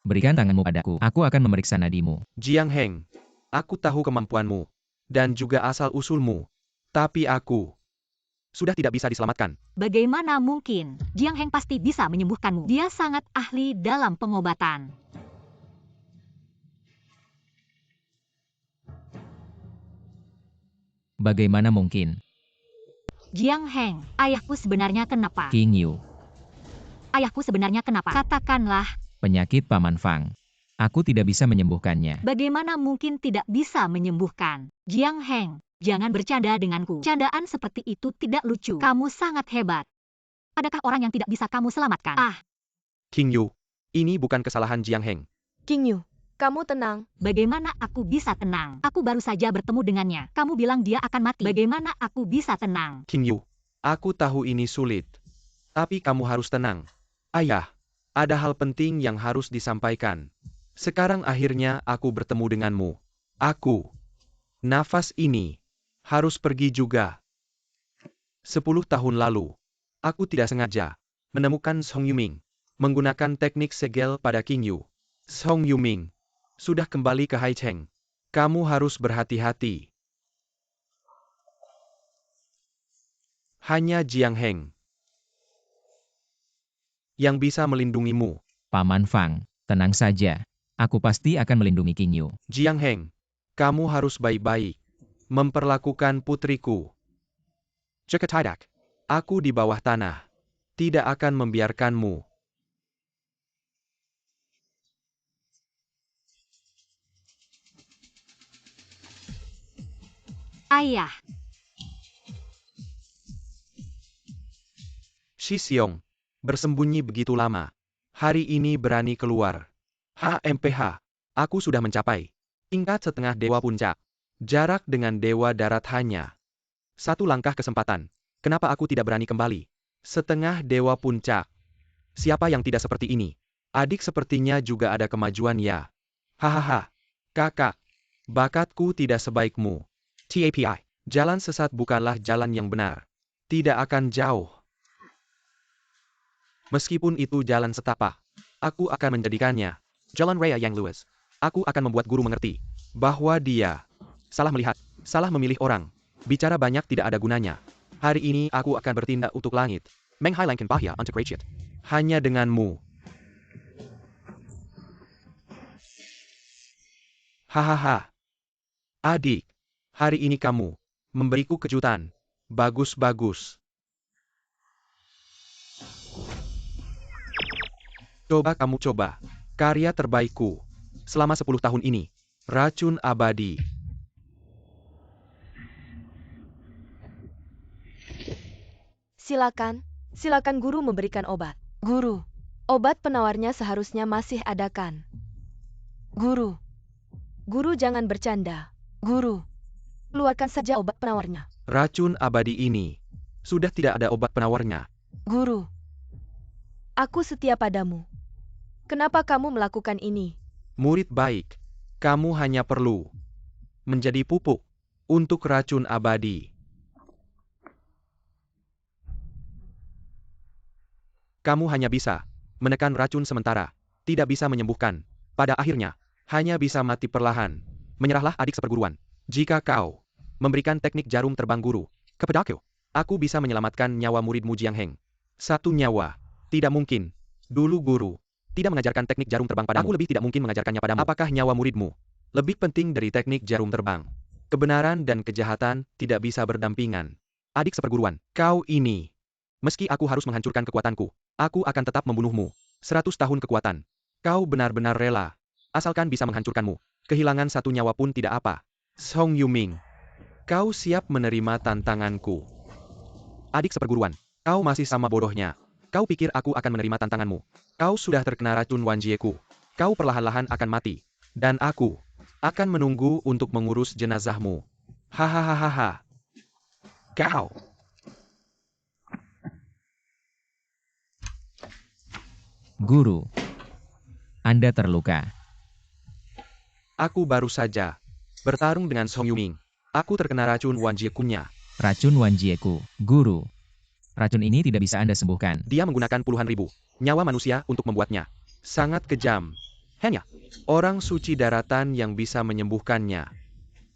S2: Berikan tanganmu padaku, aku akan memeriksa nadimu.
S4: Jiang Heng, aku tahu kemampuanmu. Dan juga asal-usulmu. Tapi aku sudah tidak bisa diselamatkan.
S1: Bagaimana mungkin? Jiang Heng pasti bisa menyembuhkanmu. Dia sangat ahli dalam pengobatan.
S2: Bagaimana mungkin?
S1: Jiang Heng, ayahku sebenarnya kenapa?
S2: King Yu.
S1: Ayahku sebenarnya kenapa? Katakanlah,
S2: Penyakit Paman Fang. Aku tidak bisa menyembuhkannya.
S1: bagaimana mungkin tidak bisa menyembuhkan? Jiang Heng, jangan bercanda denganku. Candaan seperti itu tidak lucu. Kamu sangat hebat. Adakah orang yang tidak bisa kamu selamatkan? Ah,
S4: King Yu, ini bukan kesalahan Jiang Heng.
S3: King Yu, kamu tenang.
S1: bagaimana aku bisa tenang? Aku baru saja bertemu dengannya. Kamu bilang dia akan mati. Bagaimana aku bisa tenang?
S4: King Yu, aku tahu ini sulit. Tapi kamu harus tenang. Ayah, ada hal penting yang harus disampaikan. Sekarang akhirnya aku bertemu denganmu. Nafas ini, harus pergi juga. 10 tahun lalu, aku tidak sengaja menemukan Song Yuming menggunakan teknik segel pada King Yu. Song Yuming sudah kembali ke Haicheng. Kamu harus berhati-hati. Hanya Jiang Heng yang bisa melindungimu.
S2: Paman Fang, tenang saja. Aku pasti akan melindungi King Yu.
S4: Jiang Heng, kamu harus baik-baik memperlakukan putriku. Jika tidak, aku di bawah tanah tidak akan membiarkanmu.
S1: Ayah,
S4: Shi Xiong bersembunyi begitu lama. Hari ini berani keluar. HMPH, aku sudah mencapai tingkat setengah dewa puncak. Jarak dengan dewa darat hanya 1 langkah kesempatan. Kenapa aku tidak berani kembali? Setengah dewa puncak. Siapa yang tidak seperti ini? Adik sepertinya juga ada kemajuan ya. Hahaha. Kakak, bakatku tidak sebaikmu. TAPI, jalan sesat bukanlah jalan yang benar. Tidak akan jauh. Meskipun itu jalan setapak, aku akan menjadikannya jalan raya yang luas. Aku akan membuat guru mengerti bahwa dia salah melihat, salah memilih orang. Bicara banyak tidak ada gunanya. Hari ini aku akan bertindak untuk langit. Menghailangkan bahaya untuk rakyat. Hanya denganmu. Hahaha. Adik, hari ini kamu memberiku kejutan. Bagus-bagus. Coba. Karya terbaikku selama 10 tahun ini. Racun abadi.
S3: Silakan guru memberikan obat. Guru, obat penawarnya seharusnya masih ada kan? Guru jangan bercanda. Guru, keluarkan saja obat penawarnya.
S4: Racun abadi ini sudah tidak ada obat penawarnya.
S3: Guru, aku setia padamu. Kenapa kamu melakukan ini?
S4: Murid baik, kamu hanya perlu menjadi pupuk untuk racun abadi. Kamu hanya bisa menekan racun sementara, tidak bisa menyembuhkan. Pada akhirnya, hanya bisa mati perlahan. Menyerahlah adik seperguruan. Jika kau memberikan teknik jarum terbang guru kepadaku, aku bisa menyelamatkan nyawa muridmu Jiang Heng. 1 nyawa. Tidak mungkin. Dulu guru tidak mengajarkan teknik jarum terbang padamu. Aku lebih tidak mungkin mengajarkannya padamu. Apakah nyawa muridmu lebih penting dari teknik jarum terbang? Kebenaran dan kejahatan tidak bisa berdampingan. Adik seperguruan, kau ini. Meski aku harus menghancurkan kekuatanku, aku akan tetap membunuhmu. 100 tahun kekuatan. Kau benar-benar rela. Asalkan bisa menghancurkanmu. Kehilangan 1 nyawa pun tidak apa. Song Yuming, kau siap menerima tantanganku? Adik seperguruan, kau masih sama bodohnya. Kau pikir aku akan menerima tantanganmu? Kau sudah terkena racun Wanjieku. Kau perlahan-lahan akan mati. Dan aku akan menunggu untuk mengurus jenazahmu. Hahaha. Kau.
S2: Guru, Anda terluka.
S4: Aku baru saja bertarung dengan Song Yuming. Aku terkena racun Wanjiekunya.
S2: Racun Wanjieku. Guru, racun ini tidak bisa Anda sembuhkan.
S4: Dia menggunakan puluhan ribu nyawa manusia untuk membuatnya. Sangat kejam. Hanya orang suci daratan yang bisa menyembuhkannya.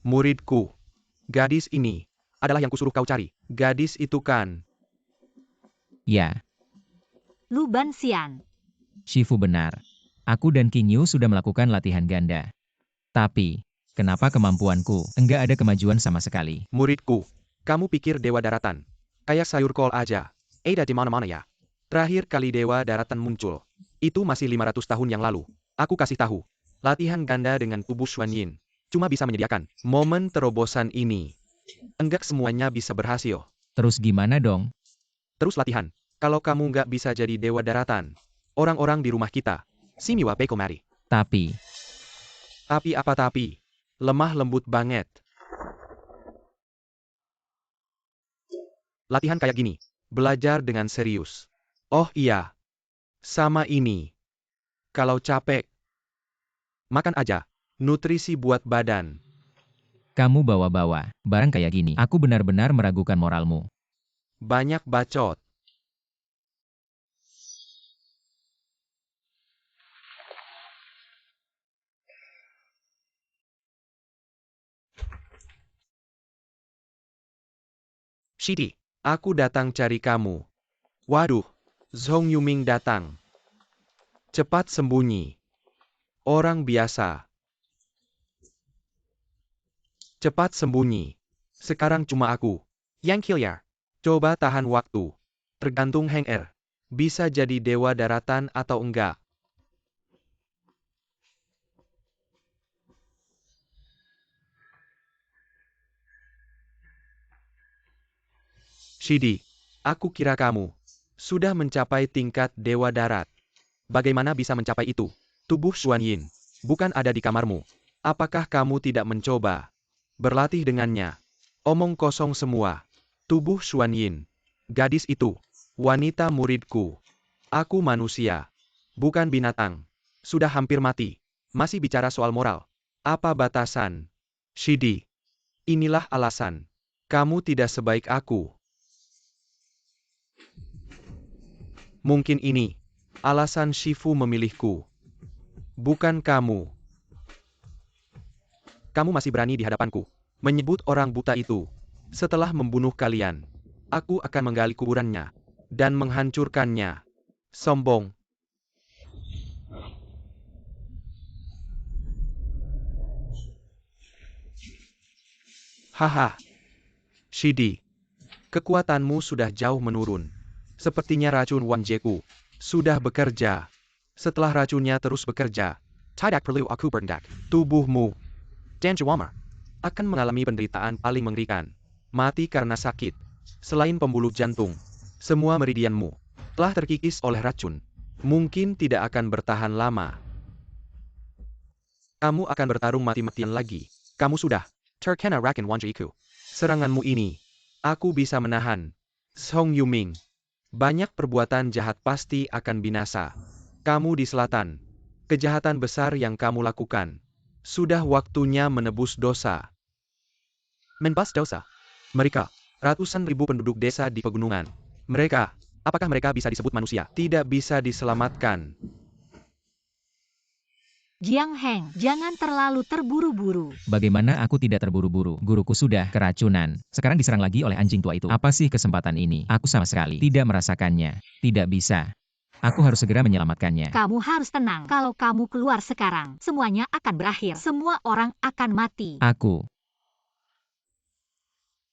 S4: Muridku, gadis ini adalah yang kusuruh kau cari. Gadis itu kan?
S2: Ya,
S1: Lu Banxian.
S2: Shifu benar. Aku dan King Yu sudah melakukan latihan ganda. Tapi, kenapa kemampuanku enggak ada kemajuan sama sekali?
S4: Muridku, kamu pikir dewa daratan Kayak sayur kol aja. Ada di mana-mana ya. Terakhir kali Dewa Daratan muncul. Itu masih 500 tahun yang lalu. Aku kasih tahu. Latihan ganda dengan tubuh Xuan Yin. Cuma bisa menyediakan momen terobosan ini. Enggak semuanya bisa berhasil.
S2: Terus gimana dong?
S4: Terus latihan. Kalau kamu nggak bisa jadi Dewa Daratan, orang-orang di rumah kita, Simiwa Peko mari.
S2: Tapi,
S4: Tapi apa tapi? Lemah lembut banget. Latihan kayak gini. Belajar dengan serius. Oh iya. Sama ini. Kalau capek, makan aja. Nutrisi buat badan.
S2: kamu bawa-bawa barang kayak gini. Aku benar-benar meragukan moralmu.
S4: Banyak bacot. Shidi, aku datang cari kamu. Waduh, Zhong Yuming datang. Cepat sembunyi. Orang biasa. Cepat sembunyi. Sekarang cuma aku. Yang Killiar. Coba tahan waktu. Tergantung Heng Er. Bisa jadi Dewa Daratan atau enggak. Shidi, aku kira kamu sudah mencapai tingkat Dewa Darat. Bagaimana bisa mencapai itu? Tubuh Xuan Yin bukan ada di kamarmu. Apakah kamu tidak mencoba berlatih dengannya? Omong kosong semua. Tubuh Xuan Yin. Gadis itu. Wanita muridku. Aku manusia. Bukan binatang. Sudah hampir mati. Masih bicara soal moral. Apa batasan? Shidi. Inilah alasan. Kamu tidak sebaik aku. Mungkin ini alasan Shifu memilihku. Bukan kamu. Kamu masih berani di hadapanku menyebut orang buta itu. Setelah membunuh kalian, aku akan menggali kuburannya dan menghancurkannya. Sombong. Haha. Shidi, kekuatanmu sudah jauh menurun. Sepertinya racun Wan Jeku sudah bekerja. Setelah racunnya terus bekerja, tidak perlu aku berendak. Tubuhmu dan Jawamar akan mengalami penderitaan paling mengerikan. Mati karena sakit. Selain pembuluh jantung, semua meridianmu telah terkikis oleh racun. Mungkin tidak akan bertahan lama. Kamu akan bertarung mati-matian lagi. Kamu sudah terkena racun Wan Jeku. Seranganmu ini, aku bisa menahan. Zhong Yuming. Banyak perbuatan jahat pasti akan binasa. Kamu di selatan. Kejahatan besar yang kamu lakukan. Sudah waktunya menebus dosa. Menebus dosa? Mereka, ratusan ribu penduduk desa di pegunungan. Mereka, apakah mereka bisa disebut manusia? Tidak bisa diselamatkan.
S1: Jiang Heng, jangan terlalu terburu-buru.
S2: Bagaimana aku tidak terburu-buru? Guruku sudah keracunan. Sekarang diserang lagi oleh anjing tua itu. Apa sih kesempatan ini? Aku sama sekali tidak merasakannya. Tidak bisa. Aku harus segera menyelamatkannya.
S1: Kamu harus tenang. Kalau kamu keluar sekarang, semuanya akan berakhir. Semua orang akan mati.
S2: Aku.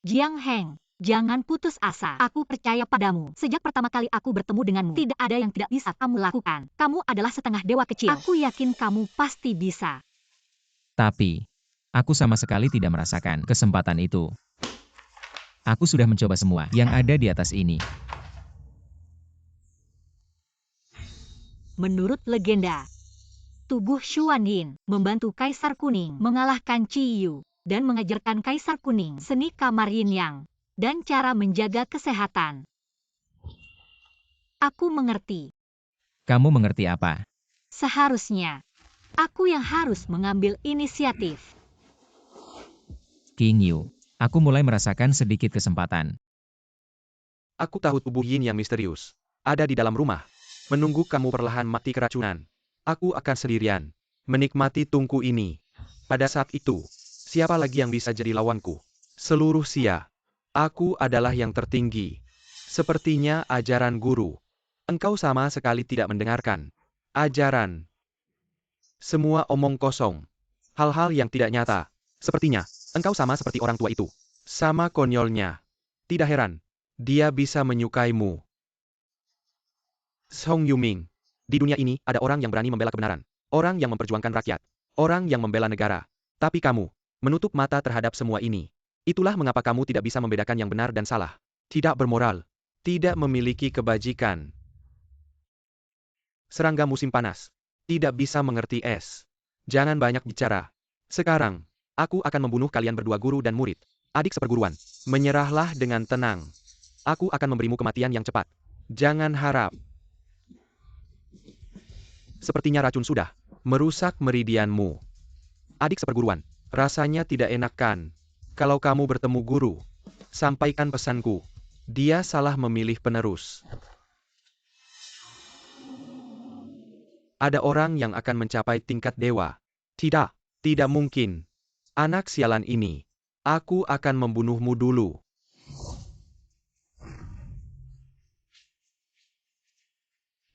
S1: Jiang Heng, jangan putus asa. Aku percaya padamu. Sejak pertama kali aku bertemu denganmu, tidak ada yang tidak bisa kamu lakukan. Kamu adalah setengah dewa kecil. Aku yakin kamu pasti bisa.
S2: Tapi, aku sama sekali tidak merasakan kesempatan itu. Aku sudah mencoba semua yang ada di atas ini.
S1: Menurut legenda, tubuh Xuan Yin membantu Kaisar Kuning mengalahkan Qi Yu dan mengajarkan Kaisar Kuning seni kamar Yin Yang dan cara menjaga kesehatan. Aku mengerti.
S2: Kamu mengerti apa?
S1: Seharusnya, aku yang harus mengambil inisiatif.
S2: King Yu, aku mulai merasakan sedikit kesempatan.
S4: Aku tahu tubuh Yin yang misterius. Ada di dalam rumah. Menunggu kamu perlahan mati keracunan. Aku akan sendirian. Menikmati tungku ini. Pada saat itu, siapa lagi yang bisa jadi lawanku? Seluruh Xia. Aku adalah yang tertinggi. Sepertinya ajaran guru. Engkau sama sekali tidak mendengarkan. Ajaran. Semua omong kosong. Hal-hal yang tidak nyata. Sepertinya, engkau sama seperti orang tua itu. Sama konyolnya. Tidak heran. Dia bisa menyukaimu. Song Yuming. Di dunia ini, ada orang yang berani membela kebenaran. Orang yang memperjuangkan rakyat. Orang yang membela negara. Tapi kamu, menutup mata terhadap semua ini. Itulah mengapa kamu tidak bisa membedakan yang benar dan salah. Tidak bermoral. Tidak memiliki kebajikan. Serangga musim panas. Tidak bisa mengerti es. Jangan banyak bicara. Sekarang, aku akan membunuh kalian berdua, guru dan murid. Adik seperguruan. Menyerahlah dengan tenang. Aku akan memberimu kematian yang cepat. Jangan harap. Sepertinya racun sudah merusak meridianmu. Adik seperguruan, rasanya tidak enak kan? Kalau kamu bertemu guru, sampaikan pesanku. Dia salah memilih penerus. Ada orang yang akan mencapai tingkat dewa. Tidak, tidak mungkin. Anak sialan ini. Aku akan membunuhmu dulu.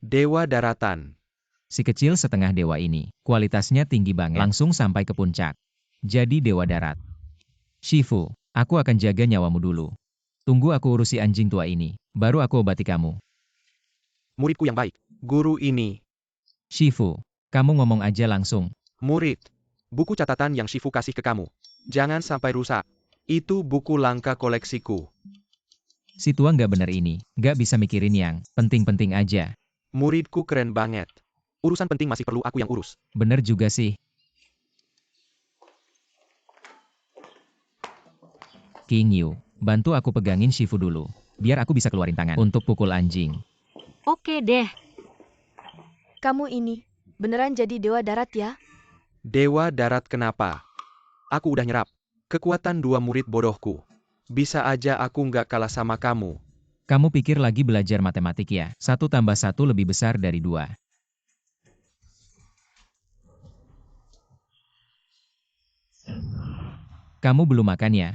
S4: Dewa daratan.
S2: Si kecil setengah dewa ini, kualitasnya tinggi banget, langsung sampai ke puncak. Jadi dewa darat. Shifu, aku akan jaga nyawamu dulu. Tunggu aku urusi anjing tua ini, baru aku obati kamu.
S4: Muridku yang baik, guru ini.
S2: Shifu, kamu ngomong aja langsung.
S4: Murid, buku catatan yang Shifu kasih ke kamu. Jangan sampai rusak. Itu buku langka koleksiku.
S2: Si tua nggak bener ini, nggak bisa mikirin yang penting-penting aja.
S4: Muridku keren banget. Urusan penting masih perlu aku yang urus.
S2: Bener juga sih. King Yu, bantu aku pegangin Shifu dulu, biar aku bisa keluarin tangan untuk pukul anjing.
S1: Oke deh.
S3: Kamu ini, beneran jadi dewa darat ya?
S4: Dewa darat kenapa? Aku udah nyerap. Kekuatan dua murid bodohku. Bisa aja aku nggak kalah sama kamu.
S2: Kamu pikir lagi belajar matematik ya? 1 tambah 1 lebih besar dari 2. Kamu belum makan ya?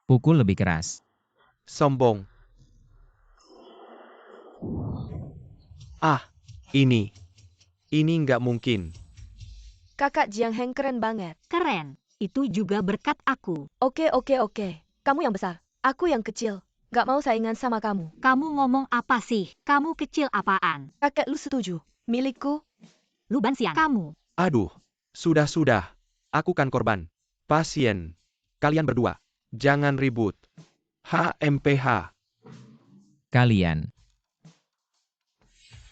S2: Pukul lebih keras.
S4: Sombong. Ah, ini. Ini nggak mungkin.
S3: Kakak Jiang Heng keren banget.
S1: Keren. Itu juga berkat aku.
S3: Oke. Kamu yang besar, aku yang kecil. Gak mau saingan sama kamu.
S1: Kamu ngomong apa sih? Kamu kecil apaan?
S3: Kakek lu setuju. Milikku.
S1: Lu Bansiang. Kamu.
S4: Aduh. Sudah. Aku kan korban. Pasien. Kalian berdua. Jangan ribut. HMPH.
S2: Kalian.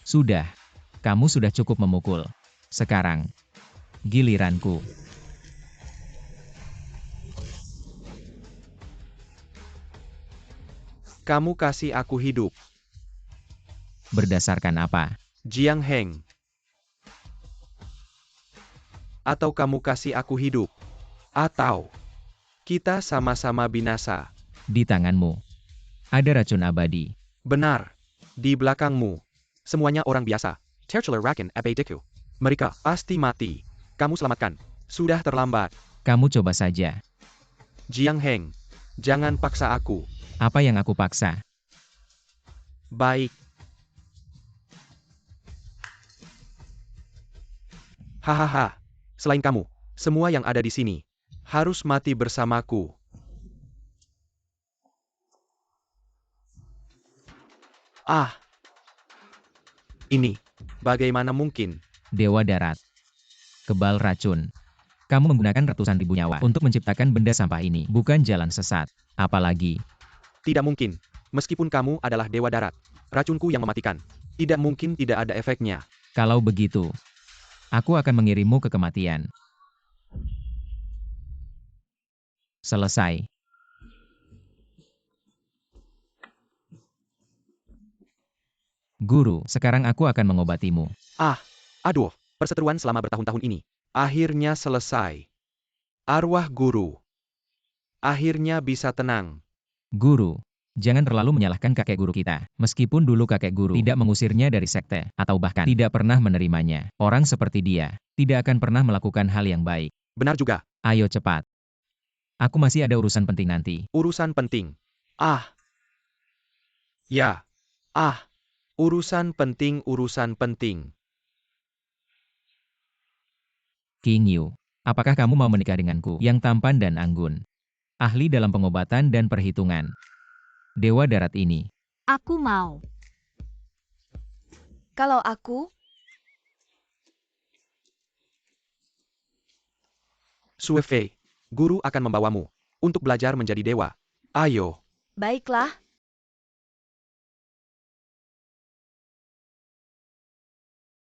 S2: Sudah. Kamu sudah cukup memukul. Sekarang. Giliranku.
S4: Kamu kasih aku hidup.
S2: Berdasarkan apa?
S4: Jiang Heng. Atau kamu kasih aku hidup. Atau kita sama-sama binasa.
S2: Di tanganmu. Ada racun abadi.
S4: Benar. Di belakangmu. Semuanya orang biasa. Tertular Raken Abediku. Mereka pasti mati. Kamu selamatkan. Sudah terlambat.
S2: Kamu coba saja.
S4: Jiang Heng. Jangan paksa aku.
S2: Apa yang aku paksa?
S4: Baik. Hahaha. Selain kamu, semua yang ada di sini harus mati bersamaku. Ah. Ini, bagaimana mungkin?
S2: Dewa darat. Kebal racun. Kamu menggunakan ratusan ribu nyawa untuk menciptakan benda sampah ini, bukan jalan sesat. Apalagi,
S4: Tidak mungkin. Meskipun kamu adalah dewa darat, racunku yang mematikan. Tidak mungkin tidak ada efeknya.
S2: kalau begitu, aku akan mengirimmu ke kematian. Selesai. Guru, sekarang aku akan mengobatimu.
S4: Aduh, perseteruan selama bertahun-tahun ini. Akhirnya selesai. Arwah guru. Akhirnya bisa tenang.
S2: Guru, jangan terlalu menyalahkan kakek guru kita. Meskipun dulu kakek guru tidak mengusirnya dari sekte, atau bahkan tidak pernah menerimanya. Orang seperti dia, tidak akan pernah melakukan hal yang baik.
S4: Benar juga.
S2: Ayo cepat. Aku masih ada urusan penting nanti.
S4: Urusan penting. Ya. Urusan penting.
S2: King Yu, apakah kamu mau menikah denganku yang tampan dan anggun? Ahli dalam pengobatan dan perhitungan. Dewa darat ini.
S1: Aku mau.
S3: Kalau aku,
S4: Sue Fei, guru akan membawamu untuk belajar menjadi dewa. Ayo.
S3: baiklah,